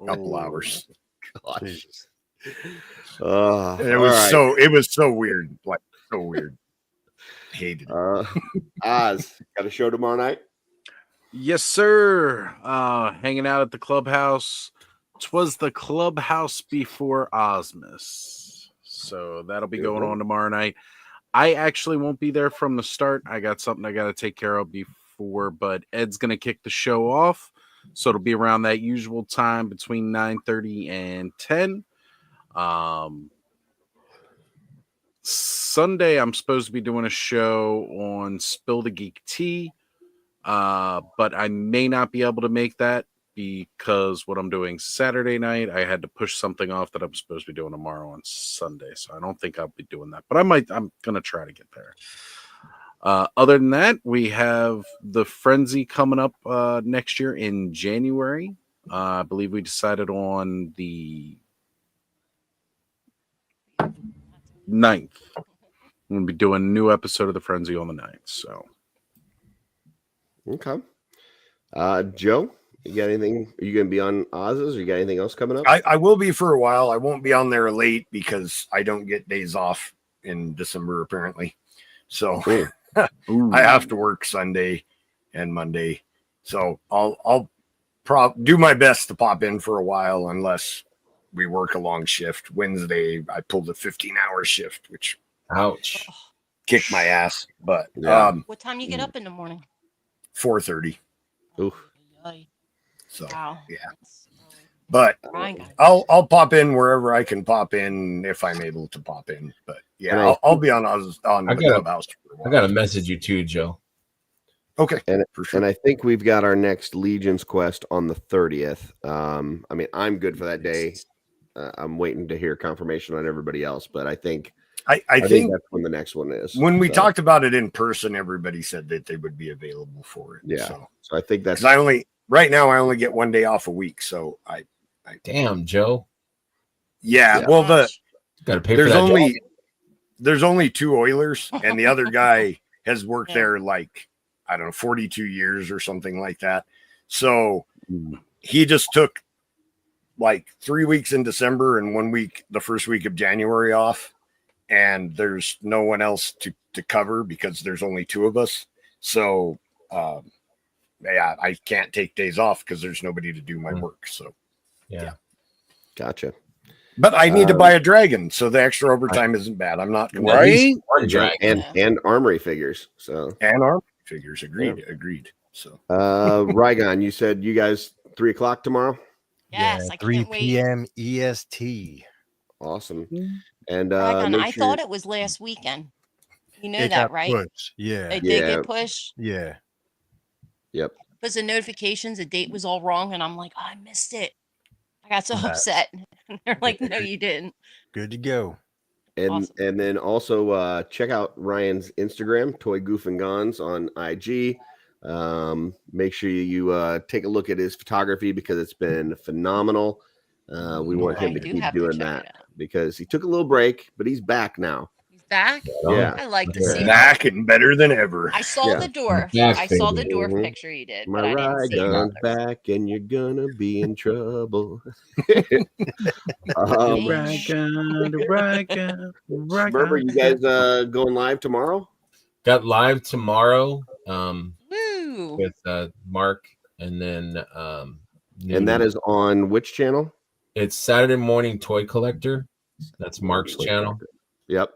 Couple hours. Gosh. It was so weird. Like so weird. Hated it. Oz, got a show tomorrow night? Yes, sir. Hanging out at the clubhouse. 'Twas the clubhouse before Ozmas. So that'll be going on tomorrow night. I actually won't be there from the start. I got something I got to take care of before, but Ed's going to kick the show off. So it'll be around that usual time between 9:30 and 10. Sunday, I'm supposed to be doing a show on Spill the Geek Tea, but I may not be able to make that because what I'm doing Saturday night, I had to push something off that I'm supposed to be doing tomorrow on Sunday. So I don't think I'll be doing that, but I'm going to try to get there. Other than that, we have the Frenzy coming up next year in January. I believe we decided on the 9th. I'm going to be doing a new episode of the Frenzy on the 9th. So, okay. Joe, you got anything? Are you going to be on Oz's, or you got anything else coming up? I will be for a while. I won't be on there late because I don't get days off in December, apparently. So I have to work Sunday and Monday. So I'll do my best to pop in for a while, unless we work a long shift. Wednesday, I pulled a 15-hour shift, which ouch, kicked my ass. But what time you get up in the morning? 4:30. Ooh. So wow. Yeah. But I'll pop in wherever I can pop in if I'm able to pop in. But yeah, I'll be on the clubhouse. I got to message you too, Joe. Okay. And I think we've got our next Legion's Quest on the 30th. I mean, I'm good for that day. I'm waiting to hear confirmation on everybody else, but I think I think that's when the next one is. When we talked about it in person, everybody said that they would be available for it. Yeah. So I think that's right now I only get one day off a week. So I damn, Joe. Yeah. Well, gotta pay for that there's only 2 Oilers, and the other guy has worked there like, I don't know, 42 years or something like that. So he just took like 3 weeks in December and 1 week, the first week of January off. And there's no one else to cover because there's only 2 of us. So, yeah, I can't take days off because there's nobody to do my work. So, yeah. Gotcha. But I need to buy a dragon, so the extra overtime isn't bad. I'm not right. And armory figures. So and arm. Figures. Agreed. So Rygon, you said you guys 3 o'clock tomorrow? Yes, Yeah, I 3 can't wait. p.m. EST. Awesome. And Dragon, I make sure thought it was last weekend. You know It that, got right? pushed. Yeah. It did get pushed. Yeah. Yep. Because the notifications, the date was all wrong, and I'm like, oh, I missed it. I got so Nice. upset. And they're like, no, you didn't. Good to go. And Awesome. and then also check out Ryan's Instagram, Toy Goof and Gons on IG. Make sure you take a look at his photography because it's been phenomenal. We want him to keep doing that because he took a little break, but he's back now. He's back. Yeah, I like to see him. back and better than ever. I saw the dwarf. Back, I saw the baby. dwarf picture you did, My but I didn't see the Rygon's others. back, and you're gonna be in trouble. Berber, you guys going live tomorrow? Got live tomorrow Woo! with Mark, and then And that is on which channel? It's Saturday Morning Toy Collector. That's Mark's Toy channel. Collector. Yep.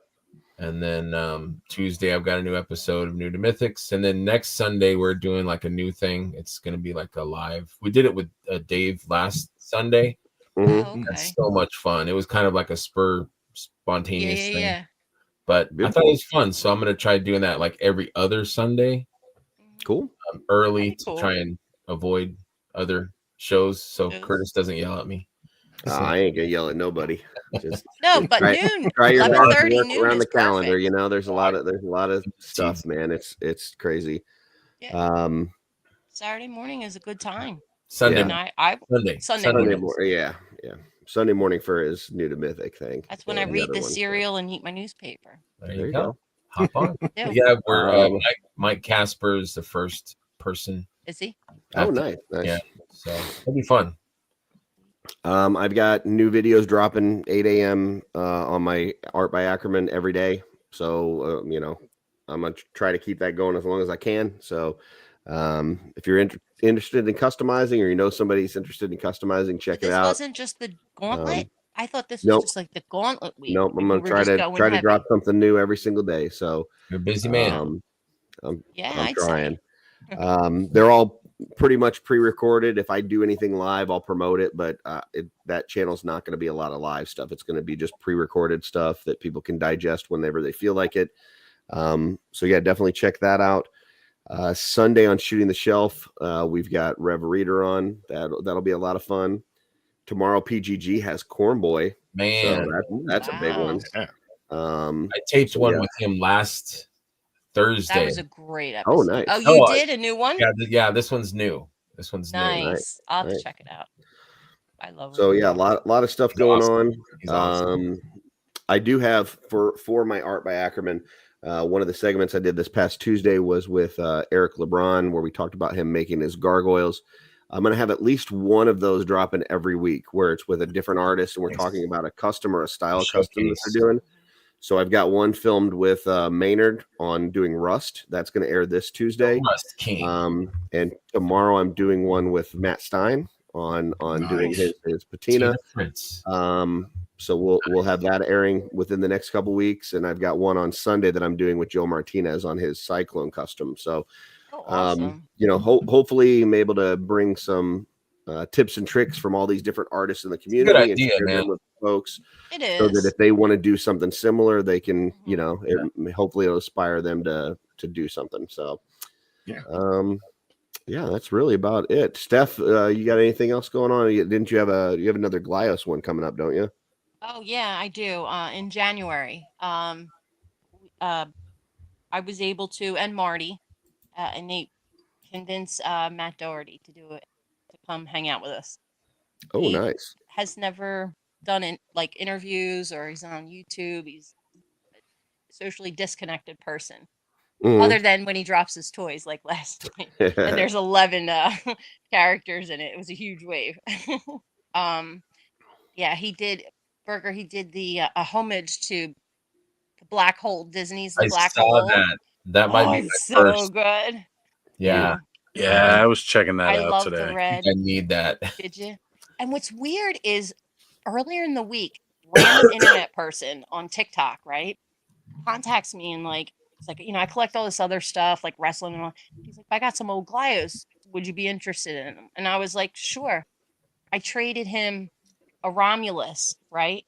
And then Tuesday I've got a new episode of New to Mythics, and then next Sunday we're doing like a new thing. It's going to be like a live. We did it with Dave last Sunday. Mhm. Oh, okay. That's so much fun. It was kind of like a spontaneous thing. Yeah. But I thought it was fun, so I'm going to try doing that like every other Sunday. Cool. Early Cool. to try and avoid other shows so Curtis doesn't yell at me. I ain't gonna yell at nobody. Just No, but try, noon, try your best to 11:30 work noon around is the calendar. perfect. You know, there's a lot of stuff, man. It's crazy. Yeah. Saturday morning is a good time. Sunday, And Sunday morning. morning. Yeah. Sunday morning for his New to Mythic thing. That's when I read the cereal and eat my newspaper. There you go. Hop on. Yeah. Yeah, we're Mike Casper is the first person. Is he? Oh, nice. Yeah, so it'll be fun. I've got new videos dropping 8 a.m. On my Art by Ackerman every day. So I'm gonna try to keep that going as long as I can. So if you're interested in customizing, or you know somebody's interested in customizing, check it out. This wasn't just the gauntlet. I thought this was just like the gauntlet week. Nope, I'm gonna try to drop something new every single day. So you're a busy man. I'm I'd trying. They're all pretty much pre-recorded. If I do anything live, I'll promote it, but that channel's not going to be a lot of live stuff. It's going to be just pre-recorded stuff that people can digest whenever they feel like it. So yeah, definitely check that out. Sunday on Shooting the Shelf, we've got Rev Reader on. That'll be a lot of fun. Tomorrow PGG has Corn Boy. Man, so that's a big one. I taped one with him last Thursday. That was a great episode. Oh, nice. Oh, you did a new one? Yeah, this one's new. This one's nice. New. I'll have to check it out. I love it. So yeah, a lot of stuff going on. He's awesome. I do have for my Art by Ackerman. One of the segments I did this past Tuesday was with Eric LeBron, where we talked about him making his gargoyles. I'm going to have at least one of those dropping every week, where it's with a different artist, and we're talking about a custom or a style custom that they're doing. So I've got one filmed with Maynard on doing Rust. That's going to air this Tuesday. Rust King. And tomorrow I'm doing one with Matt Stein on doing his patina. So we'll have that airing within the next couple weeks, and I've got one on Sunday that I'm doing with Joe Martinez on his Cyclone custom. So, awesome. Hopefully I'm able to bring some tips and tricks from all these different artists in the community Good idea, and share them with folks. It is. So that if they want to do something similar, they can, hopefully it'll inspire them to do something. So, yeah, that's really about it. Steph, you got anything else going on? Didn't you have another Glios one coming up, don't you? Oh yeah, I do. In January, I was able to, and Marty, and they convinced Matt Doherty to do it, to come hang out with us. Oh, He nice. has never done it like interviews, or he's on YouTube. He's a socially disconnected person, other than when he drops his toys, like last night. And there's 11 characters in it. It was a huge wave. Yeah, he did. Berger, he did the a homage to the Black Hole, Disney's The Black Hole. That might be my so first. good. Yeah. I was checking that I out love today. the red. I need that. Did you? And what's weird is earlier in the week, random internet person on TikTok, right, contacts me and like, It's like, I collect all this other stuff like wrestling and all. He's like, I got some old Glyos. Would you be interested in them? And I was like, sure. I traded him a Romulus, right?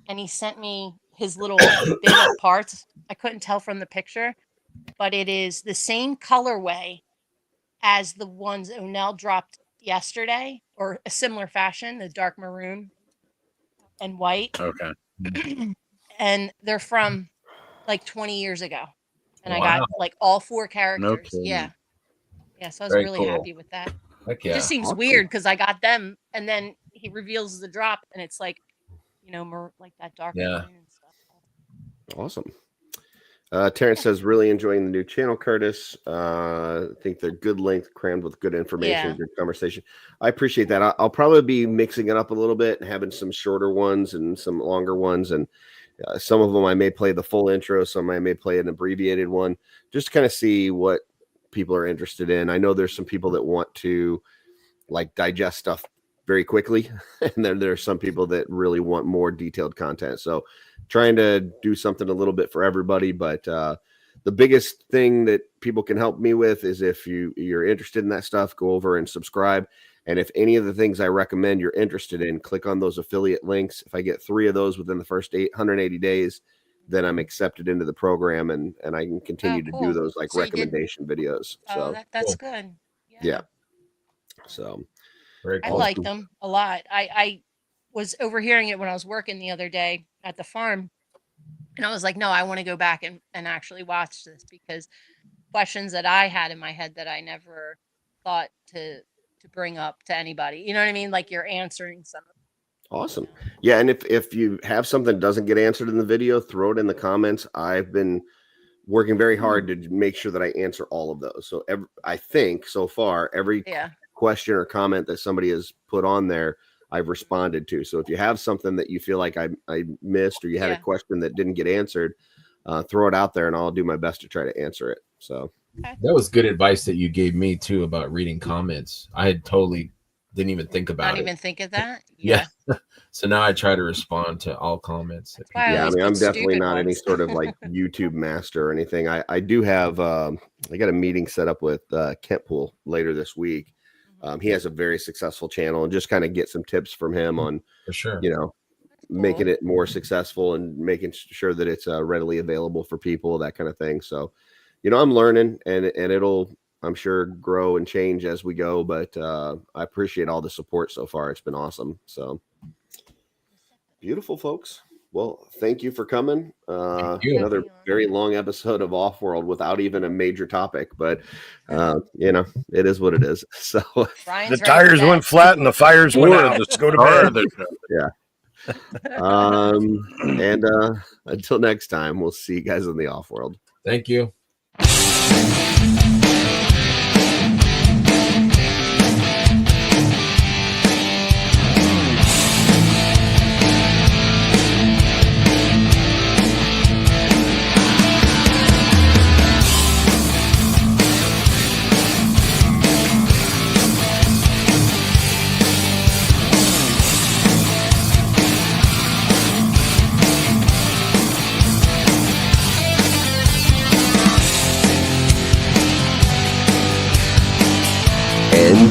And he sent me his little bit of parts. I couldn't tell from the picture, but it is the same colorway as the ones O'Neill dropped yesterday, or a similar fashion, the dark maroon and white. Okay. And they're from like 20 years ago. And I got like all 4 characters. Yeah. Yeah. So I was really happy with that. Heck yeah. It just seems weird because I got them and then he reveals the drop and it's like, like that dark maroon and stuff. Awesome. Terrence says, really enjoying the new channel, Curtis. I think they're good length, crammed with good information, good conversation. I appreciate that. I'll probably be mixing it up a little bit and having some shorter ones and some longer ones. And some of them I may play the full intro, some I may play an abbreviated one, just to kind of see what people are interested in. I know there's some people that want to like digest stuff very quickly. And then there's some people that really want more detailed content. So trying to do something a little bit for everybody. But the biggest thing that people can help me with is if you're interested in that stuff, go over and subscribe. And if any of the things I recommend you're interested in, click on those affiliate links. If I get 3 of those within the first 180 days, then I'm accepted into the program and I can continue to do those like recommendation videos. So that's good. Yeah. So very cool. I like them a lot. I was overhearing it when I was working the other day at the farm. And I was like, no, I want to go back and actually watch this because questions that I had in my head that I never thought to bring up to anybody. You know what I mean? Like you're answering some of them. Awesome. Yeah. And if you have something that doesn't get answered in the video, throw it in the comments. I've been working very hard to make sure that I answer all of those. So I think so far, every question or comment that somebody has put on there, I've responded to. So if you have something that you feel like I missed or you had a question that didn't get answered, throw it out there and I'll do my best to try to answer it. So that was good advice that you gave me too about reading comments. I had totally didn't even think about it. Not even think of that. Yeah. So now I try to respond to all comments. Yeah, I mean, I'm definitely not any sort of like YouTube master or anything. I do have I got a meeting set up with Kent Pool later this week. He has a very successful channel and just kind of get some tips from him on, for sure, making it more successful and making sure that it's readily available for people, that kind of thing. So, I'm learning and it'll, I'm sure, grow and change as we go, but I appreciate all the support so far. It's been awesome. So beautiful, folks. Well, thank you for coming. Another very long episode of OffWorld without even a major topic, but it is what it is. So the tires went flat and the fires went out. Let's go to bed. Yeah. And until next time, we'll see you guys in the OffWorld. Thank you.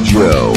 Joe.